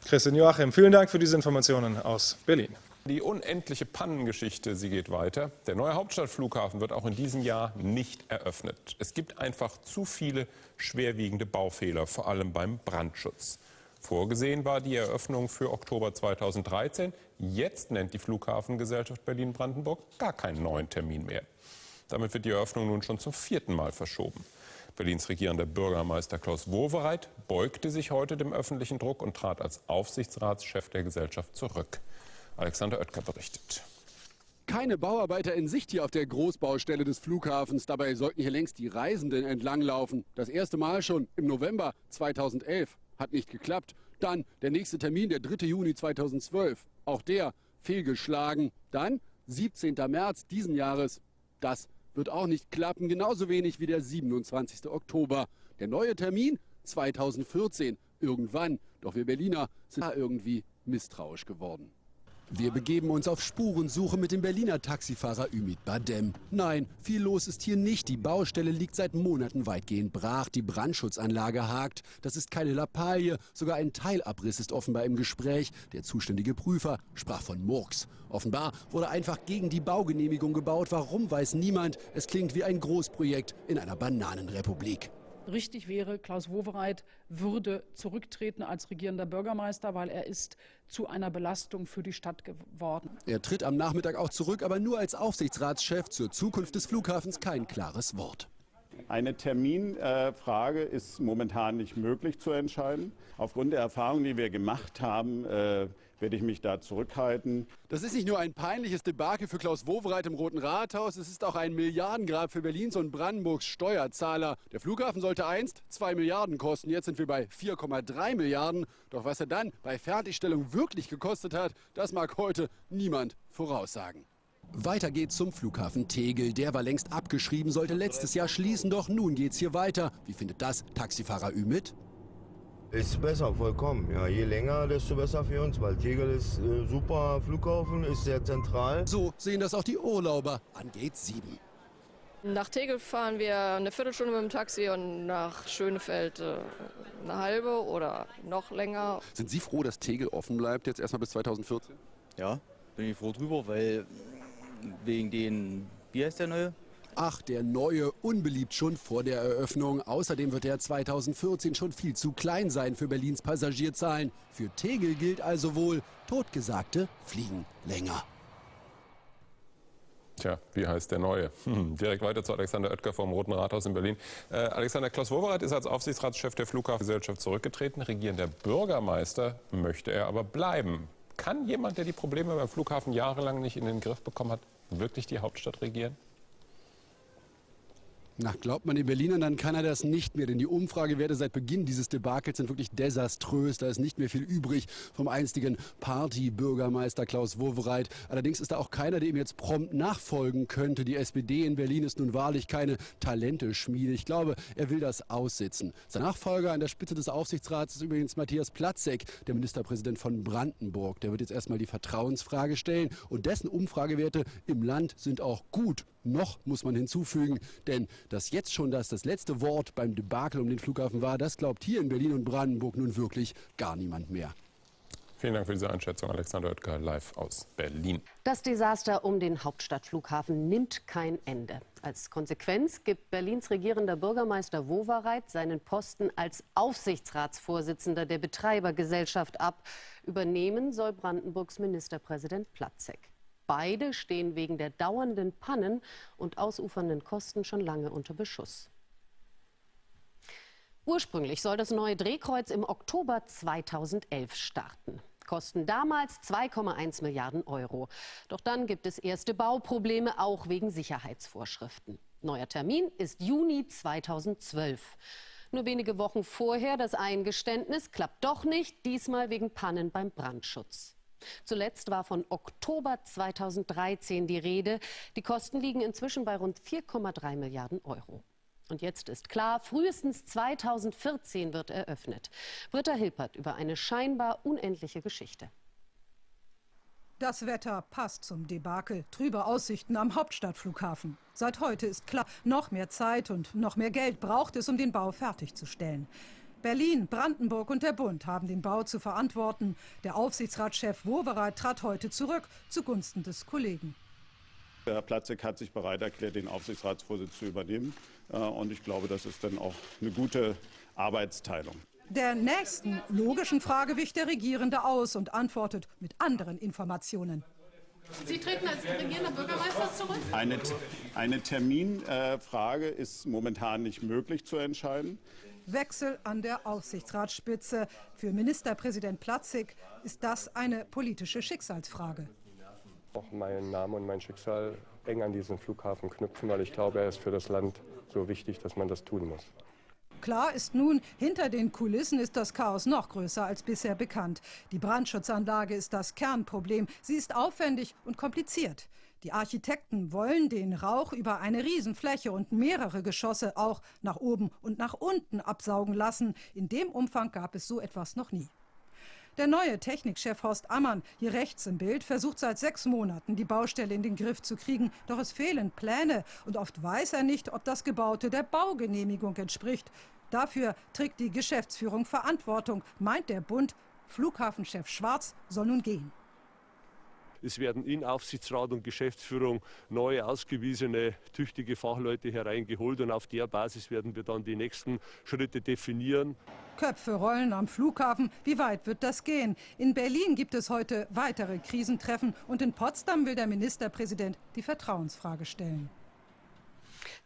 Christine, Joachim, vielen Dank für diese Informationen aus Berlin. Die unendliche Pannengeschichte, sie geht weiter. Der neue Hauptstadtflughafen wird auch in diesem Jahr nicht eröffnet. Es gibt einfach zu viele schwerwiegende Baufehler, vor allem beim Brandschutz. Vorgesehen war die Eröffnung für Oktober 2013. Jetzt nennt die Flughafengesellschaft Berlin-Brandenburg gar keinen neuen Termin mehr. Damit wird die Eröffnung nun schon zum 4. Mal verschoben. Berlins regierender Bürgermeister Klaus Wowereit beugte sich heute dem öffentlichen Druck und trat als Aufsichtsratschef der Gesellschaft zurück. Alexander Oetker berichtet. Keine Bauarbeiter in Sicht hier auf der Großbaustelle des Flughafens. Dabei sollten hier längst die Reisenden entlanglaufen. Das erste Mal schon im November 2011. Hat nicht geklappt. Dann der nächste Termin, der 3. Juni 2012. Auch der fehlgeschlagen. Dann 17. März diesen Jahres. Das wird auch nicht klappen, genauso wenig wie der 27. Oktober. Der neue Termin 2014. Irgendwann. Doch wir Berliner sind da irgendwie misstrauisch geworden. Wir begeben uns auf Spurensuche mit dem Berliner Taxifahrer Ümit Badem. Nein, viel los ist hier nicht. Die Baustelle liegt seit Monaten weitgehend brach. Die Brandschutzanlage hakt. Das ist keine Lappalie. Sogar ein Teilabriss ist offenbar im Gespräch. Der zuständige Prüfer sprach von Murks. Offenbar wurde einfach gegen die Baugenehmigung gebaut. Warum, weiß niemand. Es klingt wie ein Großprojekt in einer Bananenrepublik. Richtig wäre, Klaus Wowereit würde zurücktreten als regierender Bürgermeister, weil er ist zu einer Belastung für die Stadt geworden. Er tritt am Nachmittag auch zurück, aber nur als Aufsichtsratschef. Zur Zukunft des Flughafens kein klares Wort. Eine Terminfrage ist momentan nicht möglich zu entscheiden. Aufgrund der Erfahrungen, die wir gemacht haben, werde ich mich da zurückhalten. Das ist nicht nur ein peinliches Debakel für Klaus Wowereit im Roten Rathaus, es ist auch ein Milliardengrab für Berlins und Brandenburgs Steuerzahler. Der Flughafen sollte einst 2 Milliarden kosten, jetzt sind wir bei 4,3 Milliarden. Doch was er dann bei Fertigstellung wirklich gekostet hat, das mag heute niemand voraussagen. Weiter geht's zum Flughafen Tegel. Der war längst abgeschrieben, sollte letztes Jahr schließen, doch nun geht's hier weiter. Wie findet das Taxifahrer Ümit? Ist besser, vollkommen. Ja, je länger, desto besser für uns, weil Tegel ist super Flughafen, ist sehr zentral. So sehen das auch die Urlauber an Gate 7. Nach Tegel fahren wir eine Viertelstunde mit dem Taxi und nach Schönefeld eine halbe oder noch länger. Sind Sie froh, dass Tegel offen bleibt, jetzt erstmal bis 2014? Ja, bin ich froh drüber, weil wegen den, wie heißt der neue? Ach, der neue, unbeliebt schon vor der Eröffnung. Außerdem wird er 2014 schon viel zu klein sein für Berlins Passagierzahlen. Für Tegel gilt also wohl, Totgesagte fliegen länger. Tja, wie heißt der Neue? Direkt weiter zu Alexander Oetker vom Roten Rathaus in Berlin. Alexander, Klaus Wowereit ist als Aufsichtsratschef der Flughafengesellschaft zurückgetreten. Regierender Bürgermeister möchte er aber bleiben. Kann jemand, der die Probleme beim Flughafen jahrelang nicht in den Griff bekommen hat, wirklich die Hauptstadt regieren? Na, glaubt man den Berlinern, dann kann er das nicht mehr. Denn die Umfragewerte seit Beginn dieses Debakels sind wirklich desaströs. Da ist nicht mehr viel übrig vom einstigen Party-Bürgermeister Klaus Wowereit. Allerdings ist da auch keiner, der ihm jetzt prompt nachfolgen könnte. Die SPD in Berlin ist nun wahrlich keine Talenteschmiede. Ich glaube, er will das aussitzen. Sein Nachfolger an der Spitze des Aufsichtsrats ist übrigens Matthias Platzek, der Ministerpräsident von Brandenburg. Der wird jetzt erstmal die Vertrauensfrage stellen. Und dessen Umfragewerte im Land sind auch gut. Noch muss man hinzufügen, denn dass jetzt schon das letzte Wort beim Debakel um den Flughafen war, das glaubt hier in Berlin und Brandenburg nun wirklich gar niemand mehr. Vielen Dank für diese Einschätzung, Alexander Oetker, live aus Berlin. Das Desaster um den Hauptstadtflughafen nimmt kein Ende. Als Konsequenz gibt Berlins regierender Bürgermeister Wowereit seinen Posten als Aufsichtsratsvorsitzender der Betreibergesellschaft ab. Übernehmen soll Brandenburgs Ministerpräsident Platzek. Beide stehen wegen der dauernden Pannen und ausufernden Kosten schon lange unter Beschuss. Ursprünglich soll das neue Drehkreuz im Oktober 2011 starten. Kosten damals 2,1 Milliarden Euro. Doch dann gibt es erste Bauprobleme, auch wegen Sicherheitsvorschriften. Neuer Termin ist Juni 2012. Nur wenige Wochen vorher das Eingeständnis, klappt doch nicht, diesmal wegen Pannen beim Brandschutz. Zuletzt war von Oktober 2013 die Rede. Die Kosten liegen inzwischen bei rund 4,3 Milliarden Euro. Und jetzt ist klar, frühestens 2014 wird eröffnet. Britta Hilpert über eine scheinbar unendliche Geschichte. Das Wetter passt zum Debakel. Trübe Aussichten am Hauptstadtflughafen. Seit heute ist klar, noch mehr Zeit und noch mehr Geld braucht es, um den Bau fertigzustellen. Berlin, Brandenburg und der Bund haben den Bau zu verantworten. Der Aufsichtsratschef Wowereit trat heute zurück zugunsten des Kollegen. Herr Platzek hat sich bereit erklärt, den Aufsichtsratsvorsitz zu übernehmen. Und ich glaube, das ist dann auch eine gute Arbeitsteilung. Der nächsten logischen Frage wich der Regierende aus und antwortet mit anderen Informationen. Sie treten als regierender Bürgermeister zurück? Eine Terminfrage ist momentan nicht möglich zu entscheiden. Wechsel an der Aufsichtsratsspitze. Für Ministerpräsident Platzek ist das eine politische Schicksalsfrage. Auch mein Name und mein Schicksal eng an diesen Flughafen knüpfen, weil ich glaube, er ist für das Land so wichtig, dass man das tun muss. Klar ist nun, hinter den Kulissen ist das Chaos noch größer als bisher bekannt. Die Brandschutzanlage ist das Kernproblem. Sie ist aufwendig und kompliziert. Die Architekten wollen den Rauch über eine Riesenfläche und mehrere Geschosse auch nach oben und nach unten absaugen lassen. In dem Umfang gab es so etwas noch nie. Der neue Technikchef Horst Ammann, hier rechts im Bild, versucht seit 6 Monaten, die Baustelle in den Griff zu kriegen. Doch es fehlen Pläne und oft weiß er nicht, ob das Gebaute der Baugenehmigung entspricht. Dafür trägt die Geschäftsführung Verantwortung, meint der Bund. Flughafenchef Schwarz soll nun gehen. Es werden in Aufsichtsrat und Geschäftsführung neue, ausgewiesene, tüchtige Fachleute hereingeholt und auf der Basis werden wir dann die nächsten Schritte definieren. Köpfe rollen am Flughafen. Wie weit wird das gehen? In Berlin gibt es heute weitere Krisentreffen und in Potsdam will der Ministerpräsident die Vertrauensfrage stellen.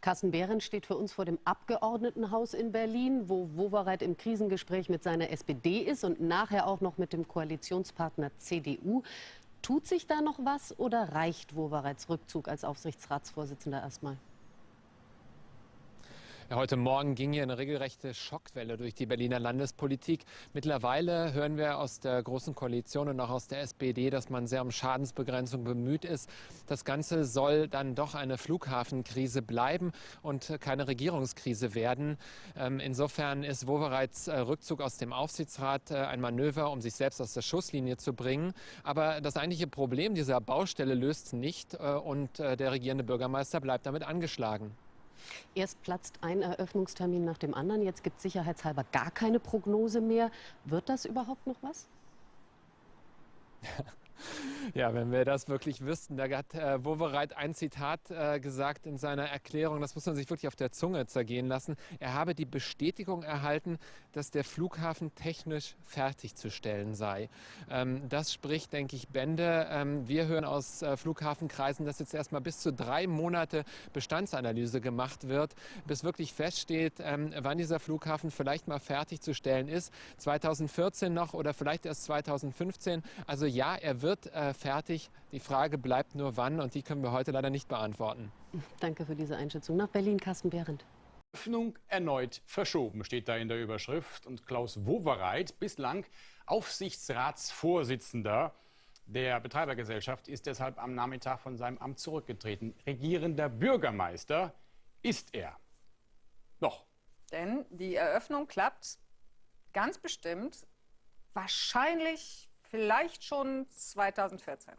Carsten Behrendt steht für uns vor dem Abgeordnetenhaus in Berlin, wo Wowereit im Krisengespräch mit seiner SPD ist und nachher auch noch mit dem Koalitionspartner CDU. Tut sich da noch was oder reicht Wowereits Rückzug als Aufsichtsratsvorsitzender erstmal? Ja, heute Morgen ging hier eine regelrechte Schockwelle durch die Berliner Landespolitik. Mittlerweile hören wir aus der Großen Koalition und auch aus der SPD, dass man sehr um Schadensbegrenzung bemüht ist. Das Ganze soll dann doch eine Flughafenkrise bleiben und keine Regierungskrise werden. Insofern ist Wowereits Rückzug aus dem Aufsichtsrat ein Manöver, um sich selbst aus der Schusslinie zu bringen. Aber das eigentliche Problem dieser Baustelle löst nicht und der regierende Bürgermeister bleibt damit angeschlagen. Erst platzt ein Eröffnungstermin nach dem anderen. Jetzt gibt es sicherheitshalber gar keine Prognose mehr. Wird das überhaupt noch was? Ja, wenn wir das wirklich wüssten. Da hat Wowereit ein Zitat gesagt in seiner Erklärung, das muss man sich wirklich auf der Zunge zergehen lassen. Er habe die Bestätigung erhalten, dass der Flughafen technisch fertigzustellen sei. Das spricht, denke ich, Bände. Wir hören aus Flughafenkreisen, dass jetzt erstmal bis zu 3 Monate Bestandsanalyse gemacht wird, bis wirklich feststeht, wann dieser Flughafen vielleicht mal fertigzustellen ist. 2014 noch oder vielleicht erst 2015. Also ja, er wird fertig. Die Frage bleibt nur wann und die können wir heute leider nicht beantworten. Danke für diese Einschätzung. Nach Berlin, Carsten Behrendt. Öffnung erneut verschoben, steht da in der Überschrift. Und Klaus Wowereit, bislang Aufsichtsratsvorsitzender der Betreibergesellschaft, ist deshalb am Nachmittag von seinem Amt zurückgetreten. Regierender Bürgermeister ist er. Noch. Denn die Eröffnung klappt ganz bestimmt, wahrscheinlich vielleicht schon 2014.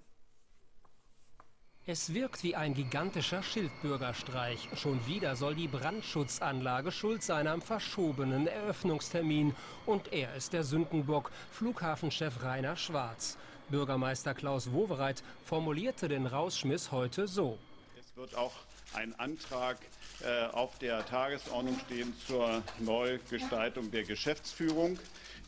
Es wirkt wie ein gigantischer Schildbürgerstreich. Schon wieder soll die Brandschutzanlage schuld sein am verschobenen Eröffnungstermin. Und er ist der Sündenbock, Flughafenchef Rainer Schwarz. Bürgermeister Klaus Wowereit formulierte den Rausschmiss heute so. Es wird auch ein Antrag auf der Tagesordnung stehen zur Neugestaltung der Geschäftsführung.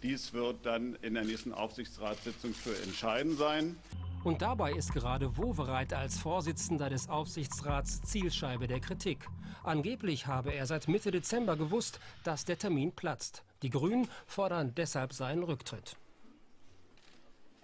Dies wird dann in der nächsten Aufsichtsratssitzung zu entscheiden sein. Und dabei ist gerade Wowereit als Vorsitzender des Aufsichtsrats Zielscheibe der Kritik. Angeblich habe er seit Mitte Dezember gewusst, dass der Termin platzt. Die Grünen fordern deshalb seinen Rücktritt.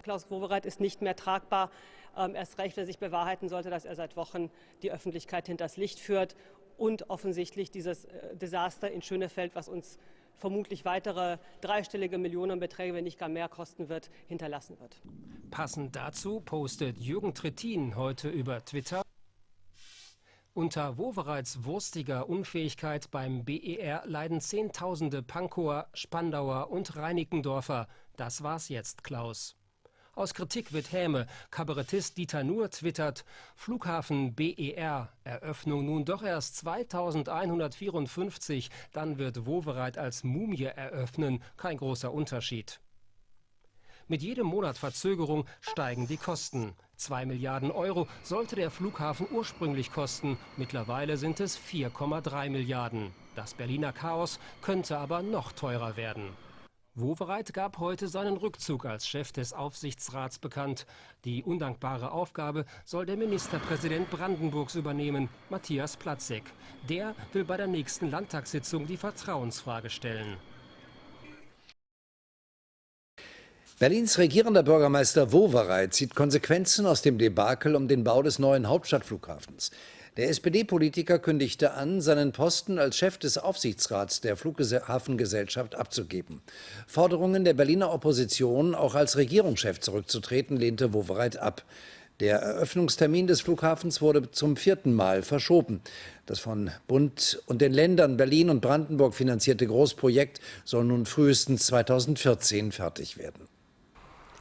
Klaus Wowereit ist nicht mehr tragbar. Erst recht, wenn sich bewahrheiten sollte, dass er seit Wochen die Öffentlichkeit hinters Licht führt und offensichtlich dieses Desaster in Schönefeld, was uns vermutlich weitere dreistellige Millionenbeträge, wenn nicht gar mehr kosten wird, hinterlassen wird. Passend dazu postet Jürgen Trittin heute über Twitter: Unter Wowereits wurstiger Unfähigkeit beim BER leiden Zehntausende Pankower, Spandauer und Reinickendorfer. Das war's jetzt, Klaus. Aus Kritik wird Häme. Kabarettist Dieter Nuhr twittert: Flughafen BER, Eröffnung nun doch erst 2154, dann wird Wowereit als Mumie eröffnen, kein großer Unterschied. Mit jedem Monat Verzögerung steigen die Kosten. 2 Milliarden Euro sollte der Flughafen ursprünglich kosten, mittlerweile sind es 4,3 Milliarden. Das Berliner Chaos könnte aber noch teurer werden. Wowereit gab heute seinen Rückzug als Chef des Aufsichtsrats bekannt. Die undankbare Aufgabe soll der Ministerpräsident Brandenburgs übernehmen, Matthias Platzek. Der will bei der nächsten Landtagssitzung die Vertrauensfrage stellen. Berlins regierender Bürgermeister Wowereit zieht Konsequenzen aus dem Debakel um den Bau des neuen Hauptstadtflughafens. Der SPD-Politiker kündigte an, seinen Posten als Chef des Aufsichtsrats der Flughafengesellschaft abzugeben. Forderungen der Berliner Opposition, auch als Regierungschef zurückzutreten, lehnte Wowereit ab. Der Eröffnungstermin des Flughafens wurde zum 4. Mal verschoben. Das von Bund und den Ländern Berlin und Brandenburg finanzierte Großprojekt soll nun frühestens 2014 fertig werden.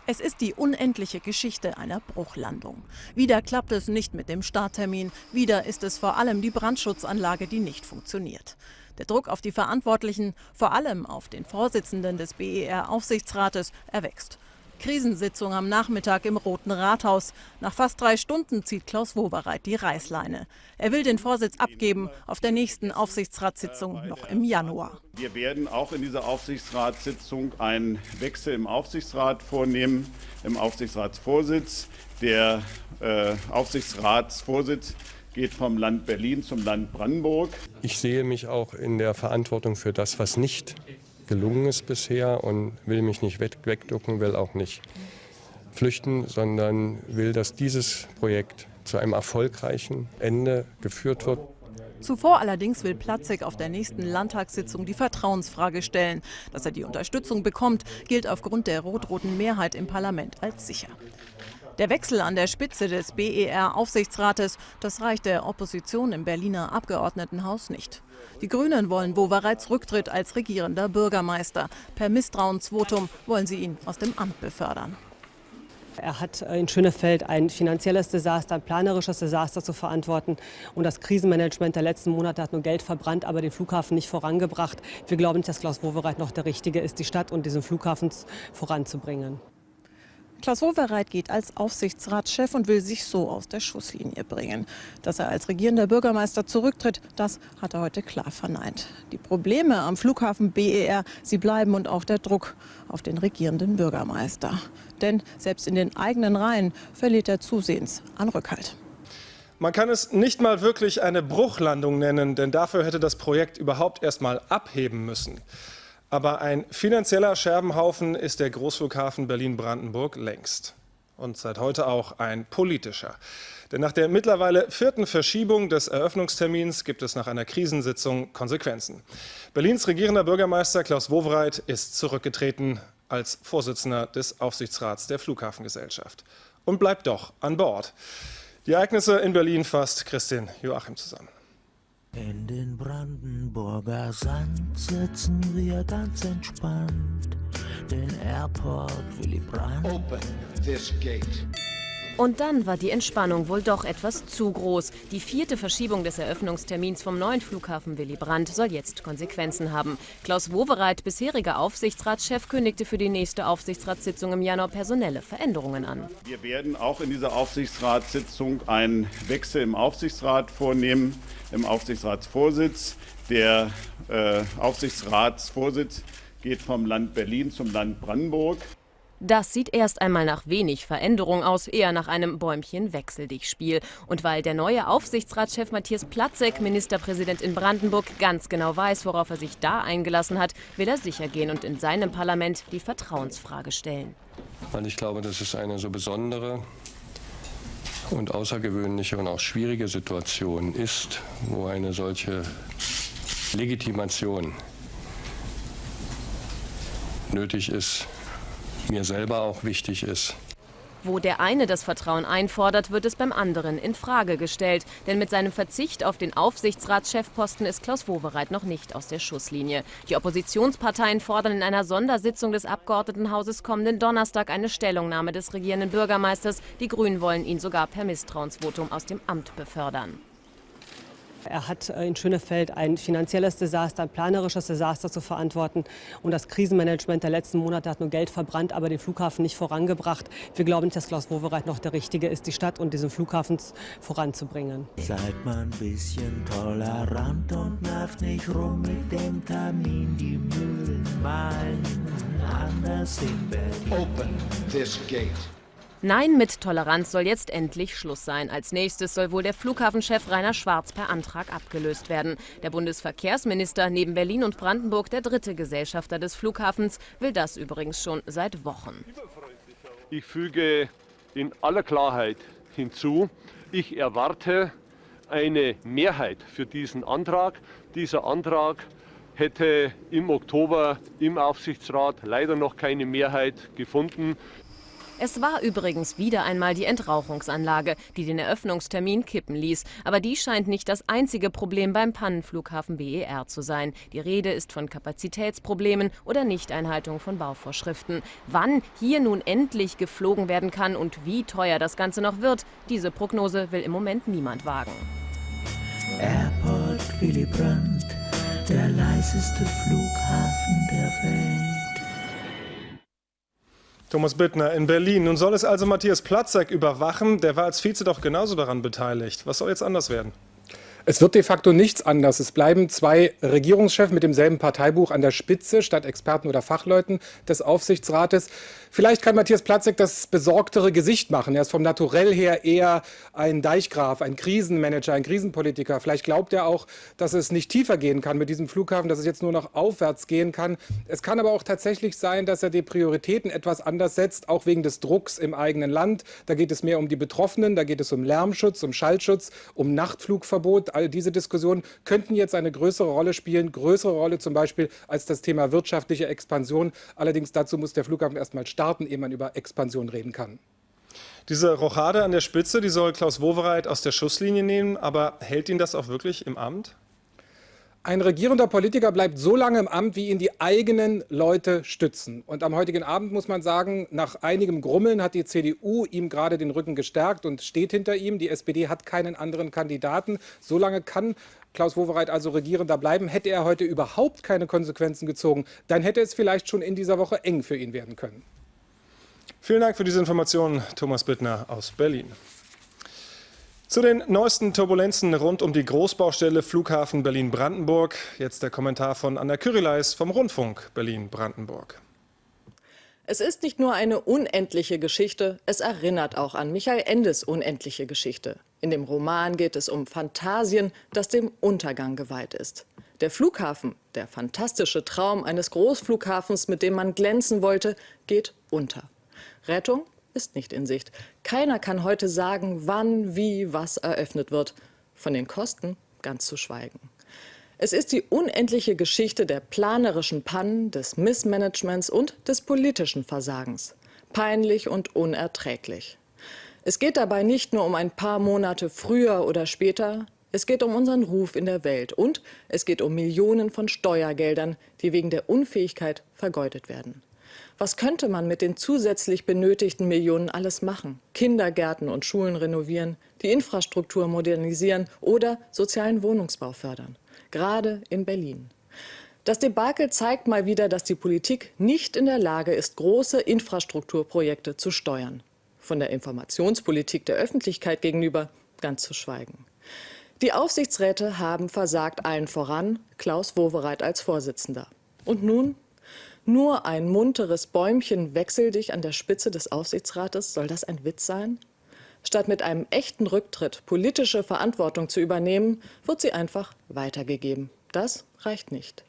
Es ist die unendliche Geschichte einer Bruchlandung. Wieder klappt es nicht mit dem Starttermin, wieder ist es vor allem die Brandschutzanlage, die nicht funktioniert. Der Druck auf die Verantwortlichen, vor allem auf den Vorsitzenden des BER-Aufsichtsrates, erwächst. Krisensitzung am Nachmittag im Roten Rathaus. Nach fast 3 Stunden zieht Klaus Wowereit die Reißleine. Er will den Vorsitz abgeben auf der nächsten Aufsichtsratssitzung noch im Januar. Wir werden auch in dieser Aufsichtsratssitzung einen Wechsel im Aufsichtsrat vornehmen, im Aufsichtsratsvorsitz. Der Aufsichtsratsvorsitz geht vom Land Berlin zum Land Brandenburg. Ich sehe mich auch in der Verantwortung für das, was nicht gelungen ist bisher, und will mich nicht wegducken, will auch nicht flüchten, sondern will, dass dieses Projekt zu einem erfolgreichen Ende geführt wird. Zuvor allerdings will Platzek auf der nächsten Landtagssitzung die Vertrauensfrage stellen. Dass er die Unterstützung bekommt, gilt aufgrund der rot-roten Mehrheit im Parlament als sicher. Der Wechsel an der Spitze des BER-Aufsichtsrates, das reicht der Opposition im Berliner Abgeordnetenhaus nicht. Die Grünen wollen Wowereits Rücktritt als regierender Bürgermeister. Per Misstrauensvotum wollen sie ihn aus dem Amt befördern. Er hat in Schönefeld ein finanzielles Desaster, ein planerisches Desaster zu verantworten. Und das Krisenmanagement der letzten Monate hat nur Geld verbrannt, aber den Flughafen nicht vorangebracht. Wir glauben nicht, dass Klaus Wowereit noch der Richtige ist, die Stadt und diesen Flughafen voranzubringen. Klaus Wowereit geht als Aufsichtsratschef und will sich so aus der Schusslinie bringen. Dass er als regierender Bürgermeister zurücktritt, das hat er heute klar verneint. Die Probleme am Flughafen BER, sie bleiben, und auch der Druck auf den regierenden Bürgermeister. Denn selbst in den eigenen Reihen verliert er zusehends an Rückhalt. Man kann es nicht mal wirklich eine Bruchlandung nennen, denn dafür hätte das Projekt überhaupt erst mal abheben müssen. Aber ein finanzieller Scherbenhaufen ist der Großflughafen Berlin-Brandenburg längst. Und seit heute auch ein politischer. Denn nach der mittlerweile 4. Verschiebung des Eröffnungstermins gibt es nach einer Krisensitzung Konsequenzen. Berlins regierender Bürgermeister Klaus Wowereit ist zurückgetreten als Vorsitzender des Aufsichtsrats der Flughafengesellschaft und bleibt doch an Bord. Die Ereignisse in Berlin fasst Christian Joachim zusammen. In den Brandenburger Sand sitzen wir ganz entspannt. Den Airport Willy Brandt. Open this gate. Und dann war die Entspannung wohl doch etwas zu groß. Die 4. Verschiebung des Eröffnungstermins vom neuen Flughafen Willy Brandt soll jetzt Konsequenzen haben. Klaus Wowereit, bisheriger Aufsichtsratschef, kündigte für die nächste Aufsichtsratssitzung im Januar personelle Veränderungen an. Wir werden auch in dieser Aufsichtsratssitzung einen Wechsel im Aufsichtsrat vornehmen, im Aufsichtsratsvorsitz. Der Aufsichtsratsvorsitz geht vom Land Berlin zum Land Brandenburg. Das sieht erst einmal nach wenig Veränderung aus, eher nach einem Bäumchen-Wechsel-dich-Spiel. Und weil der neue Aufsichtsratschef Matthias Platzek, Ministerpräsident in Brandenburg, ganz genau weiß, worauf er sich da eingelassen hat, will er sicher gehen und in seinem Parlament die Vertrauensfrage stellen. Weil ich glaube, das ist eine so besondere und außergewöhnliche und auch schwierige Situation ist, wo eine solche Legitimation nötig ist, mir selber auch wichtig ist. Wo der eine das Vertrauen einfordert, wird es beim anderen in Frage gestellt. Denn mit seinem Verzicht auf den Aufsichtsratschefposten ist Klaus Wowereit noch nicht aus der Schusslinie. Die Oppositionsparteien fordern in einer Sondersitzung des Abgeordnetenhauses kommenden Donnerstag eine Stellungnahme des regierenden Bürgermeisters. Die Grünen wollen ihn sogar per Misstrauensvotum aus dem Amt befördern. Er hat in Schönefeld ein finanzielles Desaster, ein planerisches Desaster zu verantworten. Und das Krisenmanagement der letzten Monate hat nur Geld verbrannt, aber den Flughafen nicht vorangebracht. Wir glauben nicht, dass Klaus Wowereit noch der Richtige ist, die Stadt und diesen Flughafen voranzubringen. Seid mal ein bisschen tolerant und nervt nicht rum mit dem Termin. Die Mühlen malen anders in Berlin. Open this gate. Nein, mit Toleranz soll jetzt endlich Schluss sein. Als nächstes soll wohl der Flughafenchef Rainer Schwarz per Antrag abgelöst werden. Der Bundesverkehrsminister, neben Berlin und Brandenburg der dritte Gesellschafter des Flughafens, will das übrigens schon seit Wochen. Ich füge in aller Klarheit hinzu, ich erwarte eine Mehrheit für diesen Antrag. Dieser Antrag hätte im Oktober im Aufsichtsrat leider noch keine Mehrheit gefunden. Es war übrigens wieder einmal die Entrauchungsanlage, die den Eröffnungstermin kippen ließ. Aber die scheint nicht das einzige Problem beim Pannenflughafen BER zu sein. Die Rede ist von Kapazitätsproblemen oder Nichteinhaltung von Bauvorschriften. Wann hier nun endlich geflogen werden kann und wie teuer das Ganze noch wird, diese Prognose will im Moment niemand wagen. Airport Willy Brandt, der leiseste Flughafen der Welt. Thomas Bittner in Berlin. Nun soll es also Matthias Platzek überwachen. Der war als Vize doch genauso daran beteiligt. Was soll jetzt anders werden? Es wird de facto nichts anders. Es bleiben zwei Regierungschefs mit demselben Parteibuch an der Spitze statt Experten oder Fachleuten des Aufsichtsrates. Vielleicht kann Matthias Platzek das besorgtere Gesicht machen. Er ist vom Naturell her eher ein Deichgraf, ein Krisenmanager, ein Krisenpolitiker. Vielleicht glaubt er auch, dass es nicht tiefer gehen kann mit diesem Flughafen, dass es jetzt nur noch aufwärts gehen kann. Es kann aber auch tatsächlich sein, dass er die Prioritäten etwas anders setzt, auch wegen des Drucks im eigenen Land. Da geht es mehr um die Betroffenen, da geht es um Lärmschutz, um Schallschutz, um Nachtflugverbot. All diese Diskussionen könnten jetzt eine größere Rolle spielen, größere Rolle zum Beispiel als das Thema wirtschaftliche Expansion. Allerdings dazu muss der Flughafen erstmal starten, ehe man über Expansion reden kann. Diese Rochade an der Spitze, die soll Klaus Wowereit aus der Schusslinie nehmen, aber hält ihn das auch wirklich im Amt? Ein regierender Politiker bleibt so lange im Amt, wie ihn die eigenen Leute stützen. Und am heutigen Abend muss man sagen, nach einigem Grummeln hat die CDU ihm gerade den Rücken gestärkt und steht hinter ihm. Die SPD hat keinen anderen Kandidaten. So lange kann Klaus Wowereit also Regierender bleiben. Hätte er heute überhaupt keine Konsequenzen gezogen, dann hätte es vielleicht schon in dieser Woche eng für ihn werden können. Vielen Dank für diese Informationen, Thomas Bittner aus Berlin. Zu den neuesten Turbulenzen rund um die Großbaustelle Flughafen Berlin-Brandenburg. Jetzt der Kommentar von Anna Kyrileis vom Rundfunk Berlin-Brandenburg. Es ist nicht nur eine unendliche Geschichte, es erinnert auch an Michael Endes unendliche Geschichte. In dem Roman geht es um Phantasien, das dem Untergang geweiht ist. Der Flughafen, der fantastische Traum eines Großflughafens, mit dem man glänzen wollte, geht unter. Rettung ist nicht in Sicht. Keiner kann heute sagen, wann, wie, was eröffnet wird. Von den Kosten ganz zu schweigen. Es ist die unendliche Geschichte der planerischen Pannen, des Missmanagements und des politischen Versagens. Peinlich und unerträglich. Es geht dabei nicht nur um ein paar Monate früher oder später. Es geht um unseren Ruf in der Welt. Und es geht um Millionen von Steuergeldern, die wegen der Unfähigkeit vergeudet werden. Was könnte man mit den zusätzlich benötigten Millionen alles machen? Kindergärten und Schulen renovieren, die Infrastruktur modernisieren oder sozialen Wohnungsbau fördern. Gerade in Berlin. Das Debakel zeigt mal wieder, dass die Politik nicht in der Lage ist, große Infrastrukturprojekte zu steuern. Von der Informationspolitik der Öffentlichkeit gegenüber ganz zu schweigen. Die Aufsichtsräte haben versagt, allen voran Klaus Wowereit als Vorsitzender. Und nun? Nur ein munteres Bäumchen wechsel dich an der Spitze des Aufsichtsrates, soll das ein Witz sein? Statt mit einem echten Rücktritt politische Verantwortung zu übernehmen, wird sie einfach weitergegeben. Das reicht nicht.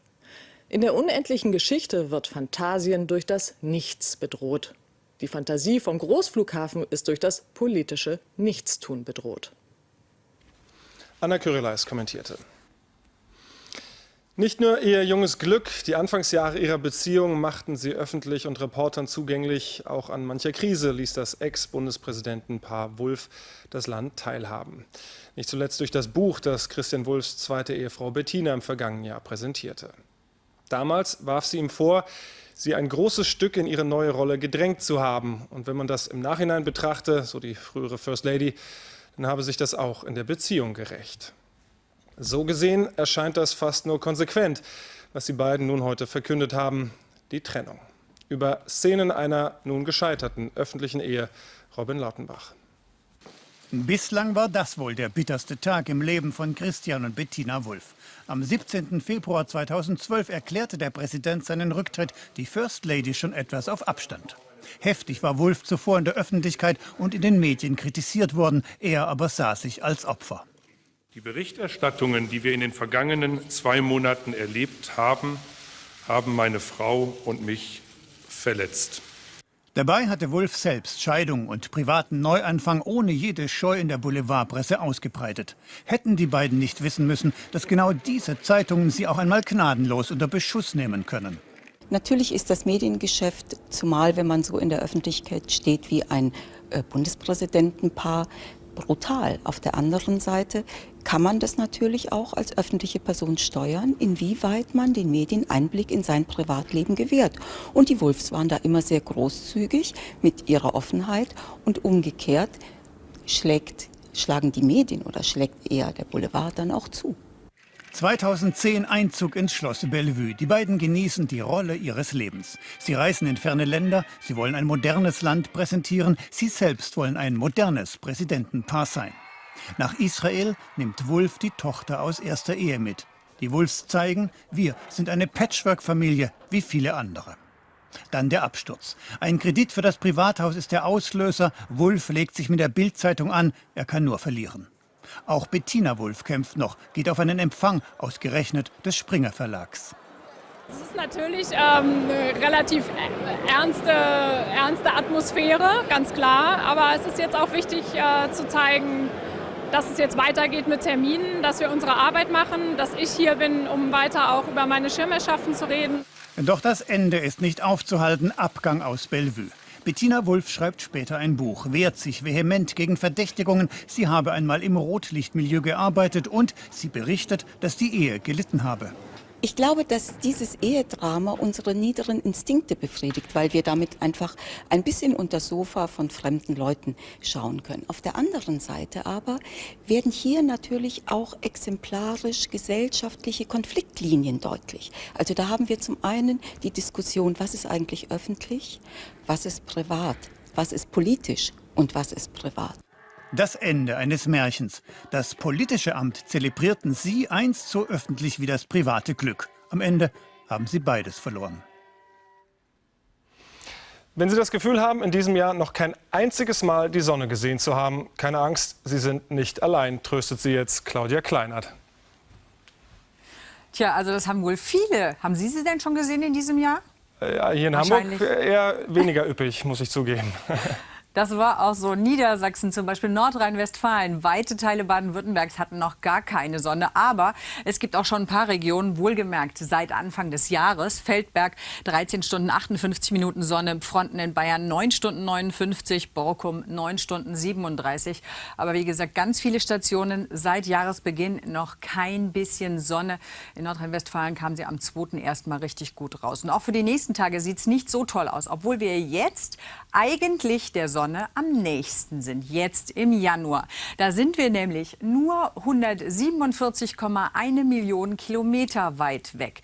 In der unendlichen Geschichte wird Phantasien durch das Nichts bedroht. Die Fantasie vom Großflughafen ist durch das politische Nichtstun bedroht. Anna Kyrileis kommentierte. Nicht nur ihr junges Glück, die Anfangsjahre ihrer Beziehung machten sie öffentlich und Reportern zugänglich. Auch an mancher Krise ließ das Ex-Bundespräsidentenpaar Wulff das Land teilhaben. Nicht zuletzt durch das Buch, das Christian Wulffs zweite Ehefrau Bettina im vergangenen Jahr präsentierte. Damals warf sie ihm vor, sie ein großes Stück in ihre neue Rolle gedrängt zu haben. Und wenn man das im Nachhinein betrachte, so die frühere First Lady, dann habe sich das auch in der Beziehung gerecht. So gesehen erscheint das fast nur konsequent, was die beiden nun heute verkündet haben, die Trennung. Über Szenen einer nun gescheiterten öffentlichen Ehe, Robin Lautenbach. Bislang war das wohl der bitterste Tag im Leben von Christian und Bettina Wulff. Am 17. Februar 2012 erklärte der Präsident seinen Rücktritt, die First Lady schon etwas auf Abstand. Heftig war Wulff zuvor in der Öffentlichkeit und in den Medien kritisiert worden, er aber sah sich als Opfer. Die Berichterstattungen, die wir in den vergangenen 2 Monaten erlebt haben, haben meine Frau und mich verletzt. Dabei hatte Wulff selbst Scheidung und privaten Neuanfang ohne jede Scheu in der Boulevardpresse ausgebreitet. Hätten die beiden nicht wissen müssen, dass genau diese Zeitungen sie auch einmal gnadenlos unter Beschuss nehmen können. Natürlich ist das Mediengeschäft, zumal wenn man so in der Öffentlichkeit steht wie ein Bundespräsidentenpaar, brutal. Auf der anderen Seite kann man das natürlich auch als öffentliche Person steuern, inwieweit man den Medien Einblick in sein Privatleben gewährt. Und die Wulffs waren da immer sehr großzügig mit ihrer Offenheit und umgekehrt schlagen die Medien oder schlägt eher der Boulevard dann auch zu. 2010 Einzug ins Schloss Bellevue. Die beiden genießen die Rolle ihres Lebens. Sie reisen in ferne Länder, sie wollen ein modernes Land präsentieren, sie selbst wollen ein modernes Präsidentenpaar sein. Nach Israel nimmt Wulff die Tochter aus erster Ehe mit. Die Wulffs zeigen, wir sind eine Patchwork-Familie wie viele andere. Dann der Absturz. Ein Kredit für das Privathaus ist der Auslöser. Wulff legt sich mit der Bild-Zeitung an, er kann nur verlieren. Auch Bettina Wulff kämpft noch, geht auf einen Empfang, ausgerechnet des Springer Verlags. Es ist natürlich eine relativ ernste Atmosphäre, ganz klar. Aber es ist jetzt auch wichtig zu zeigen, dass es jetzt weitergeht mit Terminen, dass wir unsere Arbeit machen, dass ich hier bin, um weiter auch über meine Schirmherrschaften zu reden. Doch das Ende ist nicht aufzuhalten, Abgang aus Bellevue. Bettina Wulff schreibt später ein Buch, wehrt sich vehement gegen Verdächtigungen, sie habe einmal im Rotlichtmilieu gearbeitet und sie berichtet, dass die Ehe gelitten habe. Ich glaube, dass dieses Ehedrama unsere niederen Instinkte befriedigt, weil wir damit einfach ein bisschen unter das Sofa von fremden Leuten schauen können. Auf der anderen Seite aber werden hier natürlich auch exemplarisch gesellschaftliche Konfliktlinien deutlich. Also da haben wir zum einen die Diskussion, was ist eigentlich öffentlich, was ist privat, was ist politisch und was ist privat. Das Ende eines Märchens. Das politische Amt zelebrierten sie einst so öffentlich wie das private Glück. Am Ende haben sie beides verloren. Wenn Sie das Gefühl haben, in diesem Jahr noch kein einziges Mal die Sonne gesehen zu haben, keine Angst, Sie sind nicht allein, tröstet Sie jetzt Claudia Kleinert. Tja, also das haben wohl viele. Haben Sie denn schon gesehen in diesem Jahr? Ja, hier in Hamburg eher weniger üppig, muss ich zugeben. Das war auch so. Niedersachsen, zum Beispiel Nordrhein-Westfalen, weite Teile Baden-Württembergs hatten noch gar keine Sonne. Aber es gibt auch schon ein paar Regionen, wohlgemerkt seit Anfang des Jahres. Feldberg 13 Stunden 58 Minuten Sonne, Fronten in Bayern 9 Stunden 59, Borkum 9 Stunden 37. Aber wie gesagt, ganz viele Stationen seit Jahresbeginn noch kein bisschen Sonne. In Nordrhein-Westfalen kam sie am 2. erstmal richtig gut raus. Und auch für die nächsten Tage sieht es nicht so toll aus, obwohl wir jetzt eigentlich der Sonne am nächsten sind, jetzt im Januar. Da sind wir nämlich nur 147,1 Millionen Kilometer weit weg.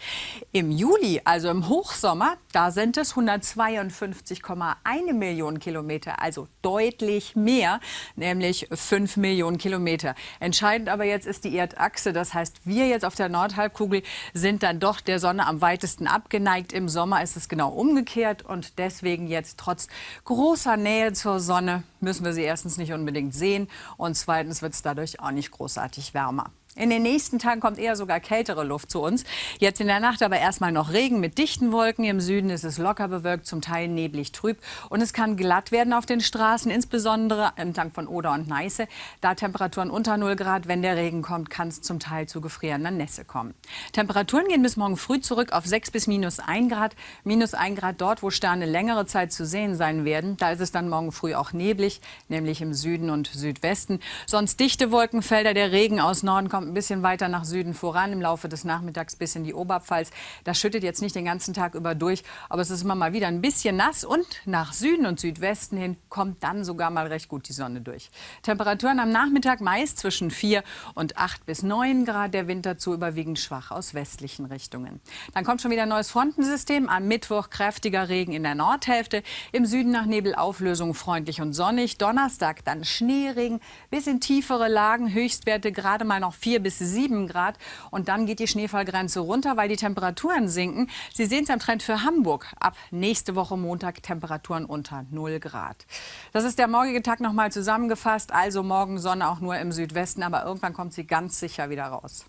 Im Juli, also im Hochsommer, da sind es 152,1 Millionen Kilometer, also deutlich mehr, nämlich 5 Millionen Kilometer. Entscheidend aber jetzt ist die Erdachse, das heißt, wir jetzt auf der Nordhalbkugel sind dann doch der Sonne am weitesten abgeneigt. Im Sommer ist es genau umgekehrt und deswegen jetzt trotz großer Nähe zur Sonne müssen wir sie erstens nicht unbedingt sehen und zweitens wird es dadurch auch nicht großartig wärmer. In den nächsten Tagen kommt eher sogar kältere Luft zu uns. Jetzt in der Nacht aber erstmal noch Regen mit dichten Wolken. Im Süden ist es locker bewölkt, zum Teil neblig trüb. Und es kann glatt werden auf den Straßen, insbesondere entlang von Oder und Neiße. Da Temperaturen unter 0 Grad, wenn der Regen kommt, kann es zum Teil zu gefrierender Nässe kommen. Temperaturen gehen bis morgen früh zurück auf 6 bis -1 Grad. -1 Grad dort, wo Sterne längere Zeit zu sehen sein werden. Da ist es dann morgen früh auch neblig, nämlich im Süden und Südwesten. Sonst dichte Wolkenfelder, der Regen aus Norden kommt ein bisschen weiter nach Süden voran, im Laufe des Nachmittags bis in die Oberpfalz. Das schüttet jetzt nicht den ganzen Tag über durch, aber es ist immer mal wieder ein bisschen nass und nach Süden und Südwesten hin kommt dann sogar mal recht gut die Sonne durch. Temperaturen am Nachmittag meist zwischen 4 und 8 bis 9 Grad, der Wind dazu überwiegend schwach aus westlichen Richtungen. Dann kommt schon wieder ein neues Frontensystem, am Mittwoch kräftiger Regen in der Nordhälfte, im Süden nach Nebelauflösung freundlich und sonnig, Donnerstag dann Schneeregen bis in tiefere Lagen, Höchstwerte gerade mal noch 4 bis 7 Grad. Und dann geht die Schneefallgrenze runter, weil die Temperaturen sinken. Sie sehen es am Trend für Hamburg. Ab nächste Woche Montag Temperaturen unter 0 Grad. Das ist der morgige Tag noch mal zusammengefasst. Also morgen Sonne auch nur im Südwesten, aber irgendwann kommt sie ganz sicher wieder raus.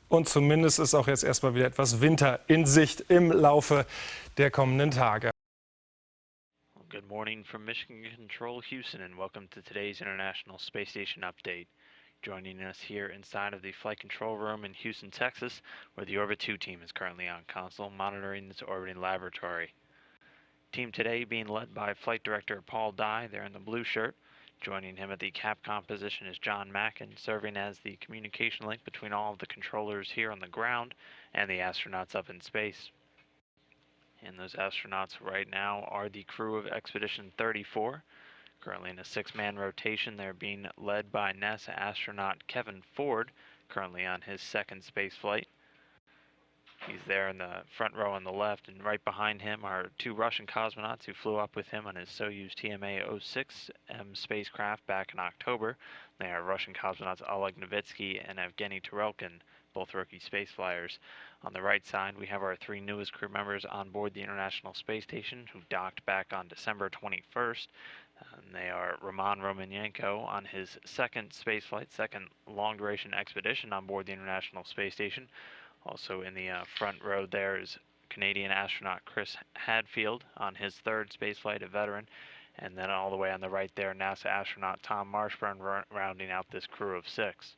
Und zumindest ist auch jetzt erstmal wieder etwas Winter in Sicht im Laufe der kommenden Tage. Good morning from Mission Control Houston and welcome to today's International Space Station update. Joining us here inside of the flight control room in Houston, Texas, where the Orbit 2 team is currently on console monitoring this orbiting laboratory. Team today being led by Flight Director Paul Dye, there in the blue shirt. Joining him at the Capcom position is John Mackin, serving as the communication link between all of the controllers here on the ground and the astronauts up in space. And those astronauts right now are the crew of Expedition 34. Currently in a 6-man rotation, they're being led by NASA astronaut Kevin Ford, currently on his 2nd space flight. He's there in the front row on the left, and right behind him are 2 Russian cosmonauts who flew up with him on his Soyuz TMA-06M spacecraft back in October. They are Russian cosmonauts Oleg Novitsky and Evgeny Tarelkin, both rookie space flyers. On the right side, we have our 3 newest crew members on board the International Space Station who docked back on December 21st. And they are Roman Romanenko on his 2nd spaceflight, 2nd long-duration expedition on board the International Space Station. Also in the front row there is Canadian astronaut Chris Hadfield on his 3rd spaceflight, a veteran. And then all the way on the right there, NASA astronaut Tom Marshburn rounding out this crew of 6.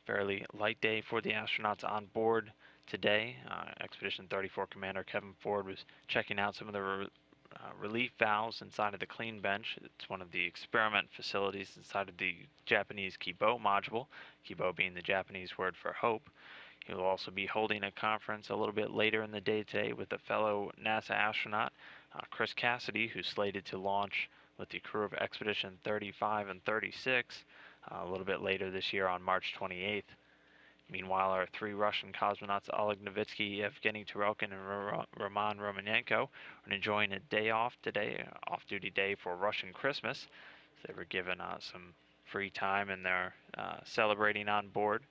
Fairly light day for the astronauts on board today. Expedition 34 Commander Kevin Ford was checking out some of the relief valves inside of the clean bench. It's one of the experiment facilities inside of the Japanese Kibo module, Kibo being the Japanese word for hope. He will also be holding a conference a little bit later in the day today with a fellow NASA astronaut, Chris Cassidy, who's slated to launch with the crew of Expedition 35 and 36 a little bit later this year on March 28th. Meanwhile, our 3 Russian cosmonauts, Oleg Novitsky, Evgeny Tarelkin, and Roman Romanenko, are enjoying a day off today, off-duty day for Russian Christmas. They were given some free time and they're celebrating on board.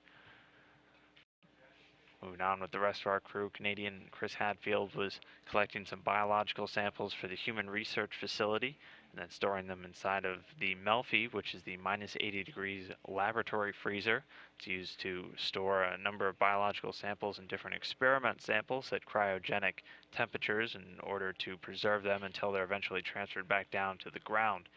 Moving on with the rest of our crew, Canadian Chris Hadfield was collecting some biological samples for the Human Research Facility and then storing them inside of the Melfi, which is the -80 degrees laboratory freezer. It's used to store a number of biological samples and different experiment samples at cryogenic temperatures in order to preserve them until they're eventually transferred back down to the ground.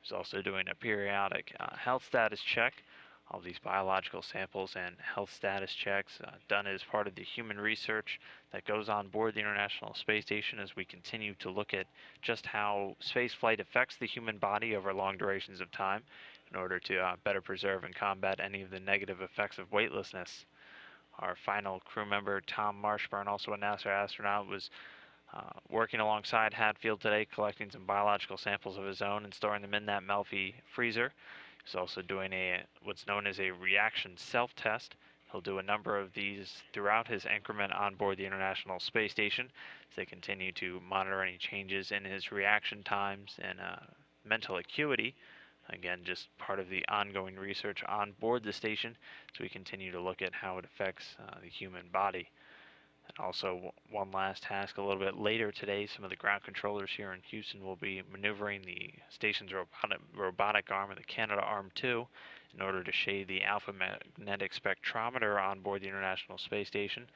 He's also doing a periodic health status check. All these biological samples and health status checks done as part of the human research that goes on board the International Space Station as we continue to look at just how spaceflight affects the human body over long durations of time in order to better preserve and combat any of the negative effects of weightlessness. Our final crew member, Tom Marshburn, also a NASA astronaut, was working alongside Hadfield today, collecting some biological samples of his own and storing them in that Melfi freezer. He's also doing what's known as a reaction self-test. He'll do a number of these throughout his increment on board the International Space Station as they continue to monitor any changes in his reaction times and mental acuity. Again, just part of the ongoing research on board the station as we continue to look at how it affects the human body. And also, one last task a little bit later today, some of the ground controllers here in Houston will be maneuvering the station's robotic arm and the Canada Arm 2 in order to shade the alpha magnetic spectrometer on board the International Space Station.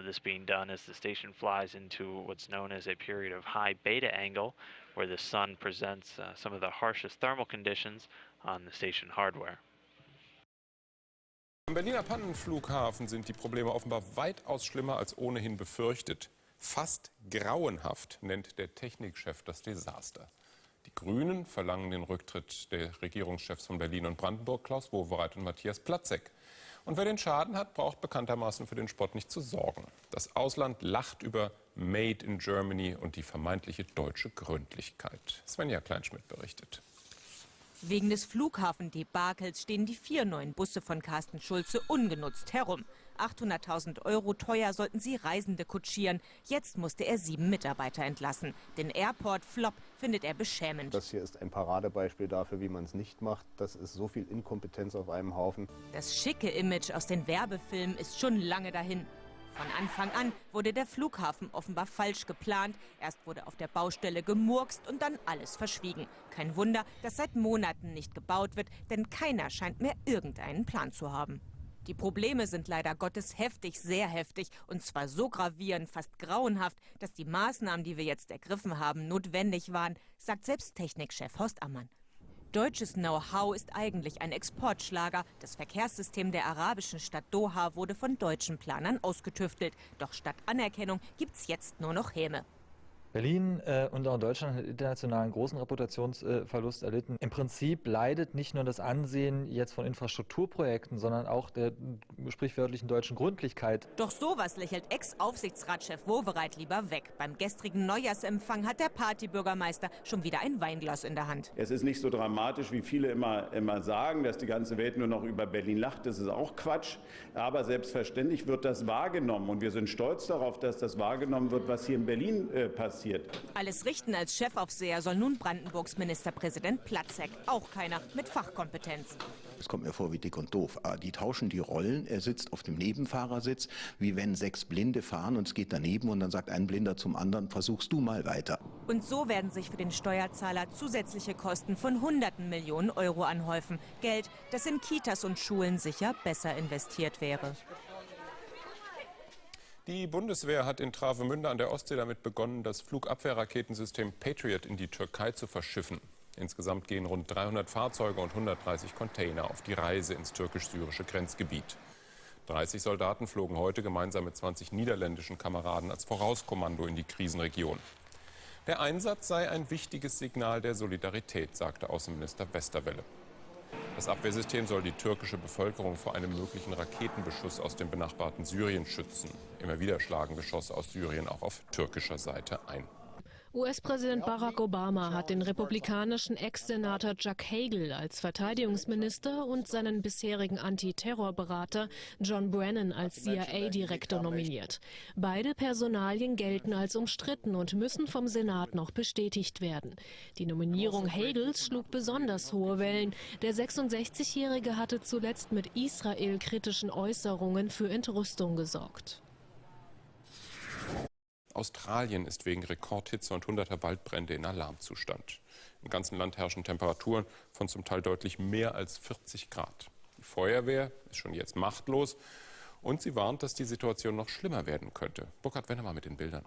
This being done as the station flies into what's known as a period of high beta angle, where the sun presents some of the harshest thermal conditions on the station hardware. Am Berliner Pannenflughafen sind die Probleme offenbar weitaus schlimmer als ohnehin befürchtet. Fast grauenhaft nennt der Technikchef das Desaster. Die Grünen verlangen den Rücktritt der Regierungschefs von Berlin und Brandenburg, Klaus Wowereit und Matthias Platzek. Und wer den Schaden hat, braucht bekanntermaßen für den Spott nicht zu sorgen. Das Ausland lacht über Made in Germany und die vermeintliche deutsche Gründlichkeit. Svenja Kleinschmidt berichtet. Wegen des Flughafendebakels stehen die 4 neuen Busse von Carsten Schulze ungenutzt herum. 800.000 € teuer sollten sie Reisende kutschieren. Jetzt musste er 7 Mitarbeiter entlassen. Den Airport-Flop findet er beschämend. Das hier ist ein Paradebeispiel dafür, wie man es nicht macht. Das ist so viel Inkompetenz auf einem Haufen. Das schicke Image aus den Werbefilmen ist schon lange dahin. Von Anfang an wurde der Flughafen offenbar falsch geplant. Erst wurde auf der Baustelle gemurkst und dann alles verschwiegen. Kein Wunder, dass seit Monaten nicht gebaut wird, denn keiner scheint mehr irgendeinen Plan zu haben. Die Probleme sind leider Gottes heftig, sehr heftig und zwar so gravierend, fast grauenhaft, dass die Maßnahmen, die wir jetzt ergriffen haben, notwendig waren, sagt selbst Technikchef Horst Ammann. Deutsches Know-how ist eigentlich ein Exportschlager. Das Verkehrssystem der arabischen Stadt Doha wurde von deutschen Planern ausgetüftelt. Doch statt Anerkennung gibt's jetzt nur noch Häme. Berlin und auch Deutschland hat internationalen großen Reputationsverlust erlitten. Im Prinzip leidet nicht nur das Ansehen jetzt von Infrastrukturprojekten, sondern auch der sprichwörtlichen deutschen Gründlichkeit. Doch sowas lächelt Ex-Aufsichtsratschef Wowereit lieber weg. Beim gestrigen Neujahrsempfang hat der Partybürgermeister schon wieder ein Weinglas in der Hand. Es ist nicht so dramatisch, wie viele immer sagen, dass die ganze Welt nur noch über Berlin lacht. Das ist auch Quatsch. Aber selbstverständlich wird das wahrgenommen. Und wir sind stolz darauf, dass das wahrgenommen wird, was hier in Berlin passiert. Alles richten als Chefaufseher soll nun Brandenburgs Ministerpräsident Platzek. Auch keiner mit Fachkompetenz. Es kommt mir vor wie dick und doof. Die tauschen die Rollen. Er sitzt auf dem Nebenfahrersitz, wie wenn 6 Blinde fahren und es geht daneben und dann sagt ein Blinder zum anderen, versuchst du mal weiter. Und so werden sich für den Steuerzahler zusätzliche Kosten von Hunderten Millionen Euro anhäufen. Geld, das in Kitas und Schulen sicher besser investiert wäre. Die Bundeswehr hat in Travemünde an der Ostsee damit begonnen, das Flugabwehrraketensystem Patriot in die Türkei zu verschiffen. Insgesamt gehen rund 300 Fahrzeuge und 130 Container auf die Reise ins türkisch-syrische Grenzgebiet. 30 Soldaten flogen heute gemeinsam mit 20 niederländischen Kameraden als Vorauskommando in die Krisenregion. Der Einsatz sei ein wichtiges Signal der Solidarität, sagte Außenminister Westerwelle. Das Abwehrsystem soll die türkische Bevölkerung vor einem möglichen Raketenbeschuss aus dem benachbarten Syrien schützen. Immer wieder schlagen Geschosse aus Syrien auch auf türkischer Seite ein. US-Präsident Barack Obama hat den republikanischen Ex-Senator Chuck Hagel als Verteidigungsminister und seinen bisherigen Antiterrorberater John Brennan als CIA-Direktor nominiert. Beide Personalien gelten als umstritten und müssen vom Senat noch bestätigt werden. Die Nominierung Hagels schlug besonders hohe Wellen. Der 66-Jährige hatte zuletzt mit Israel-kritischen Äußerungen für Entrüstung gesorgt. Australien ist wegen Rekordhitze und hunderter Waldbrände in Alarmzustand. Im ganzen Land herrschen Temperaturen von zum Teil deutlich mehr als 40 Grad. Die Feuerwehr ist schon jetzt machtlos und sie warnt, dass die Situation noch schlimmer werden könnte. Burkhard Wennemer mit den Bildern.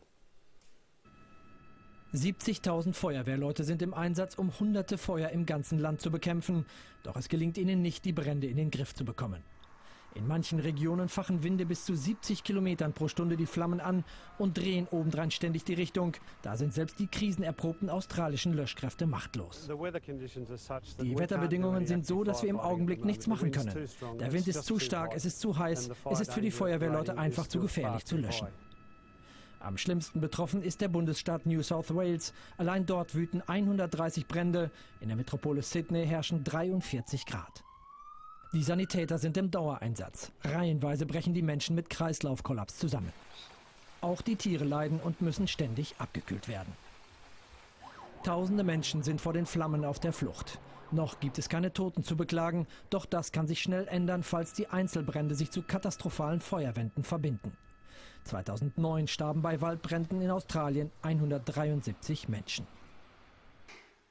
70.000 Feuerwehrleute sind im Einsatz, um hunderte Feuer im ganzen Land zu bekämpfen. Doch es gelingt ihnen nicht, die Brände in den Griff zu bekommen. In manchen Regionen fachen Winde bis zu 70 Kilometern pro Stunde die Flammen an und drehen obendrein ständig die Richtung. Da sind selbst die krisenerprobten australischen Löschkräfte machtlos. Die Wetterbedingungen sind so, dass wir im Augenblick nichts machen können. Der Wind ist zu stark, es ist zu heiß, es ist für die Feuerwehrleute einfach zu gefährlich zu löschen. Am schlimmsten betroffen ist der Bundesstaat New South Wales. Allein dort wüten 130 Brände. In der Metropole Sydney herrschen 43 Grad. Die Sanitäter sind im Dauereinsatz. Reihenweise brechen die Menschen mit Kreislaufkollaps zusammen. Auch die Tiere leiden und müssen ständig abgekühlt werden. Tausende Menschen sind vor den Flammen auf der Flucht. Noch gibt es keine Toten zu beklagen, doch das kann sich schnell ändern, falls die Einzelbrände sich zu katastrophalen Feuerwänden verbinden. 2009 starben bei Waldbränden in Australien 173 Menschen.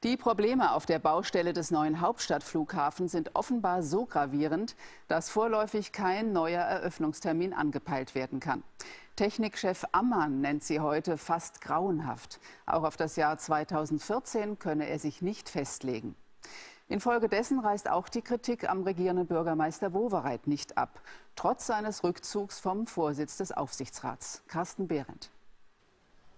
Die Probleme auf der Baustelle des neuen Hauptstadtflughafens sind offenbar so gravierend, dass vorläufig kein neuer Eröffnungstermin angepeilt werden kann. Technikchef Ammann nennt sie heute fast grauenhaft. Auch auf das Jahr 2014 könne er sich nicht festlegen. Infolgedessen reißt auch die Kritik am regierenden Bürgermeister Wowereit nicht ab, trotz seines Rückzugs vom Vorsitz des Aufsichtsrats. Carsten Behrendt.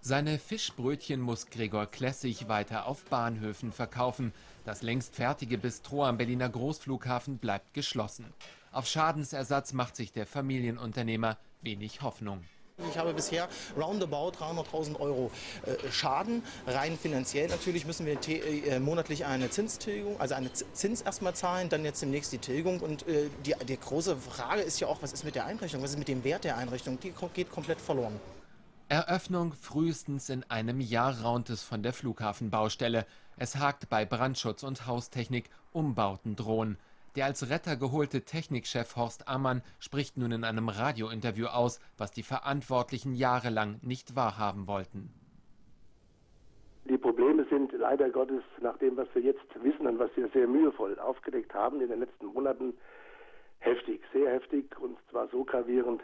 Seine Fischbrötchen muss Gregor Klessig weiter auf Bahnhöfen verkaufen. Das längst fertige Bistro am Berliner Großflughafen bleibt geschlossen. Auf Schadensersatz macht sich der Familienunternehmer wenig Hoffnung. Ich habe bisher roundabout 300.000 € Schaden. Rein finanziell natürlich müssen wir monatlich eine Zinstilgung, also einen Zins erstmal zahlen, dann jetzt demnächst die Tilgung. Und die große Frage ist ja auch, was ist mit der Einrichtung, was ist mit dem Wert der Einrichtung? Die geht komplett verloren. Eröffnung frühestens in einem Jahr, raunt es von der Flughafenbaustelle. Es hakt bei Brandschutz und Haustechnik, Umbauten drohen. Der als Retter geholte Technikchef Horst Ammann spricht nun in einem Radiointerview aus, was die Verantwortlichen jahrelang nicht wahrhaben wollten. Die Probleme sind leider Gottes, nach dem, was wir jetzt wissen und was wir sehr mühevoll aufgedeckt haben in den letzten Monaten, heftig, sehr heftig, und zwar so gravierend,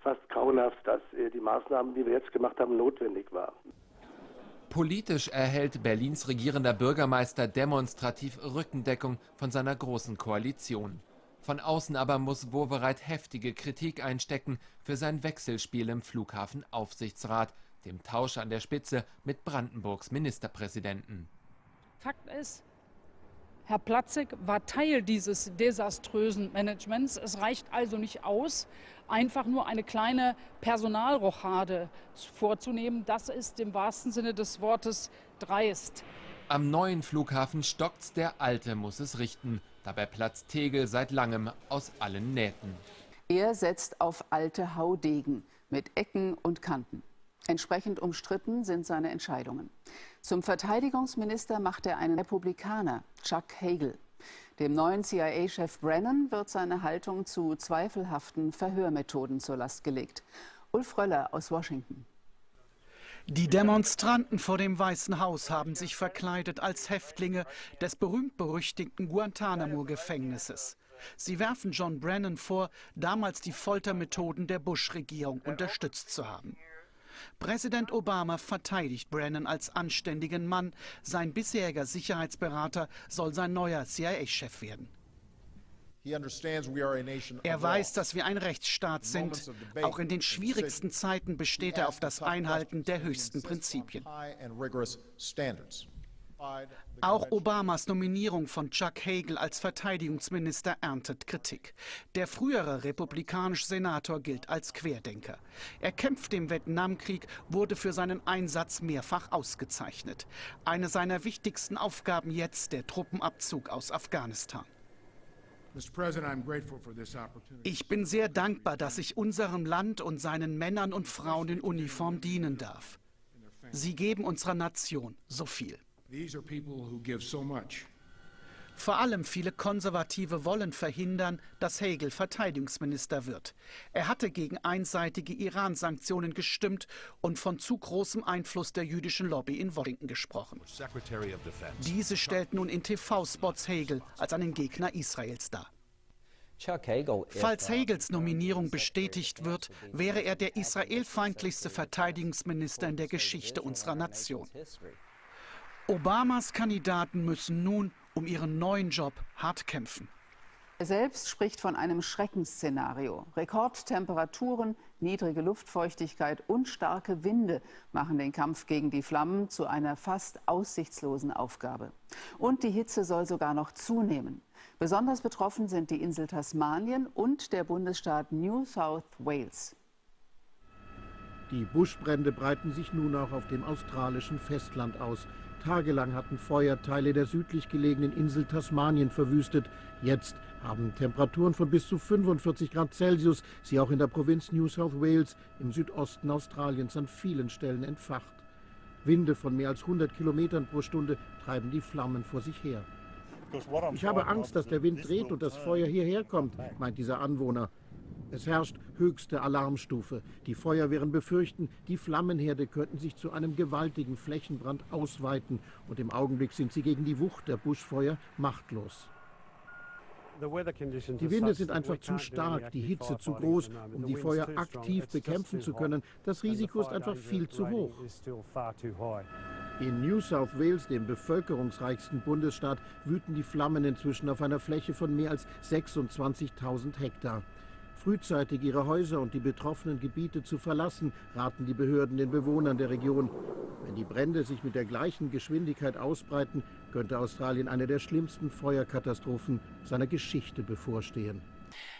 fast grauenhaft, dass die Maßnahmen, die wir jetzt gemacht haben, notwendig waren. Politisch erhält Berlins regierender Bürgermeister demonstrativ Rückendeckung von seiner großen Koalition. Von außen aber muss Wowereit heftige Kritik einstecken für sein Wechselspiel im Flughafenaufsichtsrat, dem Tausch an der Spitze mit Brandenburgs Ministerpräsidenten. Fakt ist, Herr Platzek war Teil dieses desaströsen Managements. Es reicht also nicht aus, einfach nur eine kleine Personalrochade vorzunehmen. Das ist im wahrsten Sinne des Wortes dreist. Am neuen Flughafen stockt's, der alte muss es richten. Dabei platzt Tegel seit langem aus allen Nähten. Er setzt auf alte Haudegen mit Ecken und Kanten. Entsprechend umstritten sind seine Entscheidungen. Zum Verteidigungsminister macht er einen Republikaner, Chuck Hagel. Dem neuen CIA-Chef Brennan wird seine Haltung zu zweifelhaften Verhörmethoden zur Last gelegt. Ulf Röller aus Washington. Die Demonstranten vor dem Weißen Haus haben sich verkleidet als Häftlinge des berühmt-berüchtigten Guantanamo-Gefängnisses. Sie werfen John Brennan vor, damals die Foltermethoden der Bush-Regierung unterstützt zu haben. Präsident Obama verteidigt Brennan als anständigen Mann. Sein bisheriger Sicherheitsberater soll sein neuer CIA-Chef werden. Er weiß, dass wir ein Rechtsstaat sind. Auch in den schwierigsten Zeiten besteht er auf das Einhalten der höchsten Prinzipien. Auch Obamas Nominierung von Chuck Hagel als Verteidigungsminister erntet Kritik. Der frühere republikanische Senator gilt als Querdenker. Er kämpfte im Vietnamkrieg, wurde für seinen Einsatz mehrfach ausgezeichnet. Eine seiner wichtigsten Aufgaben jetzt der Truppenabzug aus Afghanistan. Ich bin sehr dankbar, dass ich unserem Land und seinen Männern und Frauen in Uniform dienen darf. Sie geben unserer Nation so viel. Vor allem viele Konservative wollen verhindern, dass Hagel Verteidigungsminister wird. Er hatte gegen einseitige Iran-Sanktionen gestimmt und von zu großem Einfluss der jüdischen Lobby in Washington gesprochen. Diese stellt nun in TV-Spots Hagel als einen Gegner Israels dar. Falls Hagels Nominierung bestätigt wird, wäre er der israelfeindlichste Verteidigungsminister in der Geschichte unserer Nation. Obamas Kandidaten müssen nun um ihren neuen Job hart kämpfen. Er selbst spricht von einem Schreckensszenario. Rekordtemperaturen, niedrige Luftfeuchtigkeit und starke Winde machen den Kampf gegen die Flammen zu einer fast aussichtslosen Aufgabe. Und die Hitze soll sogar noch zunehmen. Besonders betroffen sind die Insel Tasmanien und der Bundesstaat New South Wales. Die Buschbrände breiten sich nun auch auf dem australischen Festland aus. Tagelang hatten Feuer Teile der südlich gelegenen Insel Tasmanien verwüstet. Jetzt haben Temperaturen von bis zu 45 Grad Celsius sie auch in der Provinz New South Wales im Südosten Australiens an vielen Stellen entfacht. Winde von mehr als 100 Kilometern pro Stunde treiben die Flammen vor sich her. Ich habe Angst, dass der Wind dreht und das Feuer hierher kommt, meint dieser Anwohner. Es herrscht höchste Alarmstufe. Die Feuerwehren befürchten, die Flammenherde könnten sich zu einem gewaltigen Flächenbrand ausweiten. Und im Augenblick sind sie gegen die Wucht der Buschfeuer machtlos. Die Winde sind einfach zu stark, die Hitze zu groß, um die Feuer aktiv bekämpfen zu können. Das Risiko ist einfach viel zu hoch. In New South Wales, dem bevölkerungsreichsten Bundesstaat, wüten die Flammen inzwischen auf einer Fläche von mehr als 26.000 Hektar. Frühzeitig ihre Häuser und die betroffenen Gebiete zu verlassen, raten die Behörden den Bewohnern der Region. Wenn die Brände sich mit der gleichen Geschwindigkeit ausbreiten, könnte Australien eine der schlimmsten Feuerkatastrophen seiner Geschichte bevorstehen.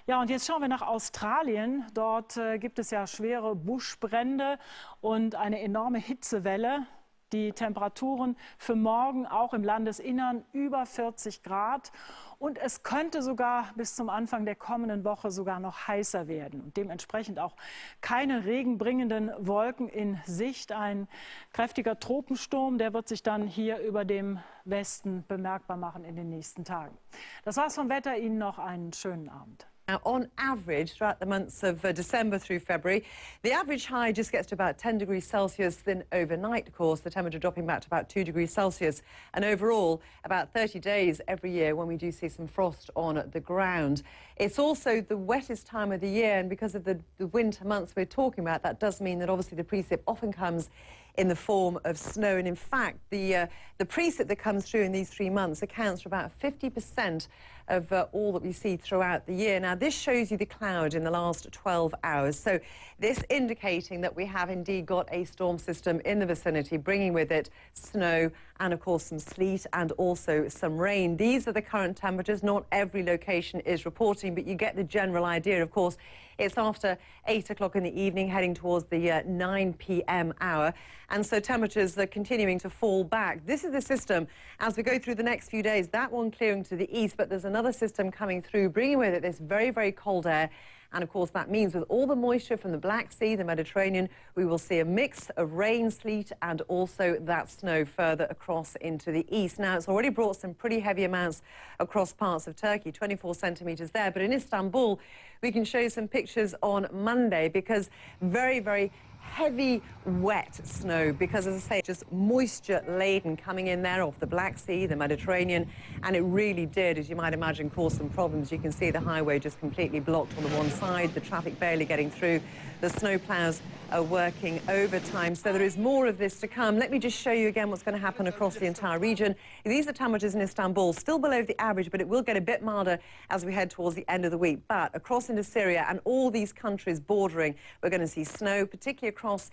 Ja, und jetzt schauen wir nach Australien. Dort gibt es ja schwere Buschbrände und eine enorme Hitzewelle. Die Temperaturen für morgen auch im Landesinnern über 40 Grad. Und es könnte sogar bis zum Anfang der kommenden Woche sogar noch heißer werden. Und dementsprechend auch keine regenbringenden Wolken in Sicht. Ein kräftiger Tropensturm, der wird sich dann hier über dem Westen bemerkbar machen in den nächsten Tagen. Das war's vom Wetter. Ihnen noch einen schönen Abend. Now, on average, throughout the months of December through February, the average high just gets to about 10 degrees Celsius. Then overnight, of course, the temperature dropping back to about 2 degrees Celsius. And overall, about 30 days every year when we do see some frost on the ground. It's also the wettest time of the year, and because of the winter months we're talking about, that does mean that obviously the precip often comes in the form of snow. And in fact, the precip that comes through in these 3 months accounts for about 50% of all that we see throughout the year. Now, this shows you the cloud in the last 12 hours. So this indicating that we have indeed got a storm system in the vicinity, bringing with it snow and, of course, some sleet and also some rain. These are the current temperatures. Not every location is reporting, but you get the general idea. Of course, it's after 8 o'clock in the evening, heading towards the 9 p.m. hour. And so temperatures are continuing to fall back. This is the system as we go through the next few days. That one clearing to the east, but there's another system coming through, bringing with it this very, very cold air. And, of course, that means with all the moisture from the Black Sea, the Mediterranean, we will see a mix of rain, sleet, and also that snow further across into the east. Now, it's already brought some pretty heavy amounts across parts of Turkey, 24 centimetres there. But in Istanbul, we can show you some pictures on Monday because very, very heavy, wet snow because, as I say, just moisture-laden coming in there off the Black Sea, the Mediterranean, and it really did, as you might imagine, cause some problems. You can see the highway just completely blocked on the one side, the traffic barely getting through. The snowplows are working overtime, so there is more of this to come. Let me just show you again what's going to happen across the entire region. These are temperatures in Istanbul, still below the average, but it will get a bit milder as we head towards the end of the week. But across into Syria and all these countries bordering, we're going to see snow, particularly across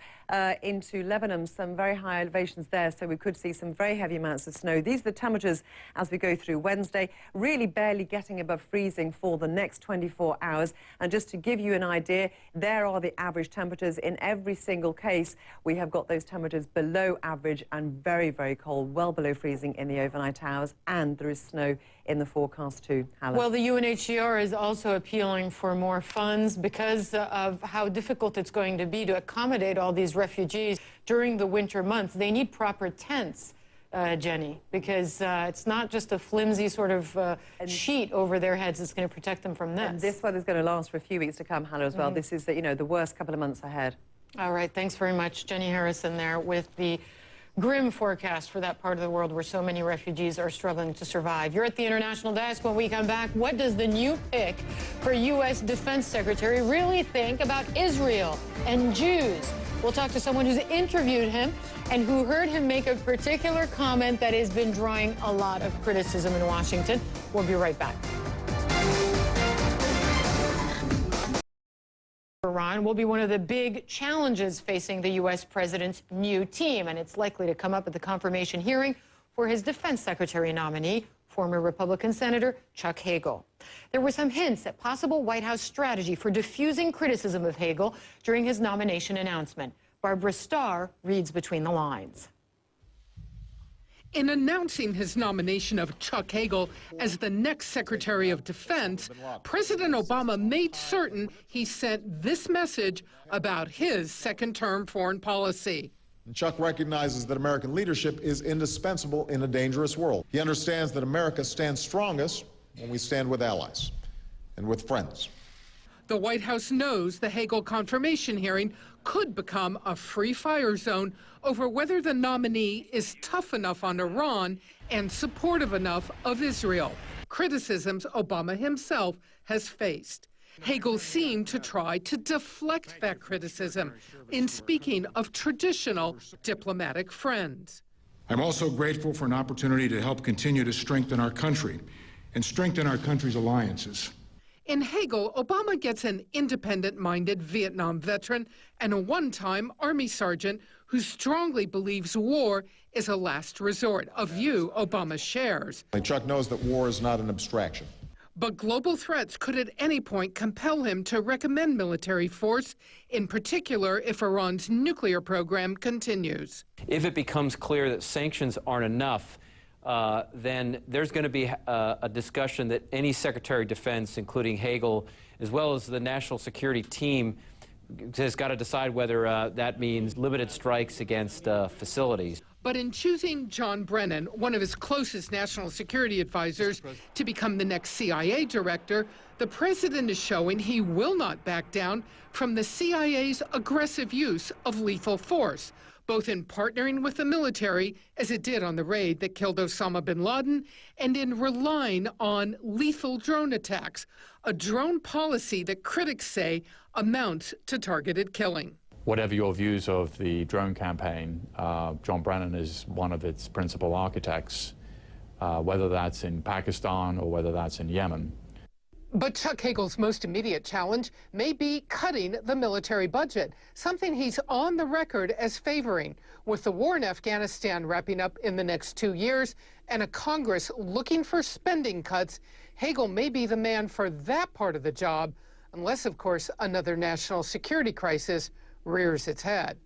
into Lebanon, some very high elevations there, so we could see some very heavy amounts of snow. These are the temperatures as we go through Wednesday, really barely getting above freezing for the next 24 hours. And just to give you an idea, there are the average temperatures in every single case. We have got those temperatures below average and very, very cold, well below freezing in the overnight hours, and there is snow in the forecast too. Hannah. Well, the UNHCR is also appealing for more funds because of how difficult it's going to be to accommodate all these refugees during the winter months. They need proper tents, Jenny, because it's not just a flimsy sort of sheet over their heads that's going to protect them from this. And this weather's going to last for a few weeks to come, Hannah, as well. This is, the worst couple of months ahead. All right, thanks very much. Jenny Harrison there with the grim forecast for that part of the world where so many refugees are struggling to survive. You're at the International Desk. When we come back, what does the new pick for U.S. Defense Secretary really think about Israel and Jews? We'll talk to someone who's interviewed him and who heard him make a particular comment that has been drawing a lot of criticism in Washington. We'll be right back. Iran will be one of the big challenges facing the U.S. president's new team, and it's likely to come up at the confirmation hearing for his defense secretary nominee, former Republican Senator Chuck Hagel. There were some hints at possible White House strategy for diffusing criticism of Hagel during his nomination announcement. Barbara Starr reads between the lines. In announcing his nomination of Chuck Hagel as the next Secretary of Defense, President Obama made certain he sent this message about his second-term foreign policy. Chuck recognizes that American leadership is indispensable in a dangerous world. He understands that America stands strongest when we stand with allies and with friends. The White House knows the Hagel confirmation hearing could become a free fire zone over whether the nominee is tough enough on Iran and supportive enough of Israel, criticisms Obama himself has faced. Hagel seemed to try to deflect that criticism in speaking of traditional diplomatic friends. I'm also grateful for an opportunity to help continue to strengthen our country and strengthen our country's alliances. In Hagel, Obama gets an independent-minded Vietnam veteran and a one-time Army sergeant who strongly believes war is a last resort, a view Obama shares. Chuck knows that war is not an abstraction. But global threats could at any point compel him to recommend military force, in particular if Iran's nuclear program continues. If it becomes clear that sanctions aren't enough, then there's going to be a discussion that any Secretary of Defense, including Hagel, as well as the national security team, has got to decide whether that means limited strikes against facilities. But in choosing John Brennan, one of his closest national security advisors, to become the next CIA director, the president is showing he will not back down from the CIA's aggressive use of lethal force, both in partnering with the military, as it did on the raid that killed Osama bin Laden, and in relying on lethal drone attacks, a drone policy that critics say amounts to targeted killing. Whatever your views of the drone campaign, John Brennan is one of its principal architects, whether that's in Pakistan or whether that's in Yemen. But Chuck Hagel's most immediate challenge may be cutting the military budget, something he's on the record as favoring. With the war in Afghanistan wrapping up in the next 2 years and a Congress looking for spending cuts, Hagel may be the man for that part of the job, unless, of course, another national security crisis rears its head.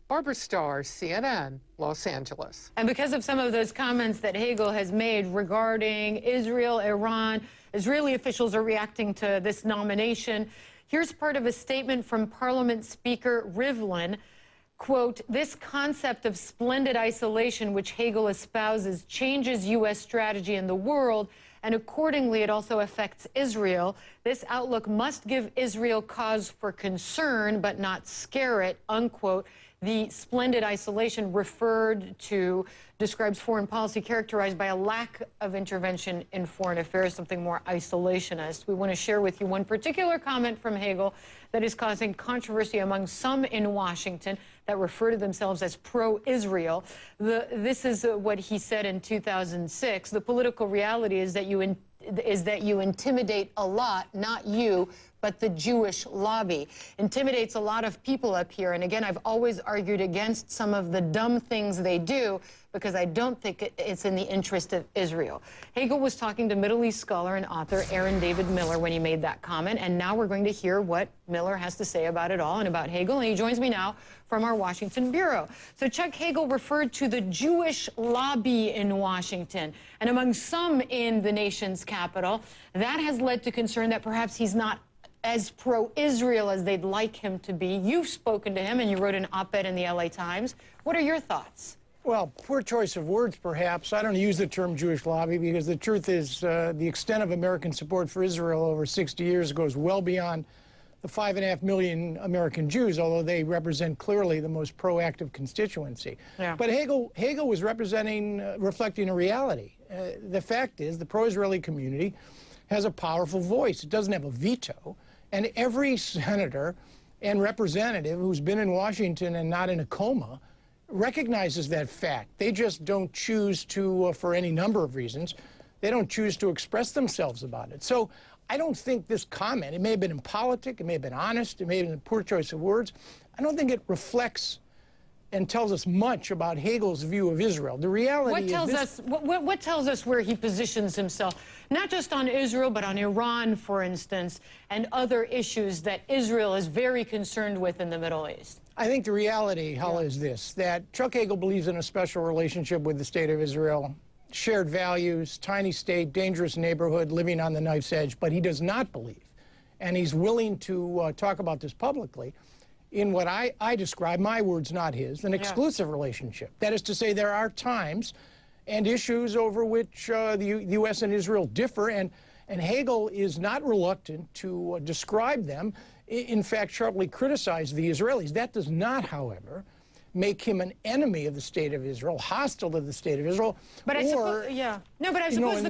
Barbara Starr, CNN, Los Angeles. And because of some of those comments that Hagel has made regarding Israel, Iran, Israeli officials are reacting to this nomination. Here's part of a statement from Parliament Speaker Rivlin. Quote, this concept of splendid isolation, which Hagel espouses, changes U.S. strategy in the world, and accordingly it also affects Israel. This outlook must give Israel cause for concern, but not scare it, unquote. The splendid isolation referred to describes foreign policy characterized by a lack of intervention in foreign affairs, something more isolationist. We want to share with you one particular comment from Hagel that is causing controversy among some in Washington that refer to themselves as pro-Israel. This is what he said in 2006. The political reality is that you intimidate a lot, not you, but the Jewish lobby. Intimidates a lot of people up here. And again, I've always argued against some of the dumb things they do because I don't think it's in the interest of Israel. Hagel was talking to Middle East scholar and author Aaron David Miller when he made that comment. And now we're going to hear what Miller has to say about it all and about Hagel. And he joins me now from our Washington bureau. So Chuck Hagel referred to the Jewish lobby in Washington. And among some in the nation's capital, that has led to concern that perhaps he's not as pro-Israel as they'd like him to be. You've spoken to him and you wrote an op-ed in the LA Times. What are your thoughts? Well, poor choice of words, perhaps. I don't use the term Jewish lobby because the truth is the extent of American support for Israel over 60 years goes well beyond the 5.5 million American Jews, although they represent clearly the most proactive constituency. Yeah. But Hagel was reflecting a reality. The fact is the pro-Israeli community has a powerful voice. It doesn't have a veto. And every senator and representative who's been in Washington and not in a coma recognizes that fact. They just don't choose to, for any number of reasons, they don't choose to express themselves about it. So I don't think this comment, it may have been impolitic, it may have been honest, it may have been a poor choice of words. I don't think it reflects and tells us much about Hagel's view of Israel. The reality is what tells us where he positions himself, not just on Israel, but on Iran, for instance, and other issues that Israel is very concerned with in the Middle East? I think the reality, Hala, is this, that Chuck Hagel believes in a special relationship with the state of Israel, shared values, tiny state, dangerous neighborhood, living on the knife's edge, but he does not believe, and he's willing to talk about this publicly, in what I describe, my words, not his, an exclusive relationship. That is to say, there are times and issues over which the U.S. and Israel differ, and And Hagel is not reluctant to describe them, in fact, sharply criticize the Israelis. That does not, however, make him an enemy of the state of Israel, hostile to the state of Israel. But I suppose, yeah. No, but I suppose,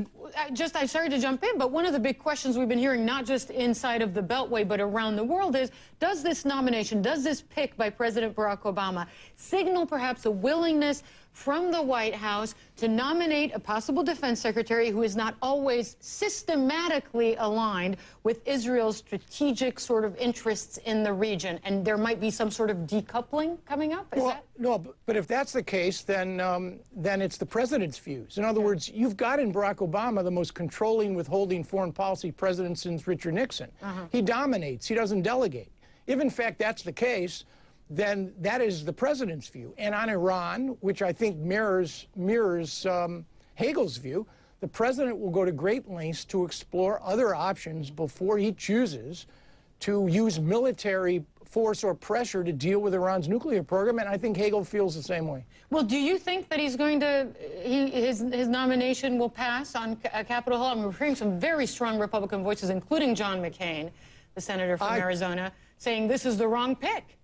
I'm sorry to jump in, but one of the big questions we've been hearing, not just inside of the Beltway, but around the world is, does this nomination, does this pick by President Barack Obama signal perhaps a willingness from the White House to nominate a possible defense secretary who is not always systematically aligned with Israel's strategic sort of interests in the region? And there might be some sort of decoupling coming up? No, but if that's the case, then it's the president's views. In other words, you've got in Barack Obama the most controlling, withholding foreign policy president since Richard Nixon. He dominates. He doesn't delegate. If, in fact, that's the case, then that is the president's view. And on Iran, which I think mirrors Hagel's view, the president will go to great lengths to explore other options before he chooses to use military force or pressure to deal with Iran's nuclear program, and I think Hagel feels the same way. Well, do you think that he's going to, his nomination will pass on Capitol Hill? I'm hearing some very strong Republican voices, including John McCain, the senator from Arizona, saying this is the wrong pick.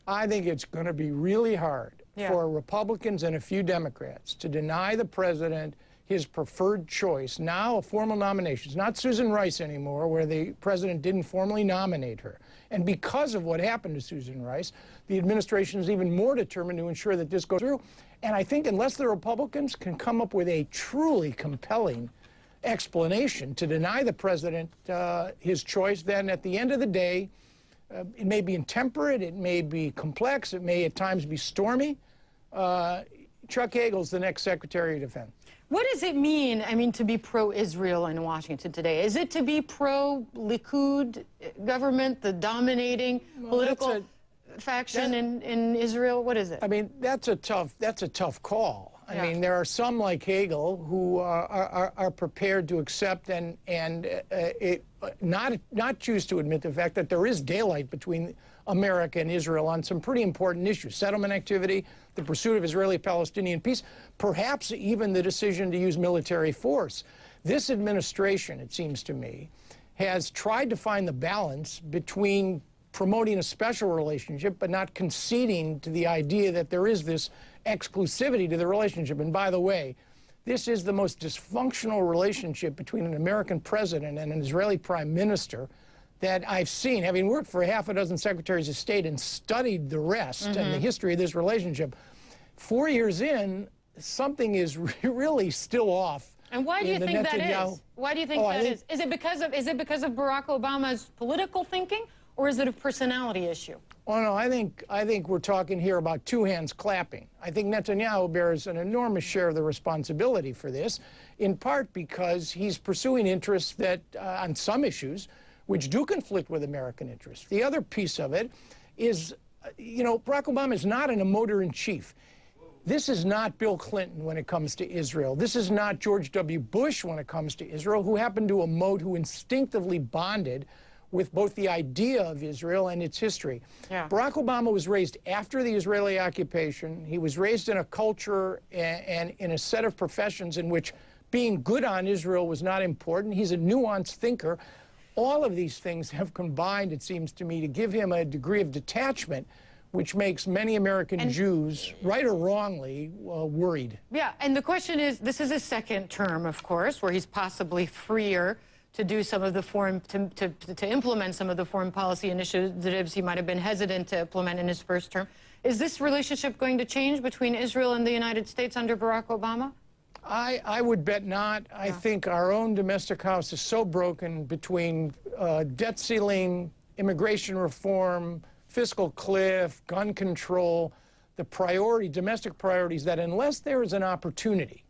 I think it's going to be really hard for Republicans and a few Democrats to deny the president his preferred choice. Now a formal nomination. It's not Susan Rice anymore, where the president didn't formally nominate her. And because of what happened to Susan Rice, the administration is even more determined to ensure that this goes through. And I think unless the Republicans can come up with a truly compelling explanation to deny the president his choice, then at the end of the day, it may be intemperate, it may be complex, it may at times be stormy. Chuck Hagel's the next Secretary of Defense. What does it mean, I mean, to be pro-Israel in Washington today? Is it to be pro-Likud government, the dominating political faction in Israel? What is it? I mean, that's a tough call. I mean, there are some like Hagel who are prepared to accept and not choose to admit the fact that there is daylight between America and Israel on some pretty important issues: settlement activity, the pursuit of Israeli-Palestinian peace, perhaps even the decision to use military force. This administration, it seems to me, has tried to find the balance between promoting a special relationship but not conceding to the idea that there is this exclusivity to the relationship. And by the way, this is the most dysfunctional relationship between an American president and an Israeli prime minister that I've seen, having worked for half a dozen secretaries of state and studied the rest and the history of this relationship. 4 years in, something is really still off. And why do you think that is? Why do you think that is? Is it because of Barack Obama's political thinking, or is it a personality issue? Oh, no, I think we're talking here about two hands clapping. I think Netanyahu bears an enormous share of the responsibility for this, in part because he's pursuing interests that, on some issues, which do conflict with American interests. The other piece of it is, you know, Barack Obama is not an emoter-in-chief. This is not Bill Clinton when it comes to Israel. This is not George W. Bush when it comes to Israel, who happened to emote, who instinctively bonded with both the idea of Israel and its history. Barack Obama was raised after the Israeli occupation. He was raised in a culture and in a set of professions in which being good on Israel was not important. He's a nuanced thinker. All of these things have combined, it seems to me, to give him a degree of detachment which makes many American Jews, right or wrongly, worried. Yeah, and the question is, this is his second term, of course, where he's possibly freer to do some of the foreign, to implement some of the foreign policy initiatives he might have been hesitant to implement in his first term. Is this relationship going to change between Israel and the United States under Barack Obama? I would bet not. I think our own domestic house is so broken between debt ceiling, immigration reform, fiscal cliff, gun control, the domestic priorities, that unless there is an opportunity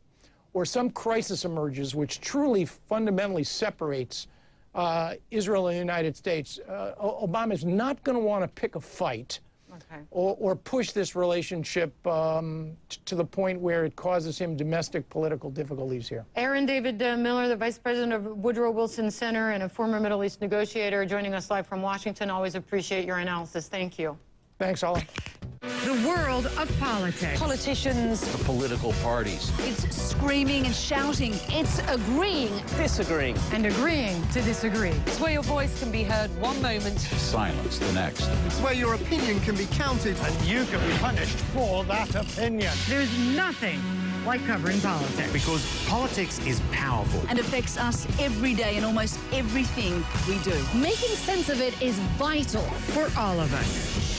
or some crisis emerges which truly fundamentally separates Israel and the United States, Obama is not going to want to pick a fight or push this relationship to the point where it causes him domestic political difficulties here. Aaron David Miller, the Vice President of Woodrow Wilson Center and a former Middle East negotiator, joining us live from Washington. Always appreciate your analysis. Thank you. Thanks, Ola. The world of politics. Politicians. The political parties. It's screaming and shouting. It's agreeing. Disagreeing. And agreeing to disagree. It's where your voice can be heard one moment. Silence the next. It's where your opinion can be counted. And you can be punished for that opinion. There's nothing like covering politics. Because politics is powerful. And affects us every day in almost everything we do. Making sense of it is vital for all of us.